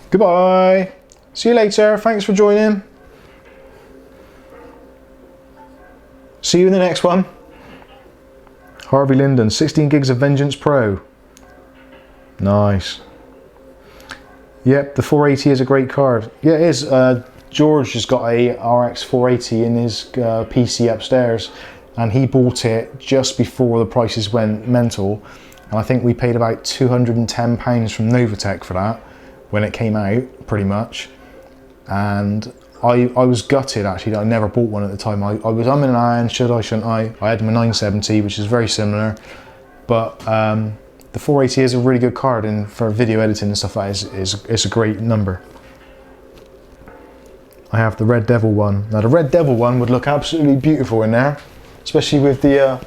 Goodbye. See you later. Thanks for joining. See you in the next one. Harvey Linden, 16 gigs of Vengeance Pro. Nice. Yep, the 480 is a great card. Yeah, it is. George has got a RX 480 in his PC upstairs, and he bought it just before the prices went mental. And I think we paid about £210 from Novatech for that when it came out, pretty much. And I was gutted actually that I never bought one at the time. I was umming and ahhing, should I, shouldn't I? I had my 970, which is very similar, but the 480 is a really good card, and for video editing and stuff like that, it's a great number. I have the Red Devil one. Now the Red Devil one would look absolutely beautiful in there, especially with the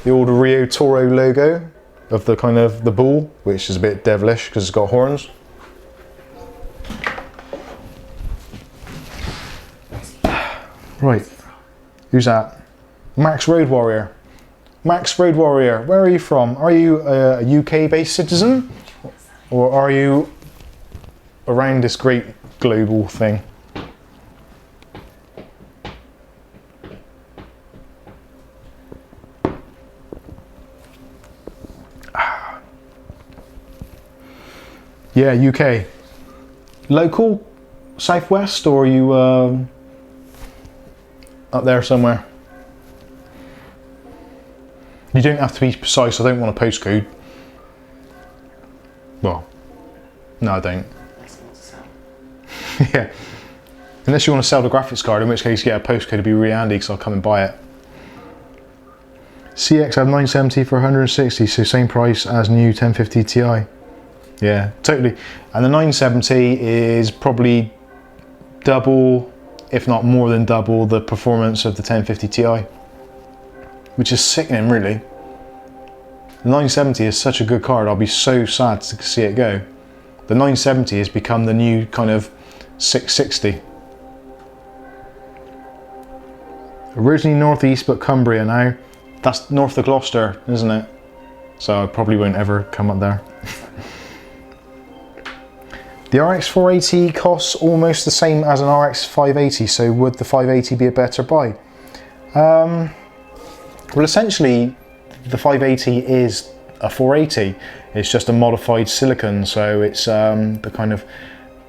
old Riotoro logo of the kind of the bull, which is a bit devilish because it's got horns. Right, who's that? Max Road Warrior. Max Road Warrior, where are you from? Are you a UK-based citizen, or are you around this great global thing? Yeah, UK. Local, southwest, or are you up there somewhere? You don't have to be precise, I don't want a postcode. Well, no I don't. Yeah. Unless you want to sell the graphics card, in which case, yeah, a postcode would be really handy because I'll come and buy it. CX have 970 for 160, so same price as new 1050 Ti. Yeah, totally. And the 970 is probably double, if not more than double, the performance of the 1050 Ti, which is sickening, really. The 970 is such a good card. I'll be so sad to see it go. The 970 has become the new kind of 660. Originally northeast, but Cumbria now. That's north of Gloucester, isn't it? So I probably won't ever come up there. The RX 480 costs almost the same as an RX 580, so would the 580 be a better buy? Well, essentially, the 580 is a 480. It's just a modified silicon, so it's the kind of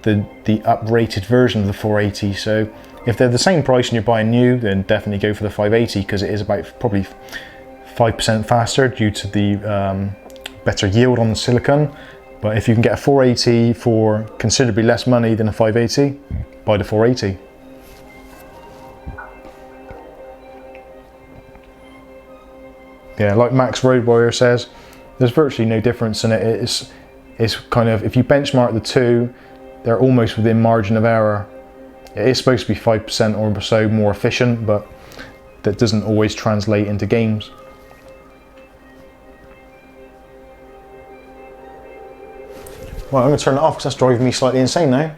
the uprated version of the 480. So if they're the same price and you're buying new, then definitely go for the 580 because it is about probably 5% faster due to the better yield on the silicon. But if you can get a 480 for considerably less money than a 580, buy the 480. Yeah, like Max Road Warrior says, there's virtually no difference in it. It's kind of, if you benchmark the two, they're almost within margin of error. It is supposed to be 5% or so more efficient, but that doesn't always translate into games. Well, I'm going to turn it off because that's driving me slightly insane now.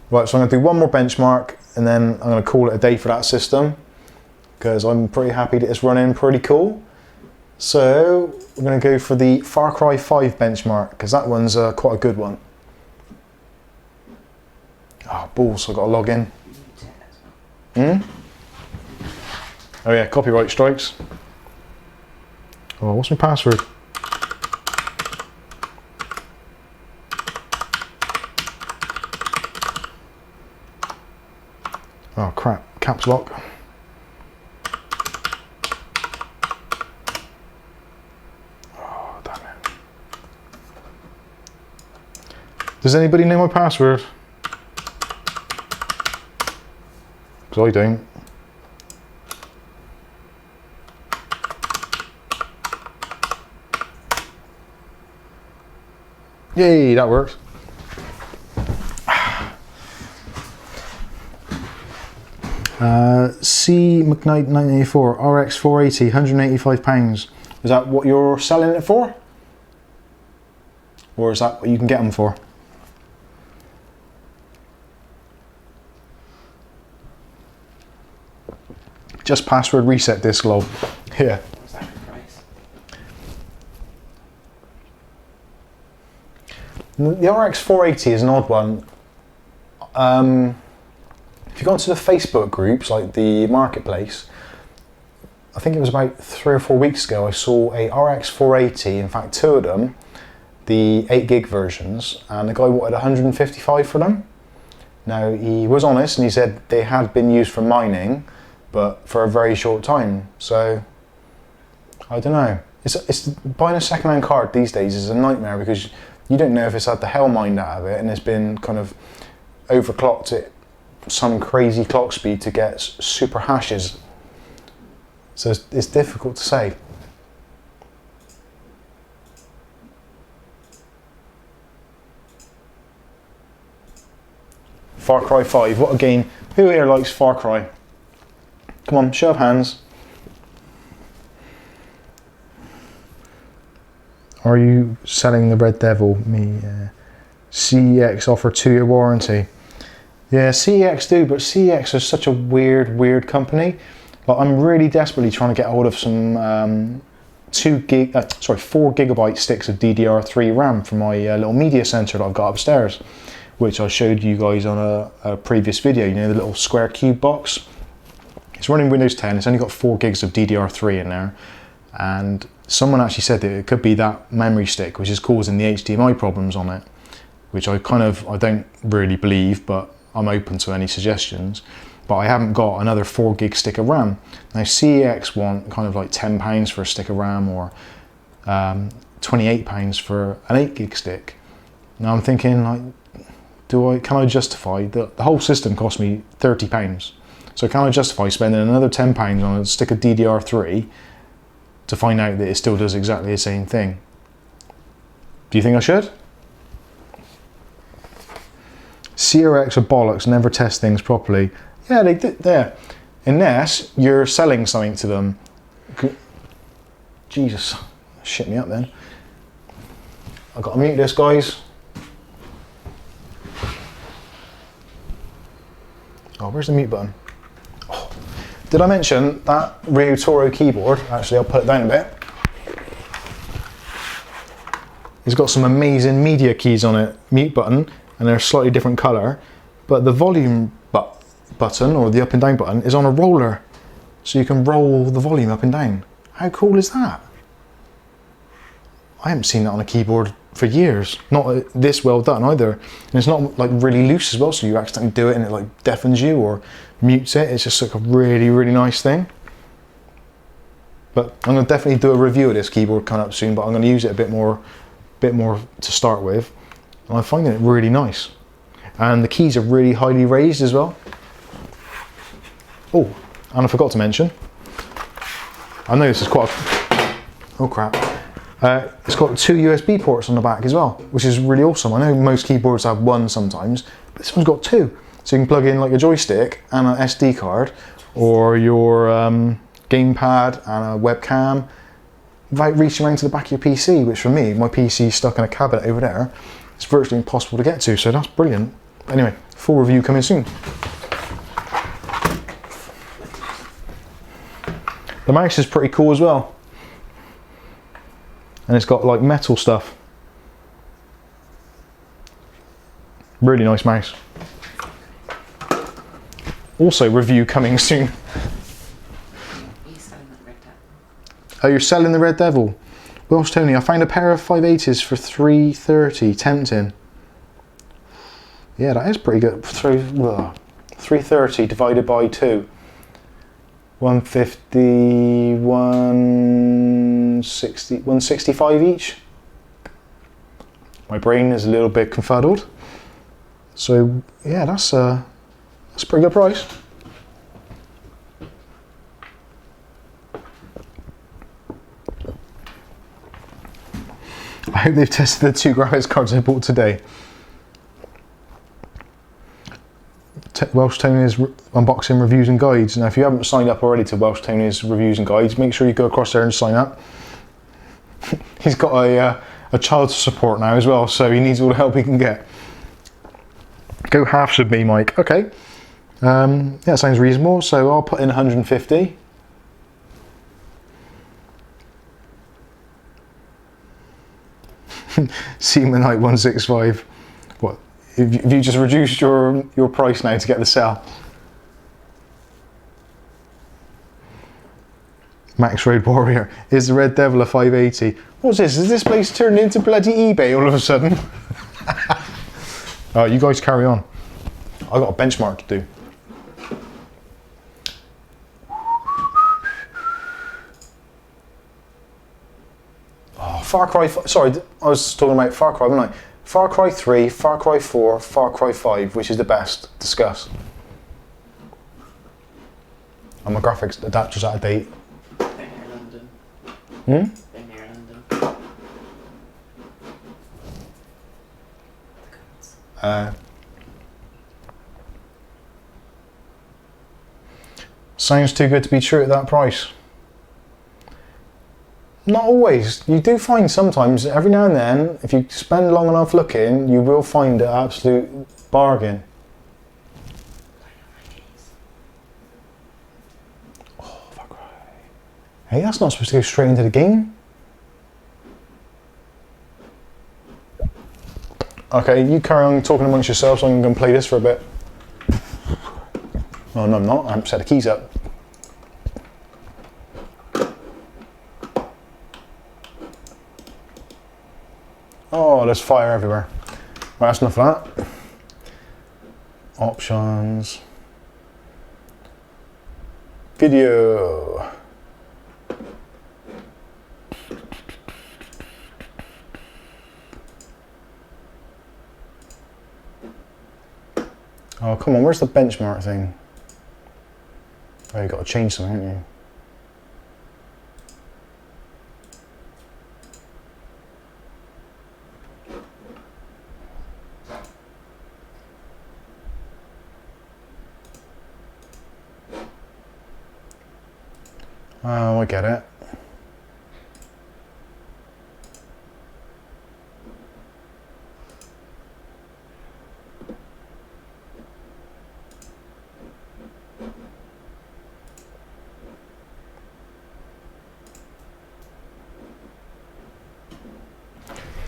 Right, so I'm going to do one more benchmark and then I'm going to call it a day for that system because I'm pretty happy that it's running pretty cool. So we're going to go for the Far Cry 5 benchmark because that one's quite a good one. Oh, balls, I've got to log in. Oh yeah, copyright strikes. Oh, what's my password? Oh crap, caps lock. Oh, damn it. Does anybody know my password? Because I don't. Yay, that works. C McKnight 984 RX 480 £185. Is that what you're selling it for? Or is that what you can get them for? Just password reset disk log. Yeah. What's that price? The RX 480 is an odd one. If you go onto the Facebook groups, like the marketplace, I think it was about 3 or 4 weeks ago, I saw a RX 480, in fact 2 of them, the 8 gig versions, and the guy wanted 155 for them. Now he was honest and he said they had been used for mining, but for a very short time. So I don't know. It's buying a second-hand card these days is a nightmare because you don't know if it's had the hell mined out of it and it's been kind of overclocked at some crazy clock speed to get super hashes. So it's difficult to say. Far Cry 5, what a game. Who here likes Far Cry? Come on, show of hands. Are you selling the Red Devil? Me, CEX offer 2-year warranty. Yeah, CEX do, but CEX is such a weird company. Like, I'm really desperately trying to get hold of some 4 gigabyte sticks of DDR3 RAM for my little media center that I've got upstairs, which I showed you guys on a previous video. You know, the little square cube box. It's running Windows 10. It's only got 4 gigs of DDR3 in there, and someone actually said that it could be that memory stick which is causing the HDMI problems on it, which I don't really believe, but I'm open to any suggestions. But I haven't got another 4 gig stick of RAM. Now CEX want kind of like £10 for a stick of RAM or £28 for an 8 gig stick. Now I'm thinking, like, can I justify the whole system cost me £30? So can I justify spending another £10 on a stick of DDR3 to find out that it still does exactly the same thing? Do you think I should? CRX are bollocks, never test things properly. Yeah, they did there. Unless you're selling something to them. Jesus, shit me up then. I've got to mute this, guys. Oh, where's the mute button? Oh. Did I mention that Riotoro keyboard? Actually, I'll put it down a bit. It's got some amazing media keys on it, mute button, and they're a slightly different colour. But the volume button, or the up and down button, is on a roller. So you can roll the volume up and down. How cool is that? I haven't seen that on a keyboard for years. Not this well done either. And it's not like really loose as well, so you accidentally do it and it like deafens you or mutes it. It's just like a really, really nice thing. But I'm gonna definitely do a review of this keyboard coming up soon, but I'm gonna use it a bit more to start with. And I'm finding it really nice. And the keys are really highly raised as well. Oh, and I forgot to mention, I know this is quite oh crap. It's got 2 USB ports on the back as well, which is really awesome. I know most keyboards have 1 sometimes, but this one's got 2. So you can plug in like a joystick and an SD card, or your gamepad and a webcam, without reaching around to the back of your PC, which for me, my PC is stuck in a cabinet over there. It's virtually impossible to get to, so that's brilliant. Anyway, full review coming soon. The mouse is pretty cool as well. And it's got like metal stuff. Really nice mouse. Also review coming soon. Oh, you're selling the Red Devil. Welsh Tony, I found a pair of 580s for $330, tempting. Yeah, that is pretty good. 330 divided by 2. 150, 160, 165 each. My brain is a little bit confuddled. So yeah, that's a pretty good price. I hope they've tested the 2 graphics cards I bought today. Welsh Tony's unboxing reviews and guides. Now if you haven't signed up already to Welsh Tony's reviews and guides, make sure you go across there and sign up. He's got a child support now as well, so he needs all the help he can get. Go halves with me, Mike. Okay, that sounds reasonable, so I'll put in 150. Seamanite 165. What? If you just reduced your price now to get the sale. Max Road Warrior. Is the Red Devil a 580? What's this? Is this place turned into bloody eBay all of a sudden? Oh, you guys carry on. I got a benchmark to do. Oh, Far Cry. Sorry, I was talking about Far Cry, wasn't I? Far Cry 3, Far Cry 4, Far Cry 5, which is the best? Discuss. And my graphics adapter's out of date. They're near London. Hmm? They're near London. Sounds too good to be true at that price. Not always. You do find sometimes, every now and then, if you spend long enough looking, you will find an absolute bargain. Oh, fuck right. Hey, that's not supposed to go straight into the game. Okay, you carry on talking amongst yourselves, so I'm going to play this for a bit. Oh, no, I'm not. I haven't set the keys up. Oh, there's fire everywhere. Right, that's enough of that. Options. Video. Oh, come on, where's the benchmark thing? Oh, you've got to change something, haven't you? Oh, I get it.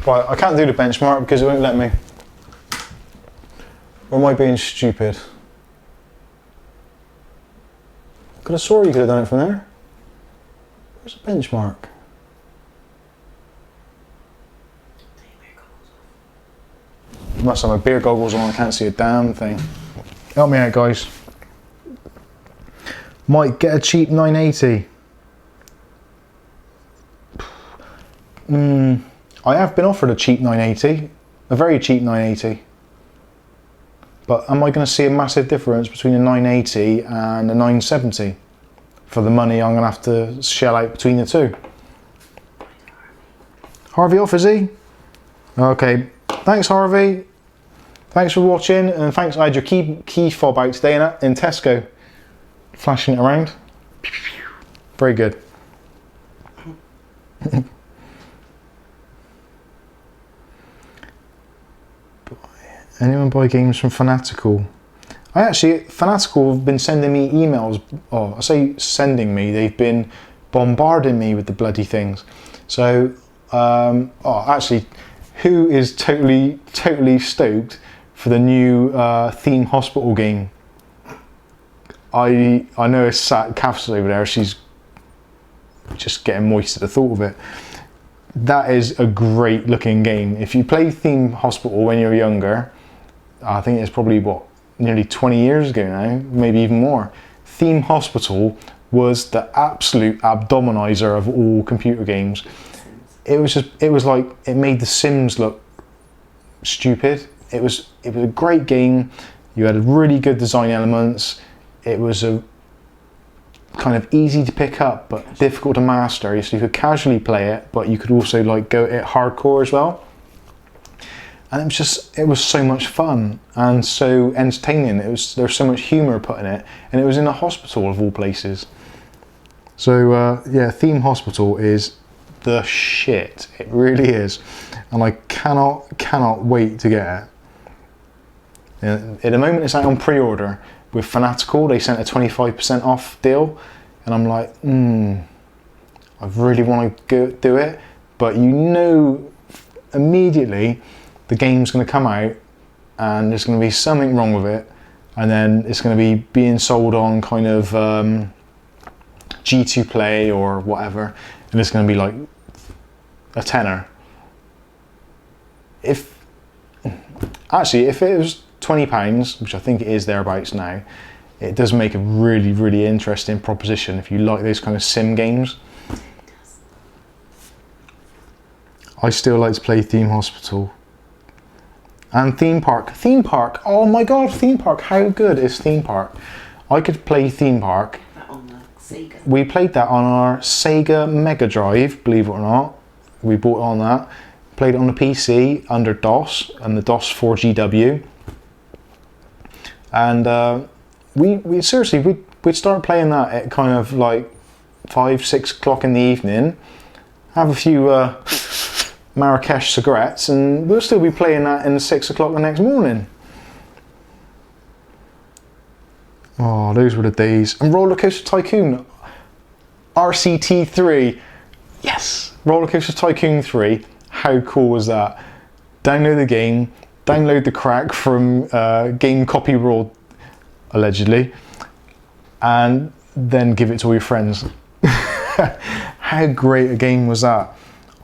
Right, I can't do the benchmark because it won't let me. Or am I being stupid? Could have swore you could have done it from there. Where's the benchmark? Must have my beer goggles on, I can't see a damn thing. Help me out, guys. Might get a cheap 980. I have been offered a cheap 980, a very cheap 980. But am I going to see a massive difference between a 980 and a 970 for the money I'm going to have to shell out between the two? Harvey off, is he? Okay, thanks Harvey. Thanks for watching, and thanks. I had your key fob out today in Tesco, flashing it around. Very good. Anyone buy games from Fanatical? Fanatical have been sending me emails. Oh, I say sending me. They've been bombarding me with the bloody things. So, actually, who is totally stoked for the new Theme Hospital game? I know it's sat Kath's over there. She's just getting moist at the thought of it. That is a great looking game. If you play Theme Hospital when you're younger, I think it's probably nearly 20 years ago now, maybe even more. Theme Hospital was the absolute abdominizer of all computer games. It was like, it made The Sims look stupid. It was a great game. You had really good design elements. It was a kind of easy to pick up but difficult to master. So you could casually play it, but you could also like go at hardcore as well. And it was so much fun and so entertaining. There's so much humour put in it, and it was in a hospital of all places. So yeah, Theme Hospital is the shit. It really is, and I cannot wait to get it. At the moment, it's out on pre-order with Fanatical. They sent a 25% off deal, and I'm like, I really want to go do it, but you know, immediately the game's going to come out and there's going to be something wrong with it, and then it's going to be being sold on kind of G2 Play or whatever, and it's going to be like a tenner. If it was £20, which I think it is thereabouts now, it does make a really interesting proposition if you like those kind of sim games. I still like to play Theme Hospital. And Theme Park. Theme Park, oh my god, Theme Park, how good is Theme Park? I could play Theme Park. That on the Sega. We played that on our Sega Mega Drive, believe it or not. We bought it on that. Played it on the PC under DOS and the DOS 4GW. And we'd start playing that at kind of like 5-6 o'clock in the evening, have a few Marrakesh cigarettes, and we'll still be playing that in 6 o'clock the next morning. Oh, those were the days. And Roller Coaster Tycoon, RCT3, yes, Roller Coaster Tycoon 3. How cool was that? Download the game, download the crack from Game Copy World, allegedly, and then give it to all your friends. How great a game was that?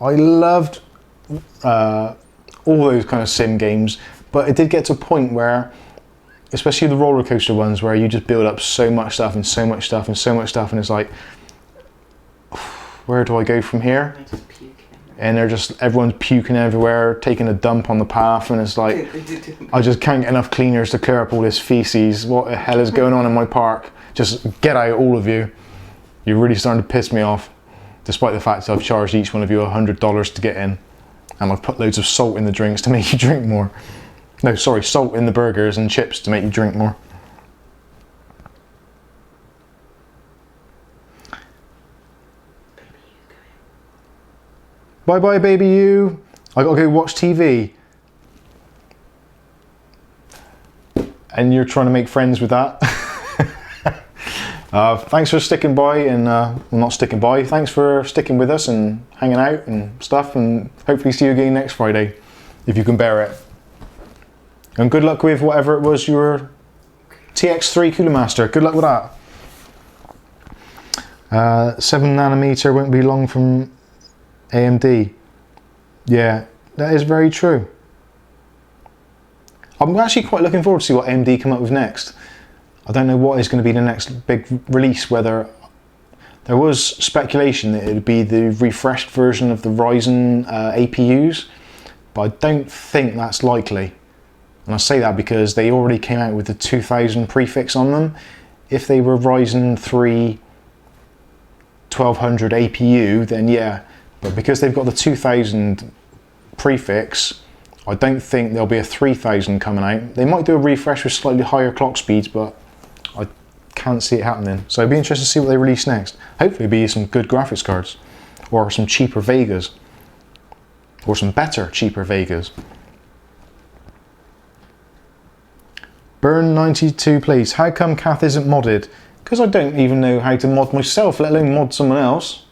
I loved all those kind of sim games, but it did get to a point where, especially the roller coaster ones, where you just build up so much stuff and so much stuff and so much stuff, and it's like, where do I go from here? and they're just, everyone's puking everywhere, taking a dump on the path, and it's like, I just can't get enough cleaners to clear up all this feces. What the hell is going on in my park? Just get out, all of you. You're really starting to piss me off, despite the fact that I've charged each one of you $100 to get in, and I've put loads of salt in the drinks to make you drink more. No, sorry, salt in the burgers and chips to make you drink more. Bye bye, baby you. I gotta go watch TV. And you're trying to make friends with that. Thanks for sticking by, and well, not sticking by, thanks for sticking with us and hanging out and stuff, and hopefully see you again next Friday, if you can bear it. And good luck with whatever it was, your TX3 Cooler Master. Good luck with that. 7nm won't be long from AMD. Yeah, that is very true. I'm actually quite looking forward to see what AMD come up with next. I don't know what is going to be the next big release, whether there was speculation that it would be the refreshed version of the Ryzen APUs, but I don't think that's likely. And I say that because they already came out with the 2000 prefix on them. If they were Ryzen 3 1200 APU, then yeah. But because they've got the 2000 prefix, I don't think there'll be a 3000 coming out. They might do a refresh with slightly higher clock speeds, but I can't see it happening. So I'd be interested to see what they release next. Hopefully it'll be some good graphics cards, or some cheaper Vegas, or some better, cheaper Vegas. Burn92 please. How come Kath isn't modded? Because I don't even know how to mod myself, let alone mod someone else.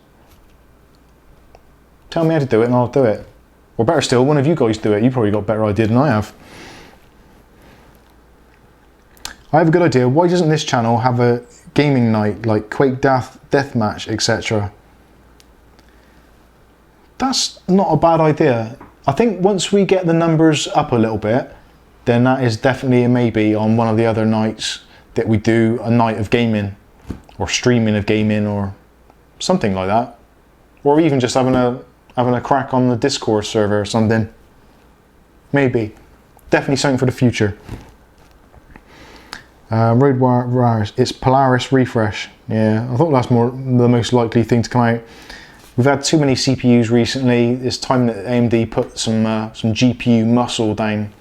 Tell me how to do it and I'll do it. Or better still, one of you guys do it. You probably got a better idea than I have. I have a good idea. Why doesn't this channel have a gaming night like Quake Deathmatch, etc.? That's not a bad idea. I think once we get the numbers up a little bit, then that is definitely a maybe on one of the other nights that we do a night of gaming, or streaming of gaming, or something like that. Or even just having a crack on the Discord server or something. Maybe. Definitely something for the future. Road Wires, it's Polaris refresh. Yeah, I thought that's the most likely thing to come out. We've had too many CPUs recently. It's time that AMD put some GPU muscle down.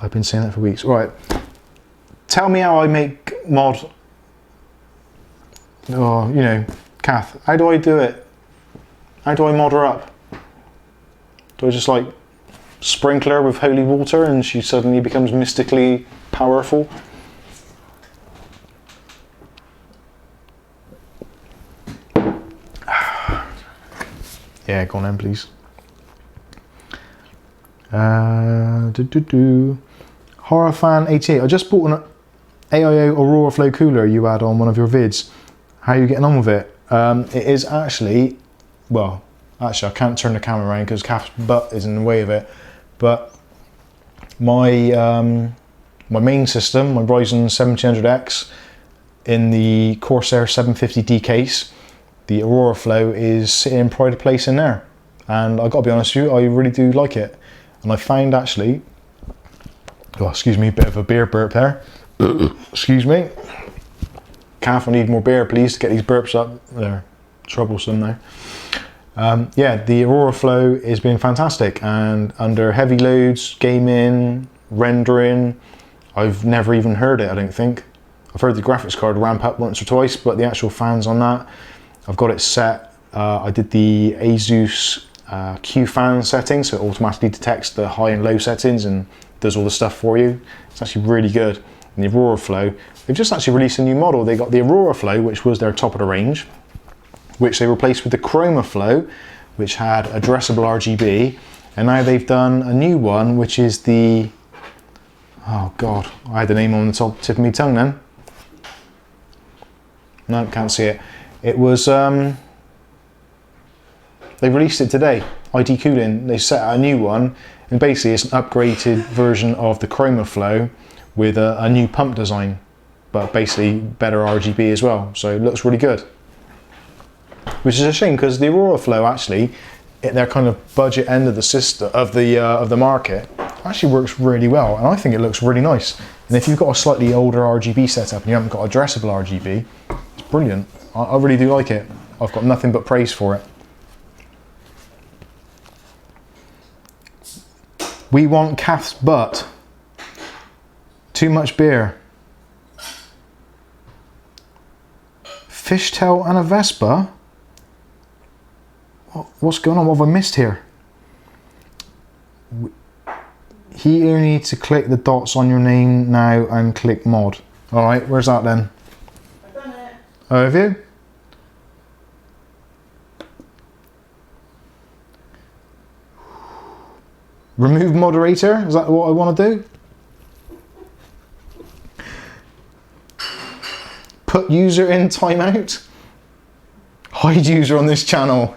I've been saying that for weeks. Right. Tell me how I make mod. Oh, you know, Kath, how do I do it? How do I mod her up? Do I just like sprinkle her with holy water and she suddenly becomes mystically powerful? Yeah, go on then, please. Horror Fan 88. I just bought an AIO Aurora Flow cooler you had on one of your vids. How are you getting on with it? It is actually, well, actually I can't turn the camera around because Kath's butt is in the way of it. But my my main system, my Ryzen 1700X in the Corsair 750D case, the Aurora Flow is sitting in pride of place in there. And I've got to be honest with you, I really do like it. And I found actually, oh, excuse me, a bit of a beer burp there. Excuse me. Kath, I need more beer, please, to get these burps up. They're troublesome now. Yeah, the Aurora Flow has been fantastic, and under heavy loads, gaming, rendering, I've never even heard it, I don't think. I've heard the graphics card ramp up once or twice, but the actual fans on that, I've got it set. I did the Asus Q fan setting, so it automatically detects the high and low settings and does all the stuff for you. It's actually really good. And the Aurora Flow, they've just actually released a new model. They got the Aurora Flow, which was their top of the range, which they replaced with the Chroma Flow, which had addressable RGB, and now they've done a new one, which is the, oh god, I had the name on the tip of my tongue then. No, can't see it. It was, they released it today, ID Cooling. They set out a new one, and basically it's an upgraded version of the Chroma Flow with a new pump design. but basically better RGB as well. So it looks really good. Which is a shame because the Aurora Flow actually, at their kind of budget end of the system of the market, actually works really well, and I think it looks really nice. And if you've got a slightly older RGB setup and you haven't got addressable RGB, it's brilliant. I really do like it. I've got nothing but praise for it. We want Kath's butt. Too much beer. Fishtail and a Vespa? What's going on? What have I missed here? Here you need to click the dots on your name now and click mod. Alright, where's that then? I've done it. Oh, have you? Remove moderator? Is that what I want to do? Put user in timeout? Hide user on this channel.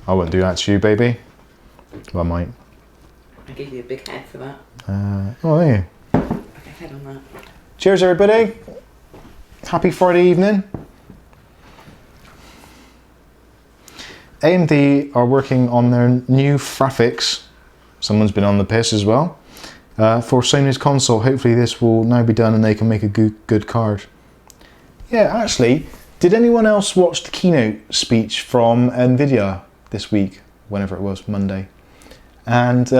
I wouldn't do that to you, baby. Well, I might. I gave you a big head for that. Oh, there you. Like a head on that. Cheers, everybody. Happy Friday evening. AMD are working on their new graphics. Someone's been on the piss as well. For Sony's console. Hopefully this will now be done and they can make a good card. Yeah, actually, did anyone else watch the keynote speech from Nvidia this week? Whenever it was, Monday. And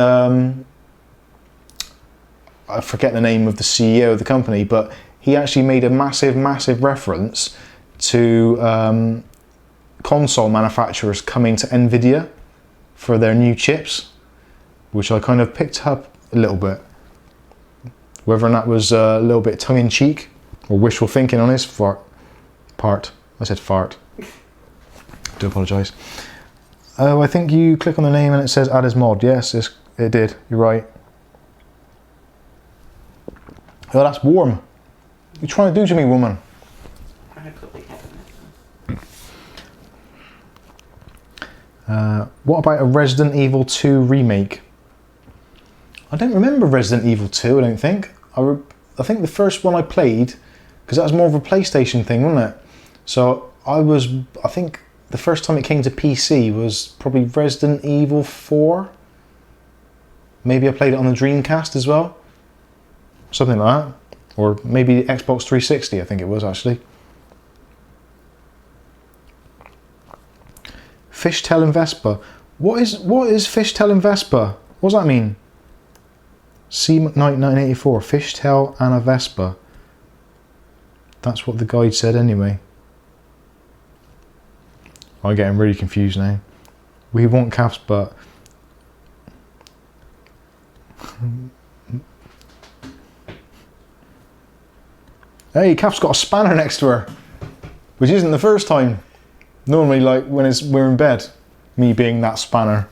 I forget the name of the CEO of the company, but he actually made a massive reference to console manufacturers coming to Nvidia for their new chips, which I kind of picked up a little bit. Whether or not that was a little bit tongue-in-cheek or wishful thinking on his part. I said fart. Do apologise. Oh, I think you click on the name and it says add as mod. Yes, it did. You're right. Oh, that's warm. What are you trying to do to me, woman? I put the head on it. What about a Resident Evil 2 remake? I don't remember Resident Evil 2, I don't think. I think the first one I played, because that was more of a PlayStation thing, wasn't it? So I think the first time it came to PC was probably Resident Evil 4. Maybe I played it on the Dreamcast as well. Something like that. Or maybe Xbox 360, I think it was actually. Fishtail and Vespa. What is Fishtail and Vespa? What does that mean? C. McKnight 1984. Fishtail and a Vespa. That's what the guide said anyway. I'm getting really confused now. We want Kath's butt. Hey, Kath's got a spanner next to her, which isn't the first time. Normally, like when we're in bed, me being that spanner.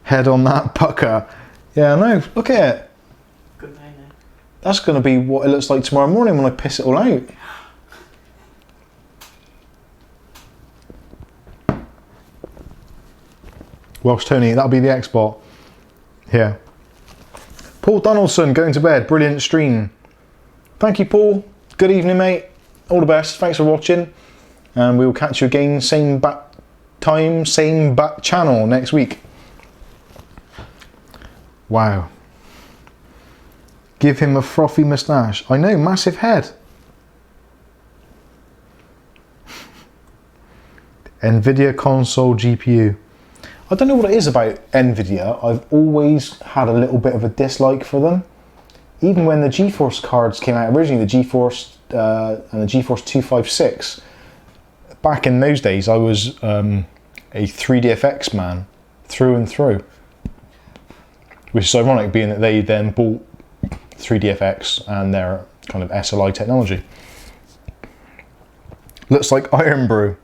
Head on that pucker. Yeah, I know. Look at it. Good night now. That's going to be what it looks like tomorrow morning when I piss it all out. Welsh Tony, that'll be the Xbot. Here. Paul Donaldson going to bed. Brilliant stream. Thank you, Paul. Good evening, mate. All the best. Thanks for watching. And we will catch you again, same bat time, same bat channel next week. Wow. Give him a frothy moustache. I know, massive head. Nvidia console GPU. I don't know what it is about Nvidia. I've always had a little bit of a dislike for them. Even when the GeForce cards came out, originally the GeForce and the GeForce 256, back in those days I was a 3DFX man through and through. Which is ironic, being that they then bought 3DFX and their kind of SLI technology. Looks like Iron Brew.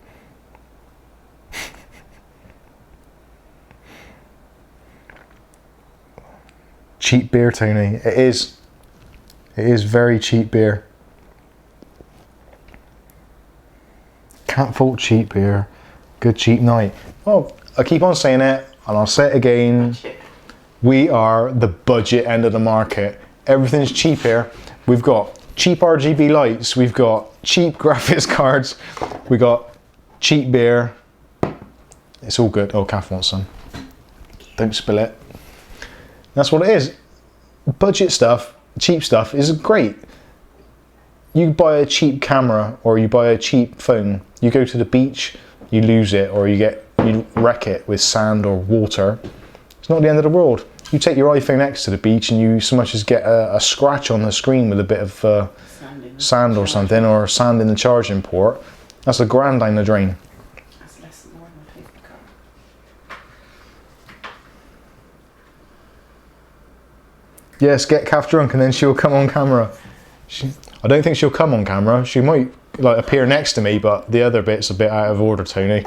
Cheap beer, Tony. It is. It is very cheap beer. Can't fault cheap beer. Good cheap night. Well, I keep on saying it. and I'll say it again, Chip. we are the budget end of the market. Everything's cheap here. We've got cheap RGB lights, we've got cheap graphics cards, we got cheap beer. It's all good. Oh, Kath wants some. Don't spill it. That's what it is. Budget stuff, cheap stuff is great. You buy a cheap camera or you buy a cheap phone, you go to the beach, you lose it, or you wreck it with sand or water. It's not the end of the world. You take your iPhone X to the beach and you so much as get a scratch on the screen with a bit of sand or something, or sand in the charging port. That's a grand down the drain. That's less than more than my paper car. Yes, get Kath drunk and then she'll come on camera. I don't think she'll come on camera. She might like appear next to me, but the other bit's a bit out of order, Tony.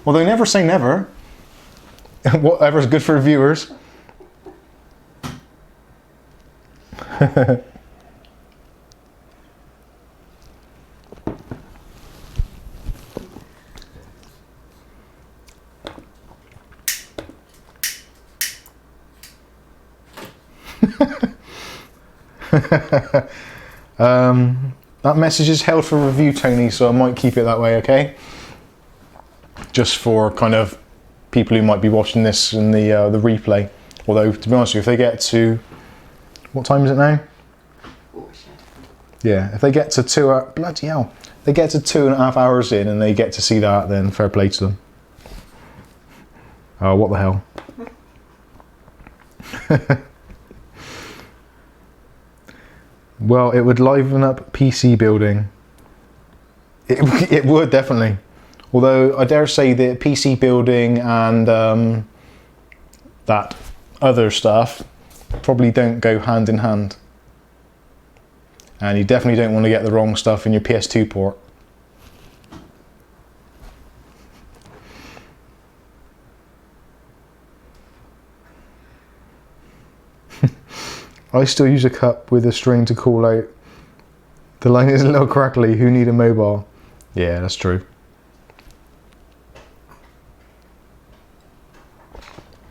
Well, they never say never. Whatever's good for viewers. That message is held for review, Tony, so I might keep it that way, okay? Just for kind of people who might be watching this in the replay. Although, to be honest with you, if they get to... What time is it now? Yeah, if they get to bloody hell. If they get to 2.5 hours in and they get to see that, then fair play to them. Oh, what the hell. Well, it would liven up PC building. It would, definitely. Although, I dare say that PC building and that other stuff probably don't go hand in hand. And you definitely don't want to get the wrong stuff in your PS2 port. I still use a cup with a string to call out. The line is a little crackly. Who need a mobile? Yeah, that's true.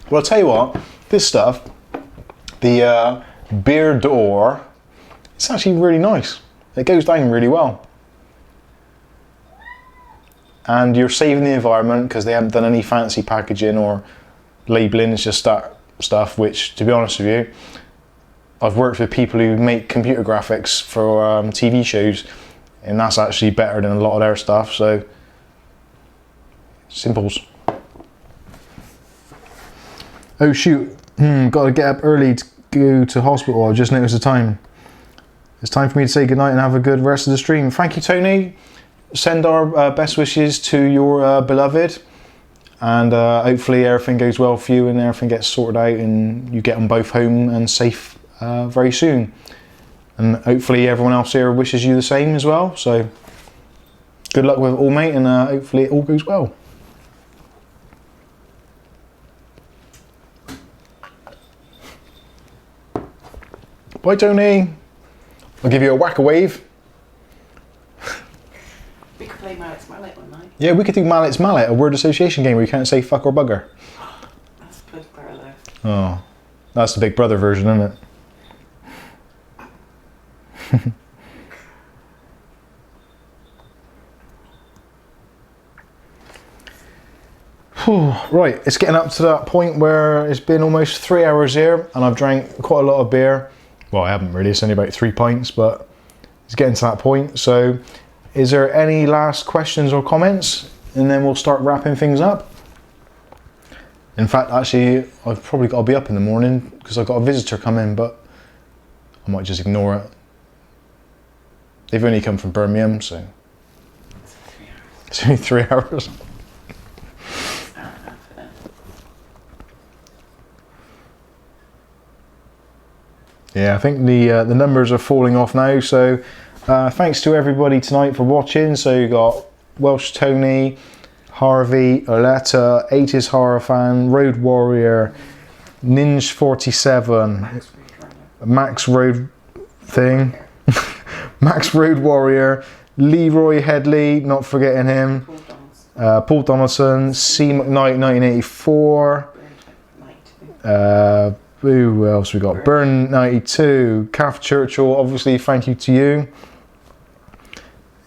Well, I'll tell you what. This stuff, the beer door, it's actually really nice. It goes down really well. And you're saving the environment because they haven't done any fancy packaging or labelling. It's just that stuff which, to be honest with you, I've worked with people who make computer graphics for TV shows, and that's actually better than a lot of their stuff, so simples. Oh shoot, gotta get up early to go to hospital. I've just noticed the time. It's time for me to say goodnight and have a good rest of the stream. Thank you, Tony. Send our best wishes to your beloved, and hopefully everything goes well for you and everything gets sorted out and you get them both home and safe very soon. And hopefully everyone else here wishes you the same as well. So good luck with it all, mate, and hopefully it all goes well. Bye, Tony. I'll give you a whack a wave. We could play Mallet's Mallet one night. Yeah, we could do Mallet's Mallet, a word association game where you can't say fuck or bugger. That's Putlier. Oh, that's the Big Brother version, isn't it? Right, it's getting up to that point where it's been almost 3 hours here and I've drank quite a lot of beer. Well, I haven't really, it's only about 3 pints, but it's getting to that point. So is there any last questions or comments? And then we'll start wrapping things up. In fact, actually, I've probably got to be up in the morning because I've got a visitor come in, but I might just ignore it. They've only come from Birmingham, so it's only 3 hours. Yeah, I think the numbers are falling off now, so thanks to everybody tonight for watching. So you got Welsh Tony, Harvey, Oletta, 80s Horror Fan, Road Warrior, Ninja47, Max Road Thing, Max Road Warrior, Leroy Headley, not forgetting him, Paul Donaldson, C. McKnight 1984. Who else we got? Burn 92, Kath Churchill, obviously thank you to you.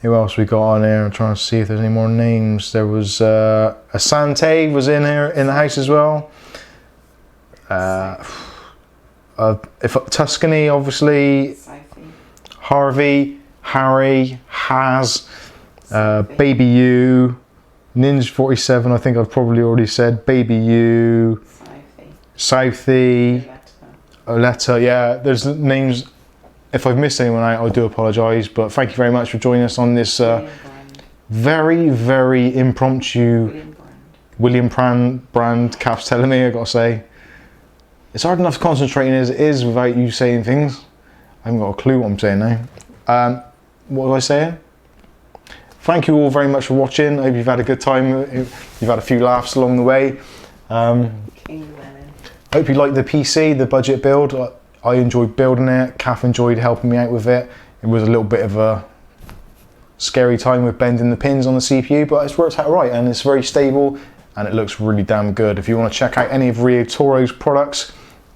Who else we got on here? I'm trying to see if there's any more names. There was Asante was in here in the house as well. If Tuscany, obviously. Harvey, Harry, Haz, Baby U, Ninja 47. I think I've probably already said Baby U, Southie, Oletta. Yeah, there's names. If I've missed anyone out, I do apologise. But thank you very much for joining us on this very, very impromptu William Brand. Kath's telling me, I gotta say, it's hard enough concentrating as it is without you saying things. I haven't got a clue what I'm saying now. What was I saying? Thank you all very much for watching. I hope you've had a good time. You've had a few laughs along the way. Hope you liked the PC, the budget build. I enjoyed building it. Kath enjoyed helping me out with it. It was a little bit of a scary time with bending the pins on the CPU, but it's worked out right and it's very stable and it looks really damn good. If you want to check out any of Riotoro's products,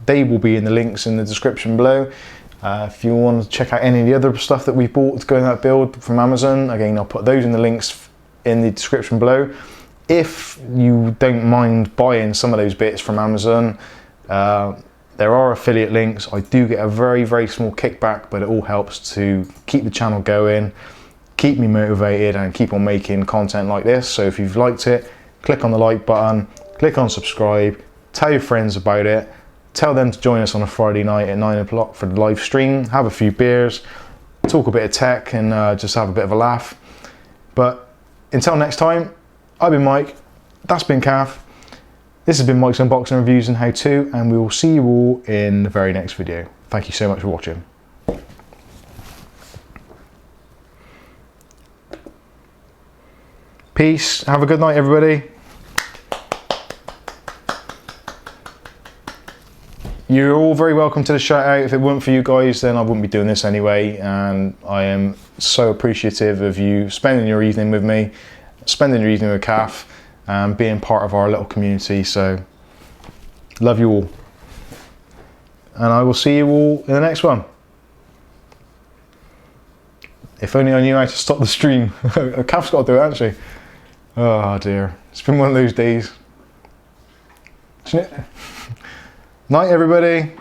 they will be in the links in the description below. If you want to check out any of the other stuff that we bought to go in that build from Amazon, again, I'll put those in the links in the description below. If you don't mind buying some of those bits from Amazon, there are affiliate links. I do get a very, very small kickback, but it all helps to keep the channel going, keep me motivated and keep on making content like this. So if you've liked it, click on the like button, click on subscribe, tell your friends about it. Tell them to join us on a Friday night at 9 o'clock for the live stream, have a few beers, talk a bit of tech and just have a bit of a laugh. But until next time, I've been Mike, that's been Kath, this has been Mike's Unboxing Reviews and How To, and we will see you all in the very next video. Thank you so much for watching. Peace, have a good night everybody. You're all very welcome to the shout out. If it weren't for you guys, then I wouldn't be doing this anyway. And I am so appreciative of you spending your evening with me, spending your evening with Kath, and being part of our little community. So, love you all. And I will see you all in the next one. If only I knew how to stop the stream. Kath's got to do it, hasn't she? Oh dear. It's been one of those days. Night everybody.